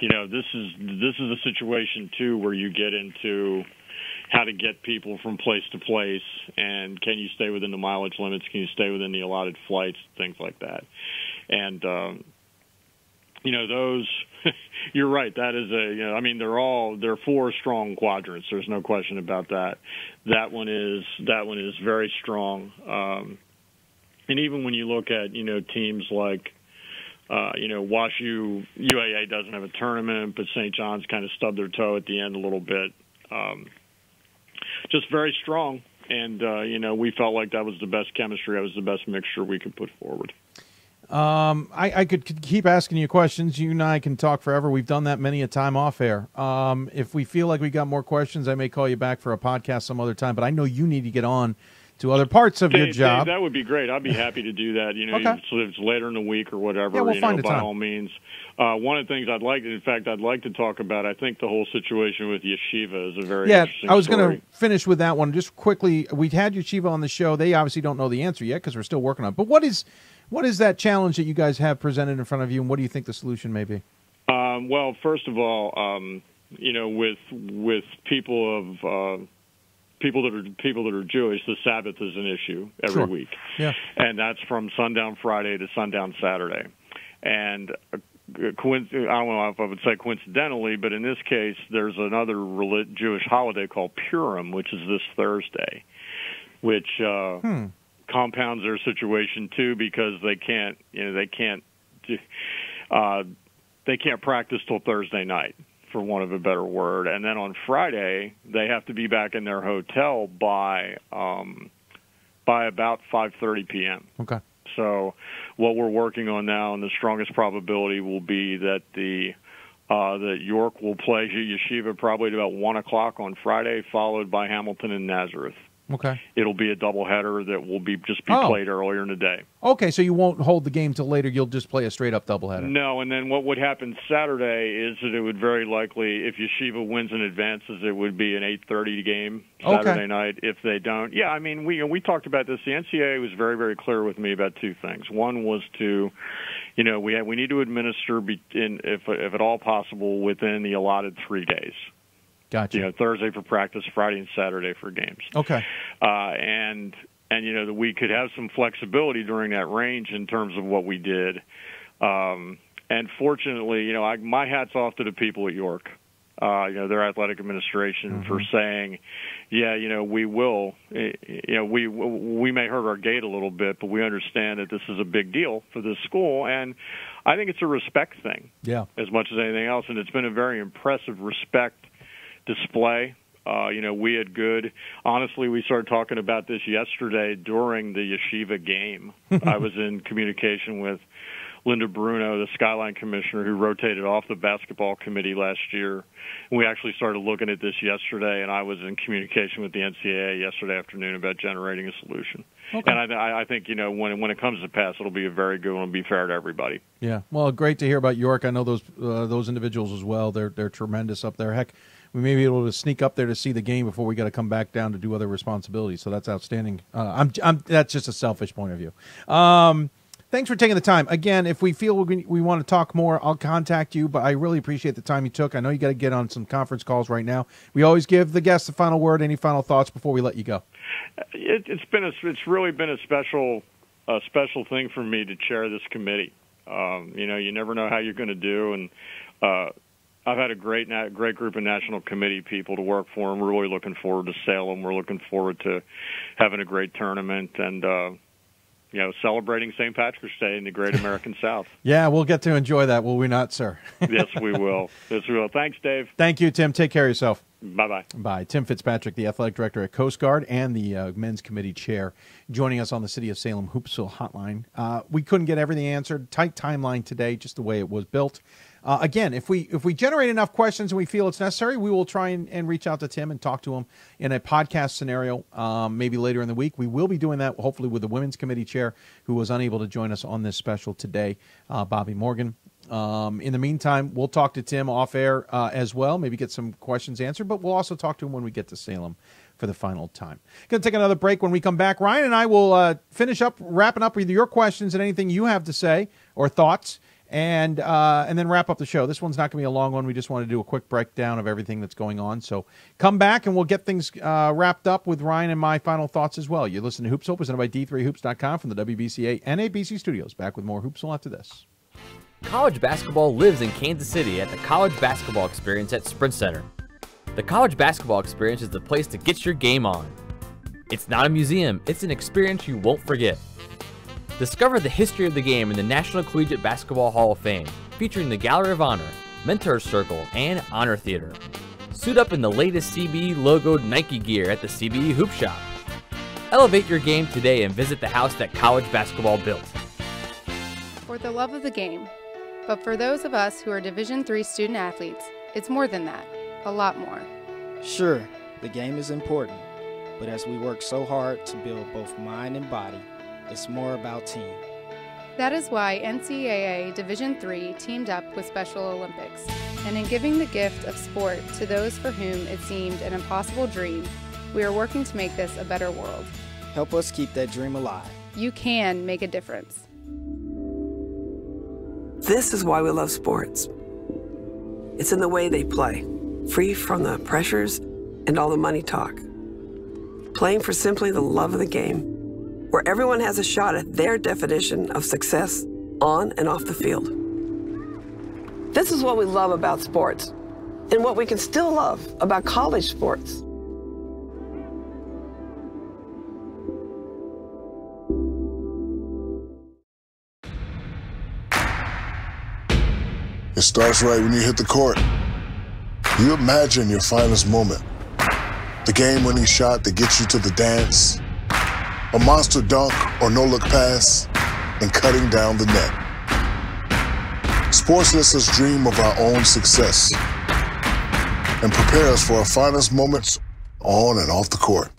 Speaker 11: this is a situation too where you get into how to get people from place to place, and can you stay within the mileage limits? Can you stay within the allotted flights? Things like that. And those. You're right. That is they're 4 strong quadrants. There's no question about that. That one is very strong. And even when you look at teams like WashU, UAA doesn't have a tournament, but St. John's kind of stubbed their toe at the end a little bit. Just very strong, and we felt like that was the best chemistry. That was the best mixture we could put forward.
Speaker 1: I could keep asking you questions. You and I can talk forever. We've done that many a time off air. If we feel like we got more questions, I may call you back for a podcast some other time, but I know you need to get on to other parts of your job.
Speaker 11: That would be great. I'd be happy to do that.
Speaker 1: Okay.
Speaker 11: So if it's later in the week or whatever,
Speaker 1: we'll find a
Speaker 11: by
Speaker 1: time.
Speaker 11: all means. One of the things I'd like to talk about, I think the whole situation with Yeshiva is a very interesting
Speaker 1: I was
Speaker 11: story.
Speaker 1: going to finish with that one. Just quickly, we had Yeshiva on the show. They obviously don't know the answer yet because we're still working on it. But what is that challenge that you guys have presented in front of you, and what do you think the solution may be?
Speaker 11: Well, first of all, with people of people that are Jewish, the Sabbath is an issue every week.
Speaker 1: Yeah.
Speaker 11: And that's from sundown Friday to sundown Saturday. And I don't know if I would say coincidentally, but in this case, there's another Jewish holiday called Purim, which is this Thursday, which compounds their situation too, because they can't practice till Thursday night, for want of a better word. And then on Friday, they have to be back in their hotel by about 5:30 p.m.
Speaker 1: Okay.
Speaker 11: So what we're working on now, and the strongest probability will be that that York will play Yeshiva probably at about 1 o'clock on Friday, followed by Hamilton and Nazareth.
Speaker 1: Okay.
Speaker 11: It'll be a doubleheader that will be played earlier in the day.
Speaker 1: Okay, so you won't hold the game till later. You'll just play a straight-up doubleheader.
Speaker 11: No, and then what would happen Saturday is that it would very likely, if Yeshiva wins and advances, it would be an 8:30 game Saturday night. If they don't, we talked about this. The NCAA was very, very clear with me about 2 things. One was to, we need to administer, if at all possible, within the allotted 3 days.
Speaker 1: Gotcha.
Speaker 11: Thursday for practice, Friday and Saturday for games.
Speaker 1: Okay.
Speaker 11: And that we could have some flexibility during that range in terms of what we did. And fortunately, my hat's off to the people at York. their athletic administration for saying, yeah, we will, we may hurt our gait a little bit, but we understand that this is a big deal for this school. And I think it's a respect thing as much as anything else. And it's been a very impressive respect display. We had honestly, we started talking about this yesterday during the Yeshiva game. I was in communication with Linda Bruno, the Skyline commissioner who rotated off the basketball committee last year. We actually started looking at this yesterday, and I was in communication with the NCAA yesterday afternoon about generating a solution. Okay. And I think, when it comes to pass, it'll be a very good one. It'll be fair to everybody.
Speaker 1: Yeah. Well, great to hear about York. I know those individuals as well. They're tremendous up there. Heck, we may be able to sneak up there to see the game before we got to come back down to do other responsibilities. So that's outstanding. That's just a selfish point of view. Thanks for taking the time. Again, if we feel we want to talk more, I'll contact you, but I really appreciate the time you took. I know you got to get on some conference calls right now. We always give the guests the final word. Any final thoughts before we let you go?
Speaker 11: It's really been a special thing for me to chair this committee. You never know how you're going to do, and I've had a great group of national committee people to work for. I'm really looking forward to Salem. We're looking forward to having a great tournament and celebrating St. Patrick's Day in the great American South. Yeah, we'll get to enjoy that, will we not, sir? Yes, we will. Yes, we will. Thanks, Dave. Thank you, Tim. Take care of yourself. Bye-bye. Bye. Tim Fitzpatrick, the athletic director at Coast Guard and the men's committee chair, joining us on the City of Salem Hoopsville hotline. We couldn't get everything answered. Tight timeline today, just the way it was built. Again, if we generate enough questions and we feel it's necessary, we will try and reach out to Tim and talk to him in a podcast scenario maybe later in the week. We will be doing that hopefully with the women's committee chair who was unable to join us on this special today, Bobby Morgan. In the meantime, we'll talk to Tim off air as well, maybe get some questions answered, but we'll also talk to him when we get to Salem for the final time. Going to take another break. When we come back, Ryan and I will finish up, wrapping up with your questions and anything you have to say or thoughts. And then wrap up the show. This one's not going to be a long one. We just want to do a quick breakdown of everything that's going on. So come back and we'll get things wrapped up with Ryan and my final thoughts as well. You listen to Hoopsville, presented by D3Hoops.com from the WBCA and ABC studios. Back with more Hoopsville after this.
Speaker 8: College basketball lives in Kansas City at the College Basketball Experience at Sprint Center. The College Basketball Experience is the place to get your game on. It's not a museum, it's an experience you won't forget. Discover the history of the game in the National Collegiate Basketball Hall of Fame, featuring the Gallery of Honor, Mentor's Circle, and Honor Theater. Suit up in the latest CBE logoed Nike gear at the CBE Hoop Shop. Elevate your game today and visit the house that college basketball built.
Speaker 10: For the love of the game. But for those of us who are Division III student athletes, it's more than that, a lot more.
Speaker 22: Sure, the game is important, but as we work so hard to build both mind and body, it's more about team.
Speaker 10: That is why NCAA Division III teamed up with Special Olympics. And in giving the gift of sport to those for whom it seemed an impossible dream, we are working to make this a better world.
Speaker 22: Help us keep that dream alive.
Speaker 10: You can make a difference.
Speaker 23: This is why we love sports. It's in the way they play, free from the pressures and all the money talk. Playing for simply the love of the game, where everyone has a shot at their definition of success on and off the field. This is what we love about sports, and what we can still love about college sports.
Speaker 24: It starts right when you hit the court. You imagine your finest moment. The game-winning shot that gets you to the dance, a monster dunk or no-look pass, and cutting down the net. Sports lets us dream of our own success and prepare us for our finest moments on and off the court.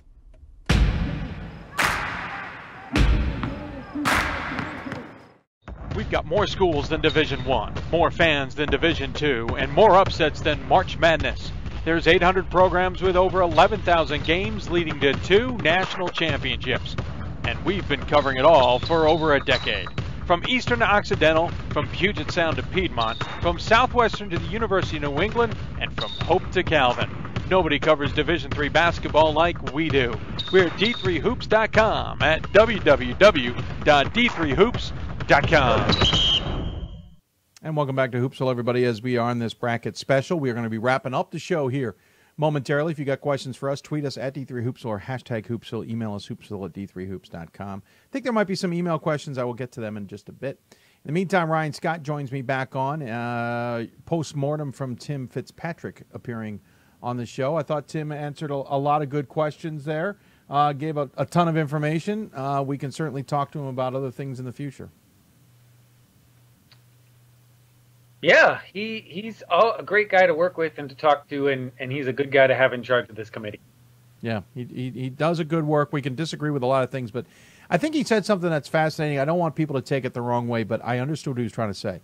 Speaker 17: We've got more schools than Division I, more fans than Division II, and more upsets than March Madness. There's 800 programs with over 11,000 games leading to 2 national championships. And we've been covering it all for over a decade. From Eastern to Occidental, from Puget Sound to Piedmont, from Southwestern to the University of New England, and from Hope to Calvin. Nobody covers Division III basketball like we do. We're at D3Hoops.com at www.d3hoops.com.
Speaker 1: And welcome back to Hoopsville, everybody, as we are on this bracket special. We are going to be wrapping up the show here momentarily. If you got questions for us, tweet us at D3Hoopsville or hashtag Hoopsville. Email us hoopsville@d3hoops.com. I think there might be some email questions. I will get to them in just a bit. In the meantime, Ryan Scott joins me back on. Post-mortem from Tim Fitzpatrick appearing on the show. I thought Tim answered a lot of good questions there, gave a ton of information. We can certainly talk to him about other things in the future.
Speaker 21: Yeah, he's a great guy to work with and to talk to, and he's a good guy to have in charge of this committee.
Speaker 1: Yeah, he does a good work. We can disagree with a lot of things, but I think he said something that's fascinating. I don't want people to take it the wrong way, but I understood what he was trying to say.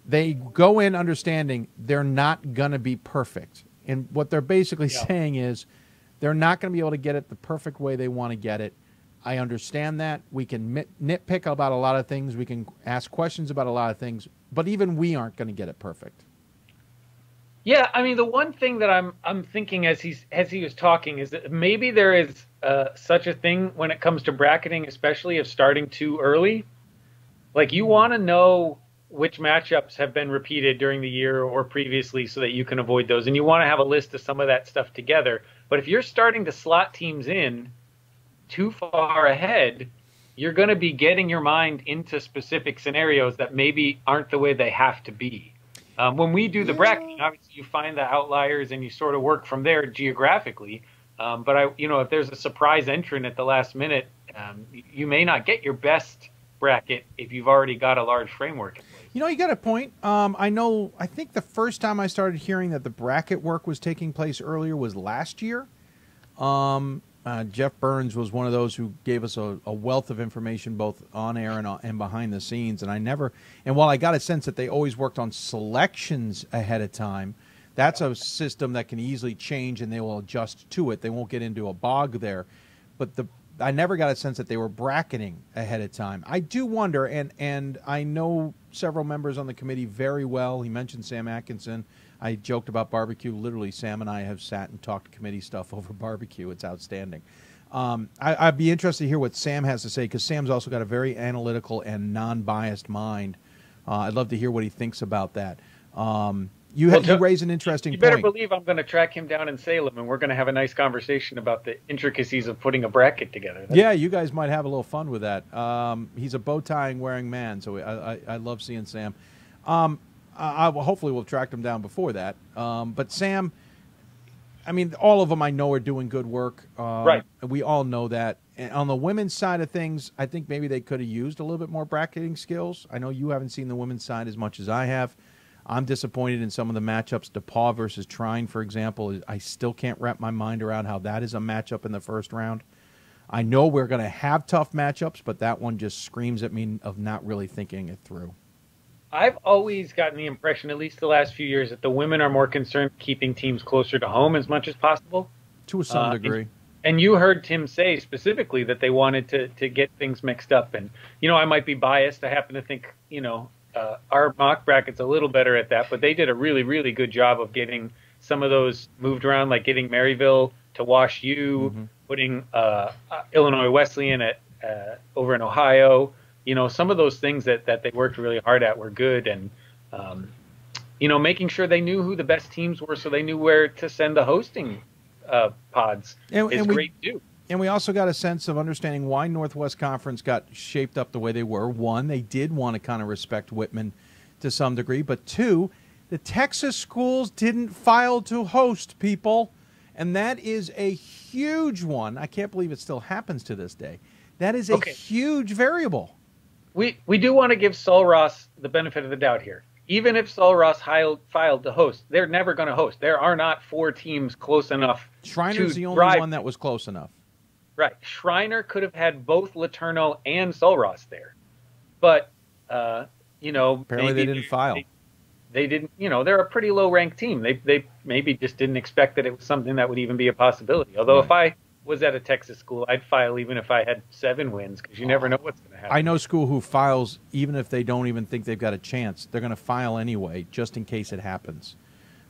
Speaker 1: They go in understanding they're not going to be perfect. And what they're basically saying is they're not going to be able to get it the perfect way they want to get it. I understand that. We can nitpick about a lot of things. We can ask questions about a lot of things. But even we aren't going to get it perfect.
Speaker 21: Yeah, I mean, the one thing that I'm thinking as he was talking is that maybe there is such a thing when it comes to bracketing, especially of starting too early. Like, you want to know which matchups have been repeated during the year or previously so that you can avoid those. And you want to have a list of some of that stuff together. But if you're starting to slot teams in too far ahead, you're going to be getting your mind into specific scenarios that maybe aren't the way they have to be. When we do the bracketing, obviously you find the outliers and you sort of work from there geographically. But if there's a surprise entrant at the last minute, you may not get your best bracket if you've already got a large framework in place.
Speaker 1: You got a point. I think the first time I started hearing that the bracket work was taking place earlier was last year. Jeff Burns was one of those who gave us a wealth of information both on air and behind the scenes. And while I got a sense that they always worked on selections ahead of time, that's a system that can easily change and they will adjust to it. They won't get into a bog there. But I never got a sense that they were bracketing ahead of time. I do wonder, and I know several members on the committee very well. He mentioned Sam Atkinson. I joked about barbecue. Literally, Sam and I have sat and talked committee stuff over barbecue. It's outstanding. I'd be interested to hear what Sam has to say, because Sam's also got a very analytical and non-biased mind. I'd love to hear what he thinks about that. You raise an interesting point.
Speaker 21: You better believe I'm going to track him down in Salem, and we're going to have a nice conversation about the intricacies of putting a bracket together.
Speaker 1: Yeah, you guys might have a little fun with that. He's a bow-tying wearing man, so I love seeing Sam. Hopefully we'll track him down before that. But Sam, I mean, all of them I know are doing good work.
Speaker 21: Right.
Speaker 1: We all know that. And on the women's side of things, I think maybe they could have used a little bit more bracketing skills. I know you haven't seen the women's side as much as I have. I'm disappointed in some of the matchups. DePaul versus Trine, for example. I still can't wrap my mind around how that is a matchup in the first round. I know we're going to have tough matchups, but that one just screams at me of not really thinking it through.
Speaker 21: I've always gotten the impression, at least the last few years, that the women are more concerned keeping teams closer to home as much as possible.
Speaker 1: To some degree.
Speaker 21: And you heard Tim say specifically that they wanted to get things mixed up. And, I might be biased. I happen to think, our mock bracket's a little better at that. But they did a really, really good job of getting some of those moved around, like getting Maryville to Wash U, putting Illinois Wesleyan at over in Ohio. Some of those things that they worked really hard at were good. And, making sure they knew who the best teams were so they knew where to send the hosting pods is great too.
Speaker 1: And we also got a sense of understanding why Northwest Conference got shaped up the way they were. One, they did want to kind of respect Whitman to some degree. But two, the Texas schools didn't file to host, people. And that is a huge one. I can't believe it still happens to this day. That is a huge variable.
Speaker 21: We do want to give Sul Ross the benefit of the doubt here. Even if Sul Ross filed to host, they're never going to host. There are not 4 teams close enough.
Speaker 1: Shriner's the only one that was close enough.
Speaker 21: Right. Shriner could have had both Letourneau and Sul Ross there. But,
Speaker 1: apparently they didn't file.
Speaker 21: They didn't, they're a pretty low-ranked team. They maybe just didn't expect that it was something that would even be a possibility. Although if I was at a Texas school, I'd file even if I had 7 wins, because you never know what's going to happen.
Speaker 1: I know school who files even if they don't even think they've got a chance. They're going to file anyway, just in case it happens.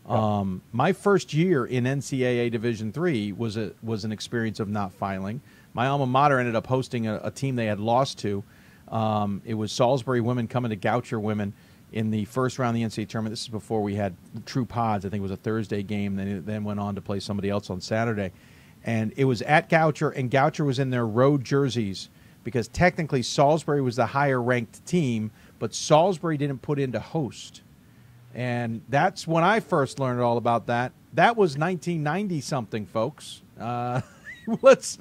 Speaker 1: My first year in NCAA Division III was an experience of not filing. My alma mater ended up hosting a team they had lost to. It was Salisbury women coming to Goucher women. in the first round of the NCAA tournament. This is before we had true pods. I think it was a Thursday game. Then went on to play somebody else on Saturday. And it was at Goucher, and Goucher was in their road jerseys because technically Salisbury was the higher-ranked team, but Salisbury didn't put in to host. And that's when I first learned all about that. That was 1990-something, folks. Let's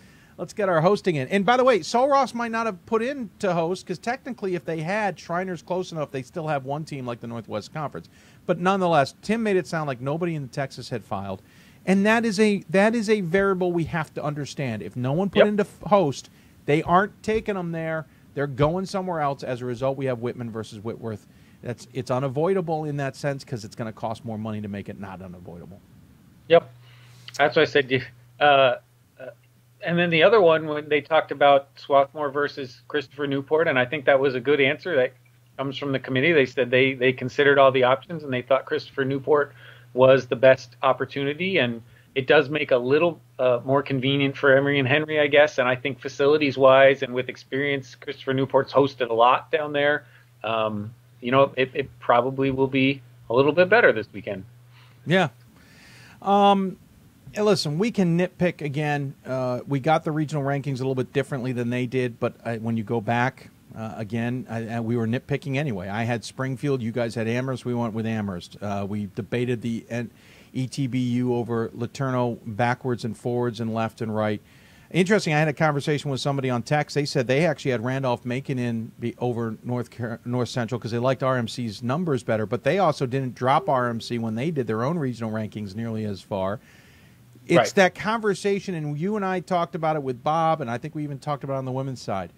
Speaker 1: get our hosting in. And by the way, Sul Ross might not have put in to host because technically if they had, Shriners close enough, they still have one team like the Northwest Conference. But nonetheless, Tim made it sound like nobody in Texas had filed. And that is a variable we have to understand. If no one put in to host, they aren't taking them there. They're going somewhere else. As a result, we have Whitman versus Whitworth. It's unavoidable in that sense because it's going to cost more money to make it not unavoidable.
Speaker 21: Yep. That's what I said. And then the other one, when they talked about Swarthmore versus Christopher Newport, and I think that was a good answer that comes from the committee. They said they considered all the options, and they thought Christopher Newport was the best opportunity. And it does make a little more convenient for Emory and Henry, I guess. And I think facilities-wise and with experience, Christopher Newport's hosted a lot down there. It probably will be a little bit better this weekend.
Speaker 1: Yeah. Listen, we can nitpick again. We got the regional rankings a little bit differently than they did, but when you go back, we were nitpicking anyway. I had Springfield. You guys had Amherst. We went with Amherst. We debated the ETBU over Laterno backwards and forwards and left and right. Interesting, I had a conversation with somebody on text. They said they actually had Randolph-Macon over North Central because they liked RMC's numbers better, but they also didn't drop RMC when they did their own regional rankings nearly as far. It's that conversation, and you and I talked about it with Bob, and I think we even talked about it on the women's side.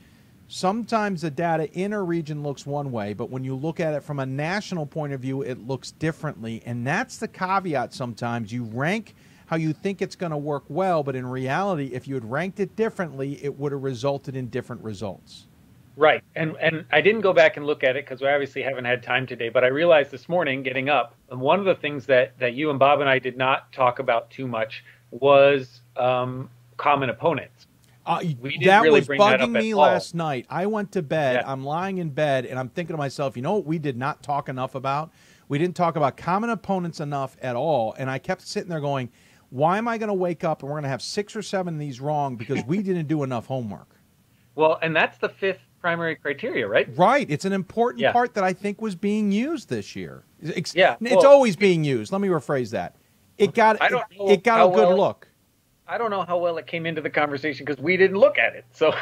Speaker 1: Sometimes the data in a region looks one way, but when you look at it from a national point of view, it looks differently, and that's the caveat sometimes. You rank how you think it's going to work well, but in reality, if you had ranked it differently, it would have resulted in different results.
Speaker 21: Right, and I didn't go back and look at it because we obviously haven't had time today, but I realized this morning getting up, and one of the things that you and Bob and I did not talk about too much was common opponents.
Speaker 1: That was bugging me last night. I went to bed. Yeah. I'm lying in bed, and I'm thinking to myself, you know what we did not talk enough about? We didn't talk about common opponents enough at all, and I kept sitting there going, why am I going to wake up and we're going to have 6 or 7 of these wrong because we didn't do enough homework?
Speaker 21: Well, and that's the 5th primary criteria, right?
Speaker 1: Right. It's an important part that I think was being used this year. It's
Speaker 21: well,
Speaker 1: always being used. Let me rephrase that. It got a good look.
Speaker 21: I don't know how well it came into the conversation because we didn't look at it. So,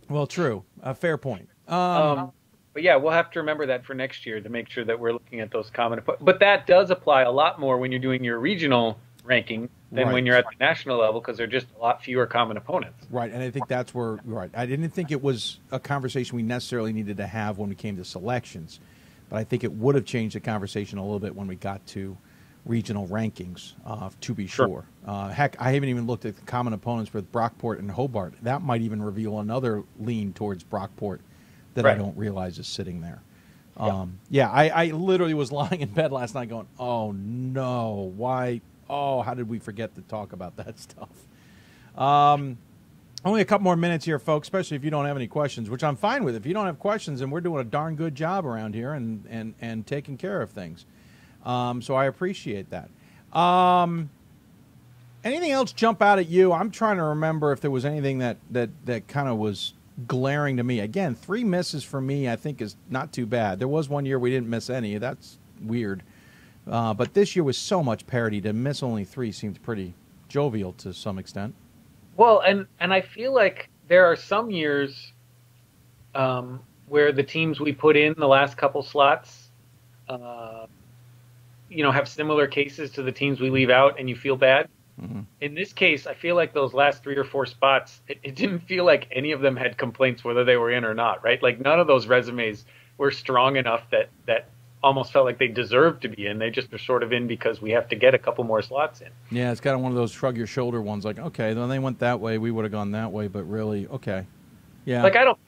Speaker 1: well, true. Fair point.
Speaker 21: But yeah, we'll have to remember that for next year to make sure that we're looking at those common. But that does apply a lot more when you're doing your regional ranking than when you're at the national level because there are just a lot fewer common opponents.
Speaker 1: Right, and I think that's where I didn't think it was a conversation we necessarily needed to have when we came to selections, but I think it would have changed the conversation a little bit when we got to regional rankings, to be sure. Heck, I haven't even looked at the common opponents with Brockport and Hobart. That might even reveal another lean towards Brockport that I don't realize is sitting there. I literally was lying in bed last night going, oh, no, why? Oh, how did we forget to talk about that stuff? Only a couple more minutes here, folks, especially if you don't have any questions, which I'm fine with. If you don't have questions, then we're doing a darn good job around here and taking care of things. So I appreciate that. Anything else jump out at you? I'm trying to remember if there was anything that kind of was glaring to me. Again, 3 misses for me I think is not too bad. There was one year we didn't miss any. That's weird. But this year was so much parity. To miss only 3 seems pretty jovial to some extent.
Speaker 21: Well, and I feel like there are some years where the teams we put in the last couple slots, have similar cases to the teams we leave out, and you feel bad. Mm-hmm. In this case, I feel like those last 3 or 4 spots, it didn't feel like any of them had complaints whether they were in or not, right? Like none of those resumes were strong enough that almost felt like they deserved to be in. They just are sort of in because we have to get a couple more slots in.
Speaker 1: Yeah, it's kind of one of those shrug your shoulder ones. Like, okay, then they went that way, we would have gone that way, but really, okay, yeah.
Speaker 21: Like I don't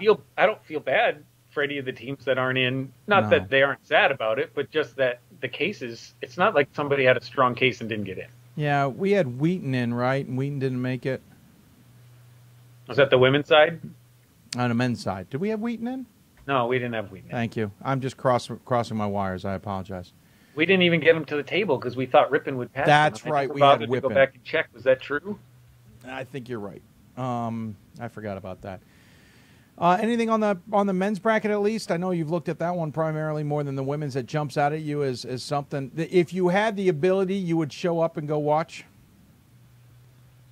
Speaker 21: feel bad for any of the teams that aren't in. Not that they aren't sad about it, but just that the cases. It's not like somebody had a strong case and didn't get in.
Speaker 1: Yeah, we had Wheaton in, right? And Wheaton didn't make it.
Speaker 21: Was that the women's side?
Speaker 1: On the men's side, did we have Wheaton in?
Speaker 21: No, we didn't have Wheatman.
Speaker 1: Thank you. I'm just crossing my wires. I apologize.
Speaker 21: We didn't even get him to the table because we thought Rippon would pass.
Speaker 1: That's
Speaker 21: him.
Speaker 1: right. We
Speaker 21: had
Speaker 1: had
Speaker 21: to go
Speaker 1: Whippin.
Speaker 21: back and check. Was that true?
Speaker 1: I think you're right. I forgot about that. Anything on the men's bracket at least? I know you've looked at that one primarily more than the women's. That jumps out at you as something. If you had the ability, you would show up and go watch?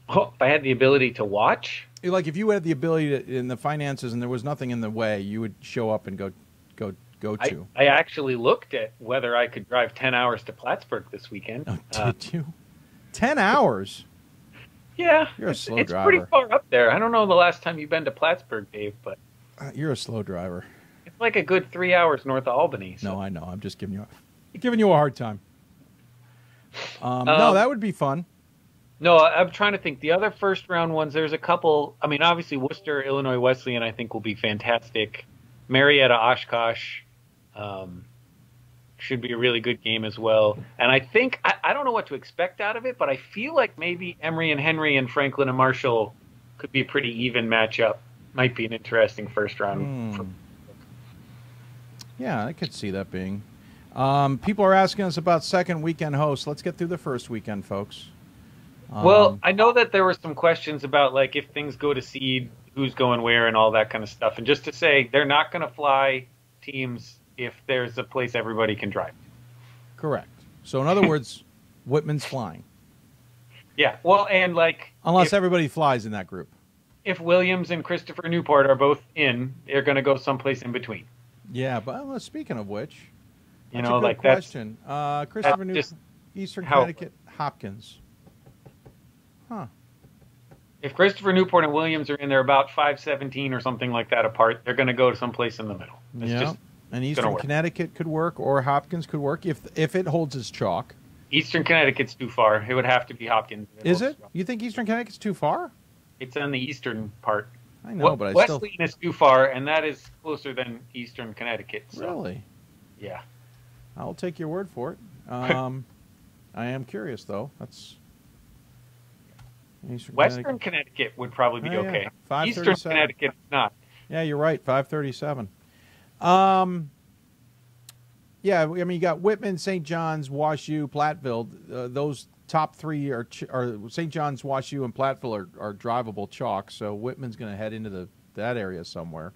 Speaker 21: Oh, if I had the ability to watch?
Speaker 1: Like if you had the ability to, in the finances and there was nothing in the way, you would show up and go to.
Speaker 21: I actually looked at whether I could drive 10 hours to Plattsburgh this weekend.
Speaker 1: Oh, did you? 10 hours?
Speaker 21: Yeah.
Speaker 1: You're a slow
Speaker 21: it's
Speaker 1: driver.
Speaker 21: pretty far up there. I don't know the last time you've been to Plattsburgh, Dave, but
Speaker 1: You're a slow driver.
Speaker 21: it's like a good 3 hours north of Albany. So.
Speaker 1: No, I know. I'm just giving you a hard time. No, that would be fun.
Speaker 21: No, I'm trying to think. The other first round ones, there's a couple. I mean, obviously Worcester, Illinois Wesleyan, I think will be fantastic. Marietta, Oshkosh should be a really good game as well. And I think I don't know what to expect out of it, but I feel like maybe Emory and Henry and Franklin and Marshall could be a pretty even matchup. Might be an interesting first round.
Speaker 1: Yeah, I could see that being. People are asking us about second weekend hosts. Let's get through the first weekend, folks.
Speaker 21: Well, I know that there were some questions about, like, if things go to seed, who's going where and all that kind of stuff. And just to say, they're not going to fly teams if there's a place everybody can drive.
Speaker 1: Correct. So, in other words, Whitman's flying.
Speaker 21: Yeah, well, and, like...
Speaker 1: Unless everybody flies in that group.
Speaker 21: If Williams and Christopher Newport are both in, they're going to go someplace in between.
Speaker 1: Yeah, but speaking of which,
Speaker 21: you
Speaker 1: that's
Speaker 21: know,
Speaker 1: a good
Speaker 21: like
Speaker 1: question. Christopher Newport, Eastern Connecticut, Hopkins. Huh.
Speaker 21: If Christopher Newport and Williams are in, they're about 5:17 or something like that apart. They're going to go to someplace in the middle.
Speaker 1: Yeah, and Eastern Connecticut could work, or Hopkins could work if it holds its chalk.
Speaker 21: Eastern Connecticut's too far. It would have to be Hopkins.
Speaker 1: Is it? You think Eastern Connecticut's too far?
Speaker 21: It's on the eastern part.
Speaker 1: I know, but
Speaker 21: Wesleyan is too far, and that is closer than Eastern Connecticut. So.
Speaker 1: Really?
Speaker 21: Yeah.
Speaker 1: I'll take your word for it. I am curious, though. That's
Speaker 21: Western Connecticut would probably be okay.
Speaker 1: Yeah.
Speaker 21: Eastern Connecticut is not.
Speaker 1: Yeah, you're right. 537. Yeah, I mean, you got Whitman, St. John's, Wash U, Platteville. Those top three are St. John's, Wash U, and Platteville are drivable chalk. So Whitman's going to head into that area somewhere.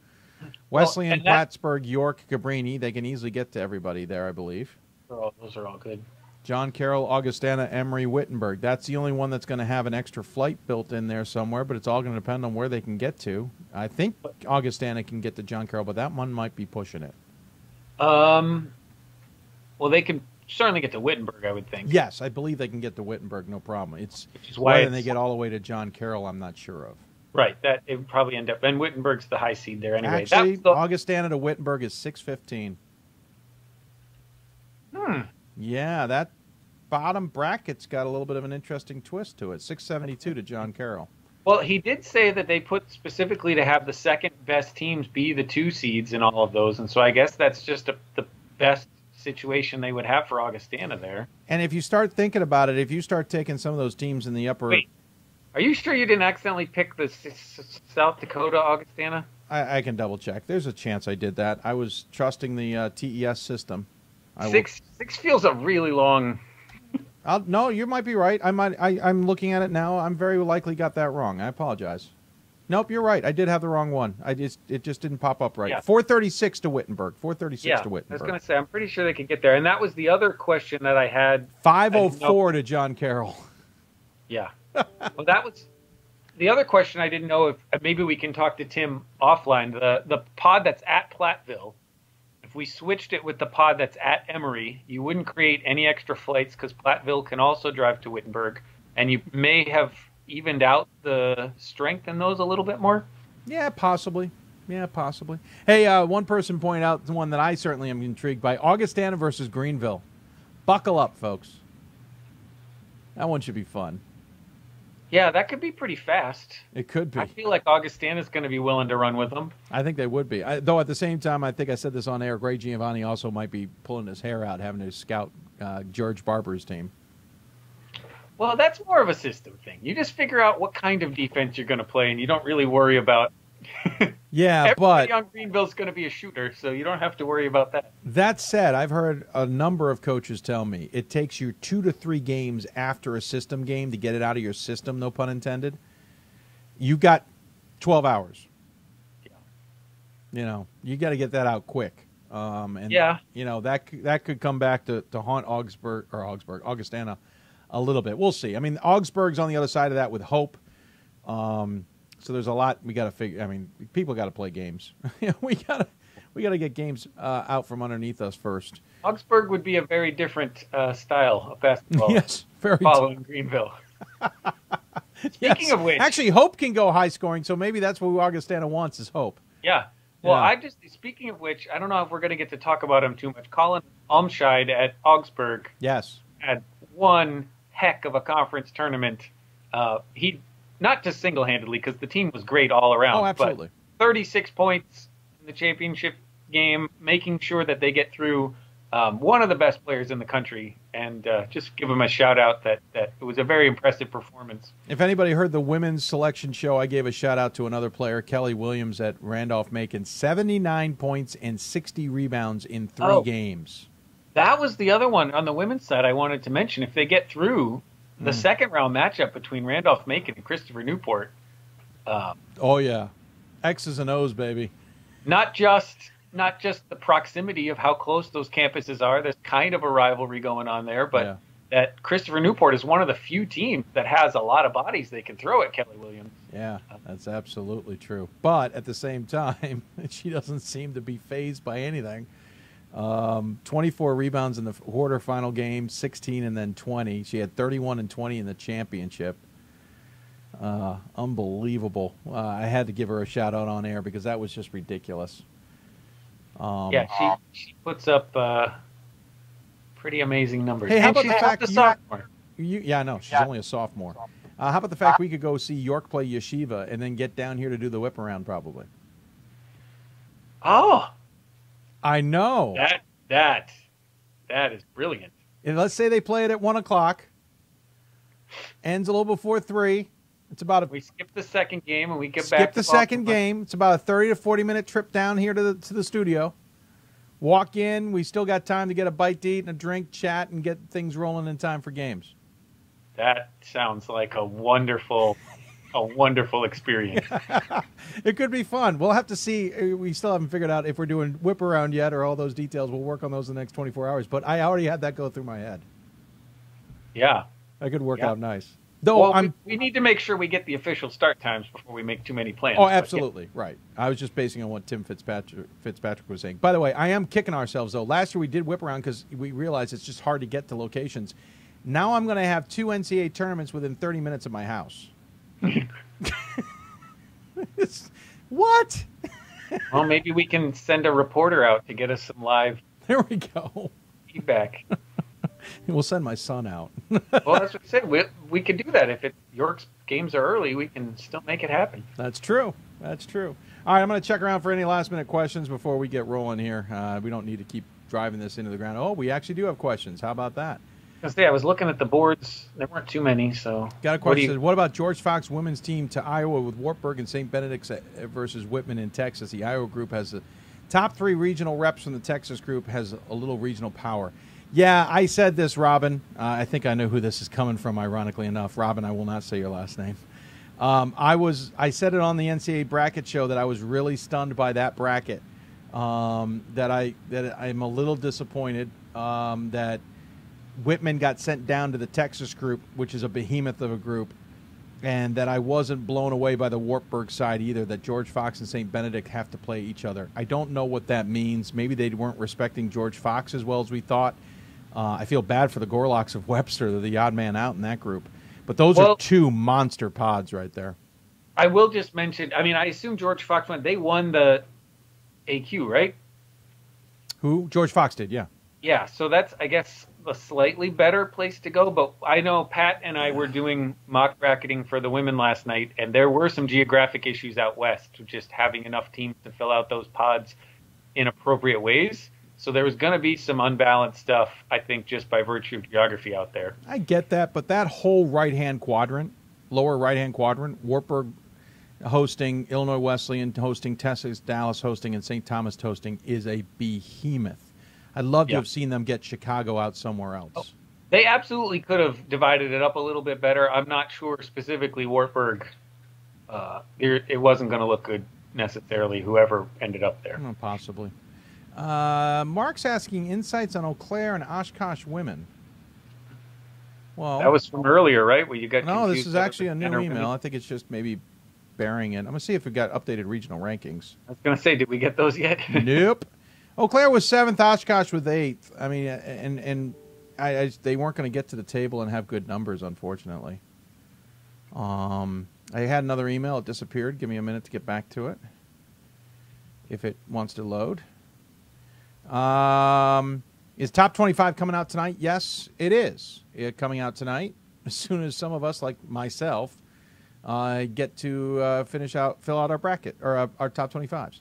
Speaker 1: Wesleyan, Plattsburgh, York, Cabrini. They can easily get to everybody there, I believe.
Speaker 21: Those are all good.
Speaker 1: John Carroll, Augustana, Emory, Wittenberg. That's the only one that's going to have an extra flight built in there somewhere, but it's all going to depend on where they can get to. I think Augustana can get to John Carroll, but that one might be pushing it.
Speaker 21: Well, they can certainly get to Wittenberg, I would think.
Speaker 1: Yes, I believe they can get to Wittenberg, no problem. Which
Speaker 21: is why
Speaker 1: whether they get all the way to John Carroll, I'm not sure of.
Speaker 21: Right, that it would probably end up, and Wittenberg's the high seed there anyway.
Speaker 1: Actually, Augustana to Wittenberg is 6:15. Yeah, that bottom bracket's got a little bit of an interesting twist to it. 6:72 to John Carroll.
Speaker 21: Well, he did say that they put specifically to have the second best teams be the 2 seeds in all of those, and so I guess that's just the best situation they would have for Augustana there.
Speaker 1: And if you start thinking about it, if you start taking some of those teams in the upper...
Speaker 21: Wait, are you sure you didn't accidentally pick the South Dakota Augustana?
Speaker 1: I can double check. There's a chance I did that. I was trusting the TES system.
Speaker 21: Six feels a really long...
Speaker 1: No, you might be right. I'm looking at it now. I'm very likely got that wrong. I apologize. Nope, you're right. I did have the wrong one. It just didn't pop up right.
Speaker 21: Yeah.
Speaker 1: 436 to Wittenberg. 436 to Wittenberg.
Speaker 21: I was going to say, I'm pretty sure they could get there. And that was the other question that I had.
Speaker 1: 504 to John Carroll.
Speaker 21: Yeah. Well, that was the other question I didn't know if maybe we can talk to Tim offline. The pod that's at Platteville, if we switched it with the pod that's at Emory, you wouldn't create any extra flights because Platteville can also drive to Wittenberg, and you may have evened out the strength in those a little bit more.
Speaker 1: Yeah, possibly. Hey, one person pointed out the one that I certainly am intrigued by: Augustana versus Greenville. Buckle up, folks. That one should be fun.
Speaker 21: Yeah, that could be pretty fast.
Speaker 1: It could be.
Speaker 21: I feel like Augustana's going to be willing to run with them.
Speaker 1: I think they would be. Though at the same time, I think I said this on air, Greg Giovanni also might be pulling his hair out, having to scout George Barber's team.
Speaker 21: Well, that's more of a system thing. You just figure out what kind of defense you're going to play, and you don't really worry about
Speaker 1: Yeah,
Speaker 21: Everybody on Greenville's going to be a shooter, so you don't have to worry about that.
Speaker 1: That said, I've heard a number of coaches tell me it takes you 2 to 3 games after a system game to get it out of your system, no pun intended. You got 12 hours.
Speaker 21: Yeah.
Speaker 1: You know, you got to get that out quick. And
Speaker 21: yeah.
Speaker 1: You know, that could come back to haunt Augustana a little bit. We'll see. I mean, Augsburg's on the other side of that with Hope. So there's a lot we got to figure. I mean, people got to play games. we got to get games out from underneath us first.
Speaker 21: Augsburg would be a very different style of basketball.
Speaker 1: Yes, very
Speaker 21: following Greenville. Speaking of which,
Speaker 1: actually, Hope can go high scoring, so maybe that's what Augustana wants is Hope.
Speaker 21: Yeah. Well,
Speaker 1: Yeah.
Speaker 21: Speaking of which, I don't know if we're going to get to talk about him too much. Colin Almscheid at Augsburg.
Speaker 1: Yes.
Speaker 21: Had one heck of a conference tournament. He not just single-handedly, because the team was great all around.
Speaker 1: Oh, absolutely.
Speaker 21: But 36 points in the championship game, making sure that they get through. One of the best players in the country, and just give him a shout-out that it was a very impressive performance.
Speaker 1: If anybody heard the women's selection show, I gave a shout-out to another player, Kelly Williams at Randolph-Macon. 79 points and 60 rebounds in 3 games.
Speaker 21: That was the other one on the women's side I wanted to mention. If they get through the second-round matchup between Randolph-Macon and Christopher Newport.
Speaker 1: Oh, yeah. X's and O's, baby.
Speaker 21: Not just the proximity of how close those campuses are. There's kind of a rivalry going on there, but that Christopher Newport is one of the few teams that has a lot of bodies they can throw at Kelly Williams.
Speaker 1: Yeah, that's absolutely true. But at the same time, she doesn't seem to be fazed by anything. 24 rebounds in the quarterfinal game, 16 and then 20. She had 31 and 20 in the championship. Unbelievable. I had to give her a shout out on air because that was just ridiculous.
Speaker 21: She puts up pretty amazing numbers.
Speaker 1: Hey, how
Speaker 21: and
Speaker 1: about
Speaker 21: she's
Speaker 1: the fact
Speaker 21: just a sophomore?
Speaker 1: She's only a sophomore. How about the fact we could go see York play Yeshiva and then get down here to do the whip around probably?
Speaker 21: Oh,
Speaker 1: I know.
Speaker 21: That is brilliant.
Speaker 1: And let's say they play it at 1 o'clock. Ends a little before 3. It's about
Speaker 21: we skip the second game and we get
Speaker 1: skip
Speaker 21: back.
Speaker 1: the second game. It's about a 30 to 40 minute trip down here to the studio. Walk in. We still got time to get a bite to eat and a drink, chat, and get things rolling in time for games.
Speaker 21: That sounds like a wonderful experience.
Speaker 1: It could be fun. We'll have to see. We still haven't figured out if we're doing whip around yet or all those details. We'll work on those in the next 24 hours. But I already had that go through my head.
Speaker 21: Yeah.
Speaker 1: That could work out nice.
Speaker 21: Though we need to make sure we get the official start times before we make too many plans.
Speaker 1: Oh, absolutely. Right. I was just basing on what Tim Fitzpatrick was saying. By the way, I am kicking ourselves, though. Last year we did whip around because we realized it's just hard to get to locations. Now I'm going to have 2 NCAA tournaments within 30 minutes of my house. What?
Speaker 21: Well, maybe we can send a reporter out to get us some live.
Speaker 1: There we go.
Speaker 21: Feedback.
Speaker 1: We'll send my son out.
Speaker 21: Well, that's what I said. We could do that. If York's games are early, we can still make it happen.
Speaker 1: That's true. That's true. All right, I'm going to check around for any last-minute questions before we get rolling here. We don't need to keep driving this into the ground. Oh, we actually do have questions. How about that?
Speaker 21: I was looking at the boards. There weren't too many, so...
Speaker 1: Got a question. What about George Fox women's team to Iowa with Wartburg and St. Benedict's versus Whitman in Texas? The Iowa group has the top 3 regional reps from the Texas group, has a little regional power. Yeah, I said this, Robin. I think I know who this is coming from, ironically enough. Robin, I will not say your last name. I said it on the NCAA bracket show that I was really stunned by that bracket. That I'm a little disappointed that Whitman got sent down to the Texas group, which is a behemoth of a group, and that I wasn't blown away by the Wartburg side either, that George Fox and St. Benedict have to play each other. I don't know what that means. Maybe they weren't respecting George Fox as well as we thought. I feel bad for the Gorlocks of Webster. They're the odd man out in that group. But those are 2 monster pods right there.
Speaker 21: I will just mention, I assume George Fox won. They won the AQ, right?
Speaker 1: Who? George Fox did, yeah.
Speaker 21: Yeah, so that's, I guess, a slightly better place to go. But I know Pat and I were doing mock bracketing for the women last night, and there were some geographic issues out west, just having enough teams to fill out those pods in appropriate ways. So there was going to be some unbalanced stuff, I think, just by virtue of geography out there.
Speaker 1: I get that, but that whole right-hand quadrant, lower right-hand quadrant, Wartburg hosting, Illinois Wesleyan hosting, Texas, Dallas hosting, and St. Thomas hosting is a behemoth. I'd love to have seen them get Chicago out somewhere else.
Speaker 21: Oh, they absolutely could have divided it up a little bit better. I'm not sure specifically Wartburg. It wasn't going to look good necessarily, whoever ended up there.
Speaker 1: Possibly. Mark's asking insights on Eau Claire and Oshkosh women. Well,
Speaker 21: that was from earlier, right? Where you got
Speaker 1: no,
Speaker 21: confused
Speaker 1: this is actually a new email.
Speaker 21: women.
Speaker 1: I think it's just maybe bearing it. I'm going to see if we got updated regional rankings.
Speaker 21: I was going to say, did we get those yet?
Speaker 1: Nope. Eau Claire was 7th, Oshkosh was 8th. I mean, and they weren't going to get to the table and have good numbers, unfortunately. I had another email. It disappeared. Give me a minute to get back to it, if it wants to load. Is Top 25 coming out tonight? Yes, it is. It's coming out tonight as soon as some of us, like myself, get to fill out our bracket, or our Top 25s.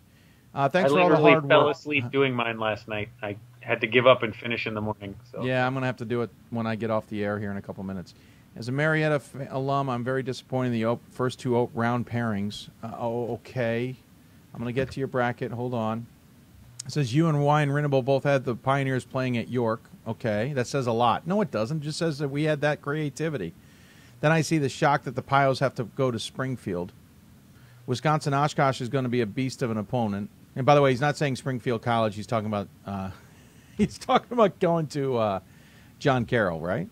Speaker 1: Thanks for all the hard work. I literally
Speaker 21: fell asleep doing mine last night. I had to give up and finish in the morning. So.
Speaker 1: Yeah, I'm going to have to do it when I get off the air here in a couple minutes. As a Marietta alum, I'm very disappointed in the first 2 round pairings. Okay. I'm going to get to your bracket. Hold on. It says you and Wyan Rinable both had the Pioneers playing at York. Okay. That says a lot. No, it doesn't. It just says that we had that creativity. Then I see the shock that the Pios have to go to Springfield. Wisconsin Oshkosh is going to be a beast of an opponent. And by the way, he's not saying Springfield College. He's talking about going to John Carroll, right?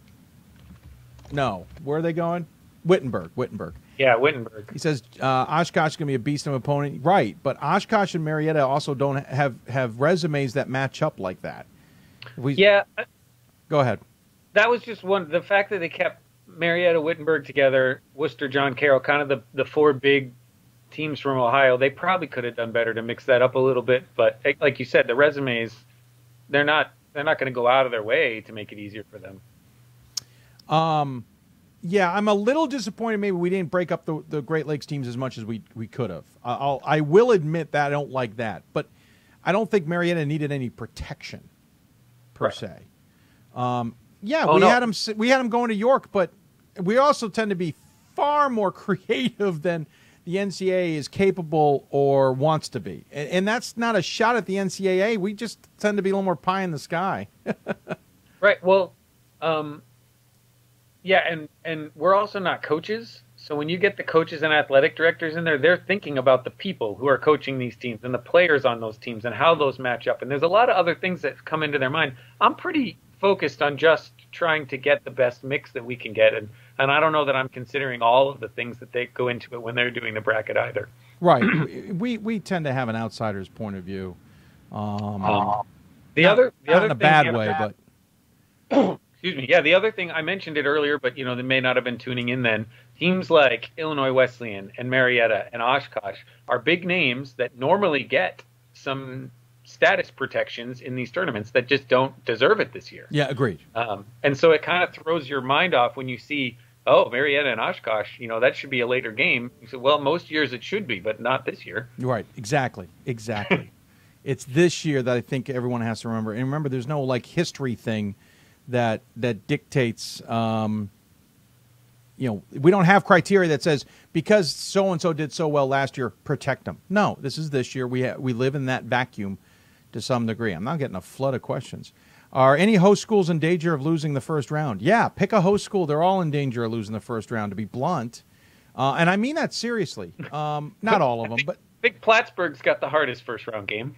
Speaker 1: No. Where are they going? Wittenberg.
Speaker 21: Yeah, Wittenberg.
Speaker 1: He says Oshkosh is going to be a beast of an opponent. Right, but Oshkosh and Marietta also don't have resumes that match up like that.
Speaker 21: Yeah.
Speaker 1: Go ahead.
Speaker 21: That was just one. The fact that they kept Marietta, Wittenberg together, Worcester, John Carroll, kind of the 4 big teams from Ohio, they probably could have done better to mix that up a little bit. But like you said, the resumes, they're not going to go out of their way to make it easier for them.
Speaker 1: Yeah, I'm a little disappointed maybe we didn't break up the Great Lakes teams as much as we could have. I will admit that I don't like that, but I don't think Marietta needed any protection per se. We had them going to York, but we also tend to be far more creative than the NCAA is capable or wants to be. And that's not a shot at the NCAA. We just tend to be a little more pie in the sky.
Speaker 21: Right. Well, yeah, and we're also not coaches. So when you get the coaches and athletic directors in there, they're thinking about the people who are coaching these teams and the players on those teams and how those match up. And there's a lot of other things that come into their mind. I'm pretty focused on just trying to get the best mix that we can get. And I don't know that I'm considering all of the things that they go into it when they're doing the bracket either.
Speaker 1: Right. we tend to have an outsider's point of view.
Speaker 21: The other
Speaker 1: in a bad way, but
Speaker 21: excuse me. Yeah, the other thing, I mentioned it earlier, but they may not have been tuning in then. Teams like Illinois Wesleyan and Marietta and Oshkosh are big names that normally get some status protections in these tournaments that just don't deserve it this year.
Speaker 1: Yeah, agreed.
Speaker 21: And so it kind of throws your mind off when you see, Marietta and Oshkosh, that should be a later game. You say, well, most years it should be, but not this year.
Speaker 1: Right, exactly. It's this year that I think everyone has to remember. And remember, there's no history thing that dictates, we don't have criteria that says because so-and-so did so well last year, protect them. No, this is this year. We live in that vacuum to some degree. I'm not getting a flood of questions. Are any host schools in danger of losing the first round? Yeah, pick a host school. They're all in danger of losing the first round, to be blunt. And I mean that seriously. Not all of them, but
Speaker 21: I think Plattsburgh's got the hardest first-round game.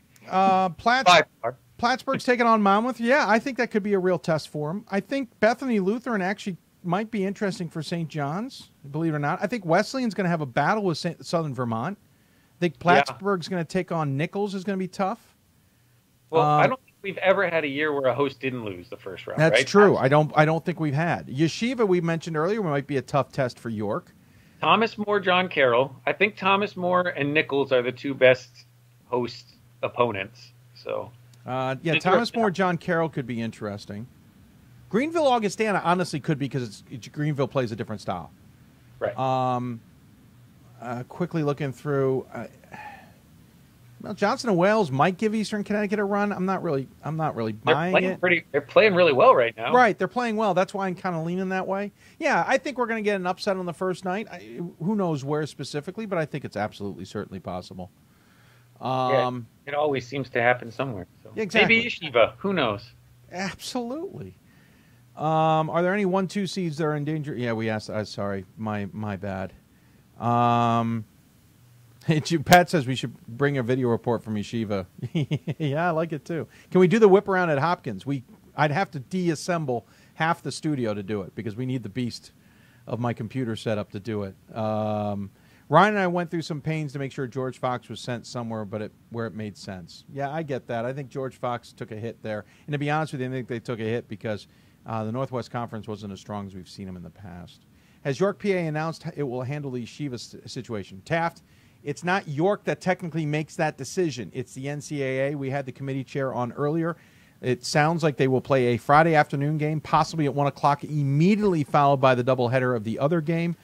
Speaker 1: Plattsburgh's taking on Monmouth. Yeah, I think that could be a real test for them. I think Bethany Lutheran actually might be interesting for St. John's, believe it or not. I think Wesleyan's going to have a battle with Southern Vermont. I think Plattsburgh's going to take on Nichols is going to be tough.
Speaker 21: Well, I don't think we've ever had a year where a host didn't lose the first round.
Speaker 1: That's
Speaker 21: right?
Speaker 1: true. I don't think we've had. Yeshiva, we mentioned earlier, might be a tough test for York.
Speaker 21: Thomas More, John Carroll. I think Thomas More and Nichols are the 2 best host opponents. So,
Speaker 1: Thomas More, John Carroll could be interesting. Greenville, Augustana, honestly, could be because Greenville plays a different style.
Speaker 21: Right.
Speaker 1: Quickly looking through, Well, Johnson and Wales might give Eastern Connecticut a run. I'm not really buying it.
Speaker 21: They're playing really well right now.
Speaker 1: Right, they're playing well. That's why I'm kind of leaning that way. Yeah, I think we're going to get an upset on the first night. Who knows where specifically, but I think it's absolutely certainly possible.
Speaker 21: It always seems to happen somewhere. So.
Speaker 1: Exactly.
Speaker 21: Maybe Yeshiva. Who knows?
Speaker 1: Absolutely. Are there any 1-2 seeds that are in danger? Yeah, we asked. Sorry, my bad. Pat says we should bring a video report from Yeshiva. Yeah, I like it too. Can we do the whip around at Hopkins? I'd have to deassemble half the studio to do it because we need the beast of my computer setup to do it. Ryan and I went through some pains to make sure George Fox was sent somewhere, but where it made sense. Yeah, I get that. I think George Fox took a hit there. And to be honest with you, I think they took a hit because the Northwest Conference wasn't as strong as we've seen them in the past. Has York, PA announced it will handle the Yeshiva situation? Taft, it's not York that technically makes that decision. It's the NCAA. We had the committee chair on earlier. It sounds like they will play a Friday afternoon game, possibly at 1 o'clock, immediately followed by the doubleheader of the other game.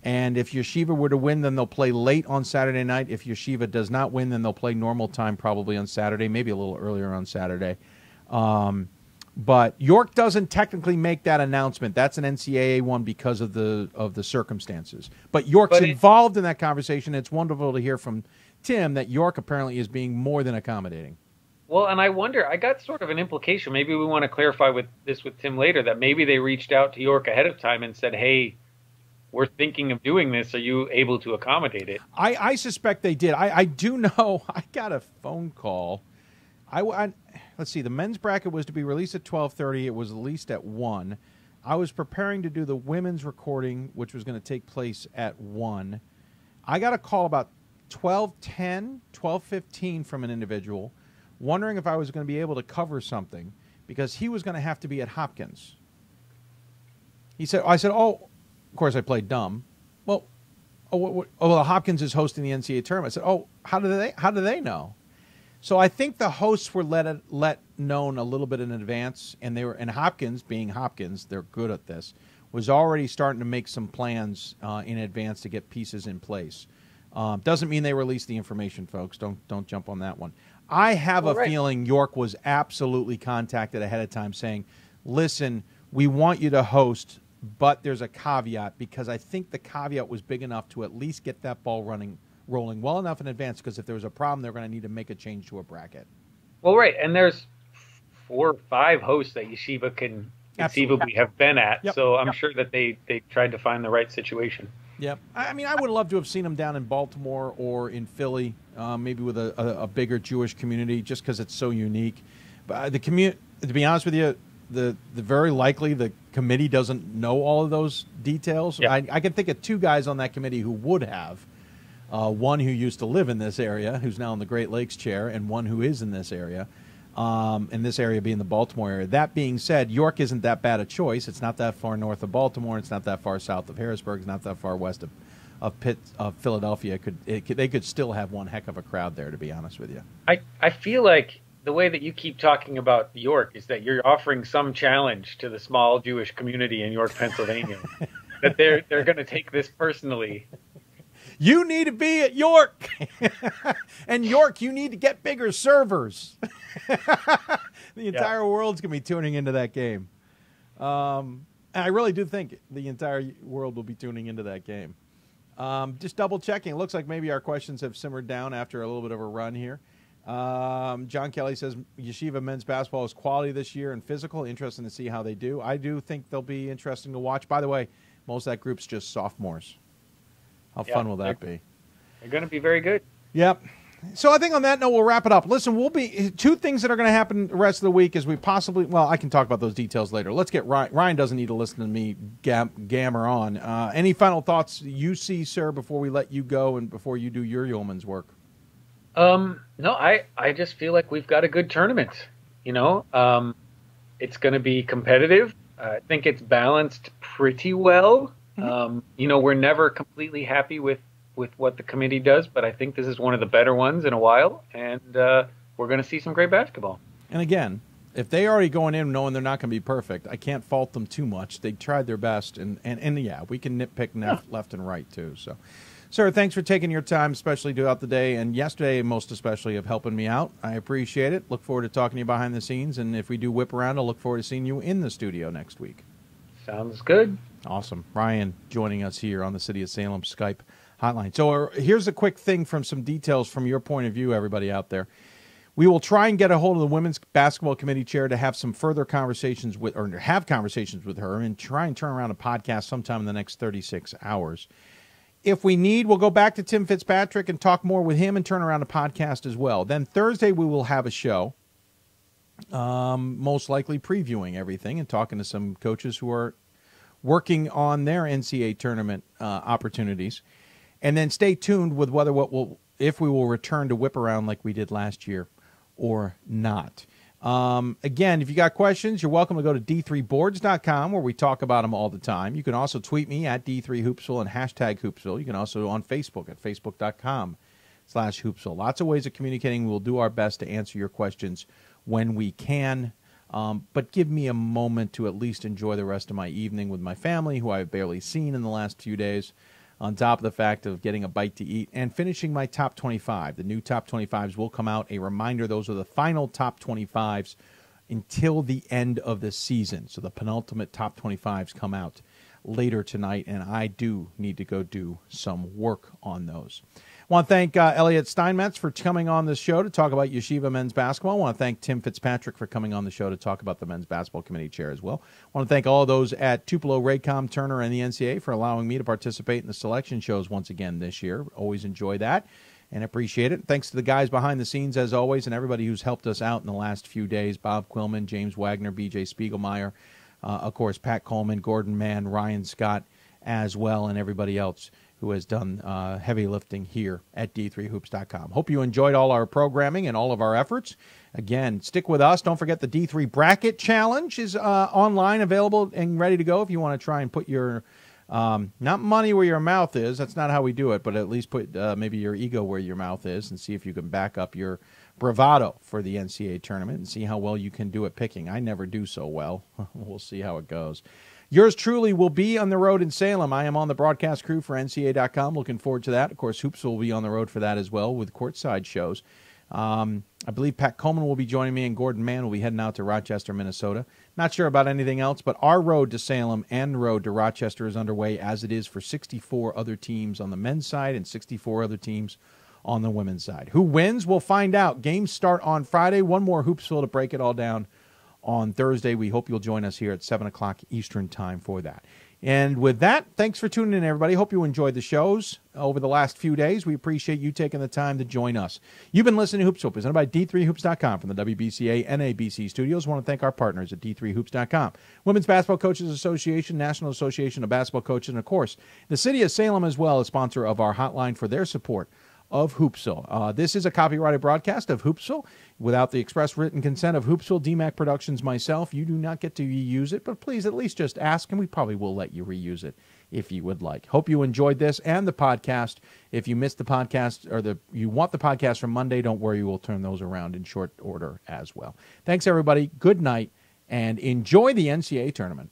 Speaker 1: And if Yeshiva were to win, then they'll play late on Saturday night. If Yeshiva does not win, then they'll play normal time probably on Saturday, maybe a little earlier on Saturday. But York doesn't technically make that announcement. That's an NCAA one because of the circumstances. But York's involved in that conversation. It's wonderful to hear from Tim that York apparently is being more than accommodating.
Speaker 21: Well, and I wonder, I got sort of an implication. Maybe we want to clarify with Tim later that maybe they reached out to York ahead of time and said, hey, we're thinking of doing this. Are you able to accommodate it?
Speaker 1: I suspect they did. I do know. I got a phone call. Let's see. The men's bracket was to be released at 12:30. It was released at 1. I was preparing to do the women's recording, which was going to take place at 1. I got a call about 12:10, 12:15 from an individual wondering if I was going to be able to cover something because he was going to have to be at Hopkins. I said, oh, of course I played dumb. Well, Hopkins is hosting the NCAA tournament. I said, oh, how do they know? So I think the hosts were let known a little bit in advance, and Hopkins, being Hopkins, they're good at this, was already starting to make some plans in advance to get pieces in place. Doesn't mean they released the information, folks. Don't jump on that one. I have a feeling York was absolutely contacted ahead of time saying, listen, we want you to host, but there's a caveat, because I think the caveat was big enough to at least get that ball rolling well enough in advance, because if there was a problem, they're going to need to make a change to a bracket.
Speaker 21: Well, right, and there's 4 or 5 hosts that Yeshiva can conceivably have been at, so I'm sure that they tried to find the right situation.
Speaker 1: Yep. I mean, I would love to have seen them down in Baltimore or in Philly, maybe with a bigger Jewish community, just because it's so unique. But to be honest with you, the very likely the committee doesn't know all of those details. Yep. I can think of 2 guys on that committee who would have. One who used to live in this area, who's now in the Great Lakes chair, and one who is in this area, being the Baltimore area. That being said, York isn't that bad a choice. It's not that far north of Baltimore. It's not that far south of Harrisburg. It's not that far west of Philadelphia. They could still have one heck of a crowd there, to be honest with you.
Speaker 21: I feel like the way that you keep talking about York is that you're offering some challenge to the small Jewish community in York, Pennsylvania, that they're going to take this personally.
Speaker 1: You need to be at York. And York, you need to get bigger servers. The entire world's going to be tuning into that game. And I really do think the entire world will be tuning into that game. Just double checking. It looks like maybe our questions have simmered down after a little bit of a run here. John Kelly says Yeshiva men's basketball is quality this year and physical. Interesting to see how they do. I do think they'll be interesting to watch. By the way, most of that group's just sophomores. How fun will that be?
Speaker 21: They're going to be very good.
Speaker 1: Yep. So I think on that note, we'll wrap it up. Listen, we'll be 2 things that are going to happen the rest of the week is we possibly, well, I can talk about those details later. Let's get Ryan. Ryan doesn't need to listen to me gammer on. Any final thoughts you see, sir, before we let you go and before you do your yeoman's work?
Speaker 21: No, I just feel like we've got a good tournament. You know, it's going to be competitive. I think it's balanced pretty well. You know, we're never completely happy with what the committee does, but I think this is one of the better ones in a while, and we're going to see some great basketball.
Speaker 1: And again, if they already going in knowing they're not going to be perfect, I can't fault them too much. They tried their best, and yeah, we can nitpick left and right too. Sir, thanks for taking your time, especially throughout the day, and yesterday most especially, of helping me out. I appreciate it. Look forward to talking to you behind the scenes, and if we do whip around, I'll look forward to seeing you in the studio next week.
Speaker 21: Sounds good.
Speaker 1: Awesome. Ryan joining us here on the City of Salem Skype hotline. So here's a quick thing from some details from your point of view, everybody out there. We will try and get a hold of the Women's Basketball Committee chair to have some further conversations with, or have conversations with her, and try and turn around a podcast sometime in the next 36 hours. If we need, we'll go back to Tim Fitzpatrick and talk more with him and turn around a podcast as well. Then Thursday we will have a show, most likely previewing everything and talking to some coaches who are working on their NCAA tournament opportunities. And then stay tuned with if we will return to whip around like we did last year or not. Again, if you got questions, you're welcome to go to d3boards.com, where we talk about them all the time. You can also tweet me at D3Hoopsville and hashtag Hoopsville. You can also on Facebook at facebook.com/Hoopsville. Lots of ways of communicating. We'll do our best to answer your questions when we can. But give me a moment to at least enjoy the rest of my evening with my family, who I've barely seen in the last few days, on top of the fact of getting a bite to eat and finishing my top 25. The new top 25s will come out. A reminder, those are the final top 25s until the end of the season. So the penultimate top 25s come out later tonight, and I do need to go do some work on those. I want to thank Elliot Steinmetz for coming on the show to talk about Yeshiva men's basketball. I want to thank Tim Fitzpatrick for coming on the show to talk about the men's basketball committee chair as well. I want to thank all of those at Tupelo, Raycom, Turner, and the NCAA for allowing me to participate in the selection shows once again this year. Always enjoy that and appreciate it. Thanks to the guys behind the scenes, as always, and everybody who's helped us out in the last few days. Bob Quillman, James Wagner, B.J. Spiegelmeyer, of course, Pat Coleman, Gordon Mann, Ryan Scott as well, and everybody else who has done heavy lifting here at D3Hoops.com. Hope you enjoyed all our programming and all of our efforts. Again, stick with us. Don't forget the D3 Bracket Challenge is online, available, and ready to go if you want to try and put your, not money where your mouth is. That's not how we do it, but at least put maybe your ego where your mouth is and see if you can back up your bravado for the NCAA tournament and see how well you can do at picking. I never do so well. We'll see how it goes. Yours truly will be on the road in Salem. I am on the broadcast crew for NCAA.com. Looking forward to that. Of course, Hoopsville will be on the road for that as well with courtside shows. I believe Pat Coleman will be joining me, and Gordon Mann will be heading out to Rochester, Minnesota. Not sure about anything else, but our road to Salem and road to Rochester is underway, as it is for 64 other teams on the men's side and 64 other teams on the women's side. Who wins? We'll find out. Games start on Friday. One more Hoopsville to break it all down on Thursday. We hope you'll join us here at 7 o'clock Eastern time for that. And with that, thanks for tuning in, everybody. Hope you enjoyed the shows over the last few days. We appreciate you taking the time to join us. You've been listening to Hoopsville, presented by D3Hoops.com from the WBCA NABC studios. I want to thank our partners at D3Hoops.com, Women's Basketball Coaches Association, National Association of Basketball Coaches, and, of course, the City of Salem as well, a sponsor of our hotline for their support of Hoopsville. This is a copyrighted broadcast of Hoopsville. Without the express written consent of Hoopsville, DMAC Productions, myself, you do not get to reuse it, but please at least just ask, and we probably will let you reuse it if you would like. Hope you enjoyed this and the podcast. If you missed the podcast or you want the podcast from Monday, don't worry, we'll turn those around in short order as well. Thanks, everybody. Good night, and enjoy the NCAA tournament.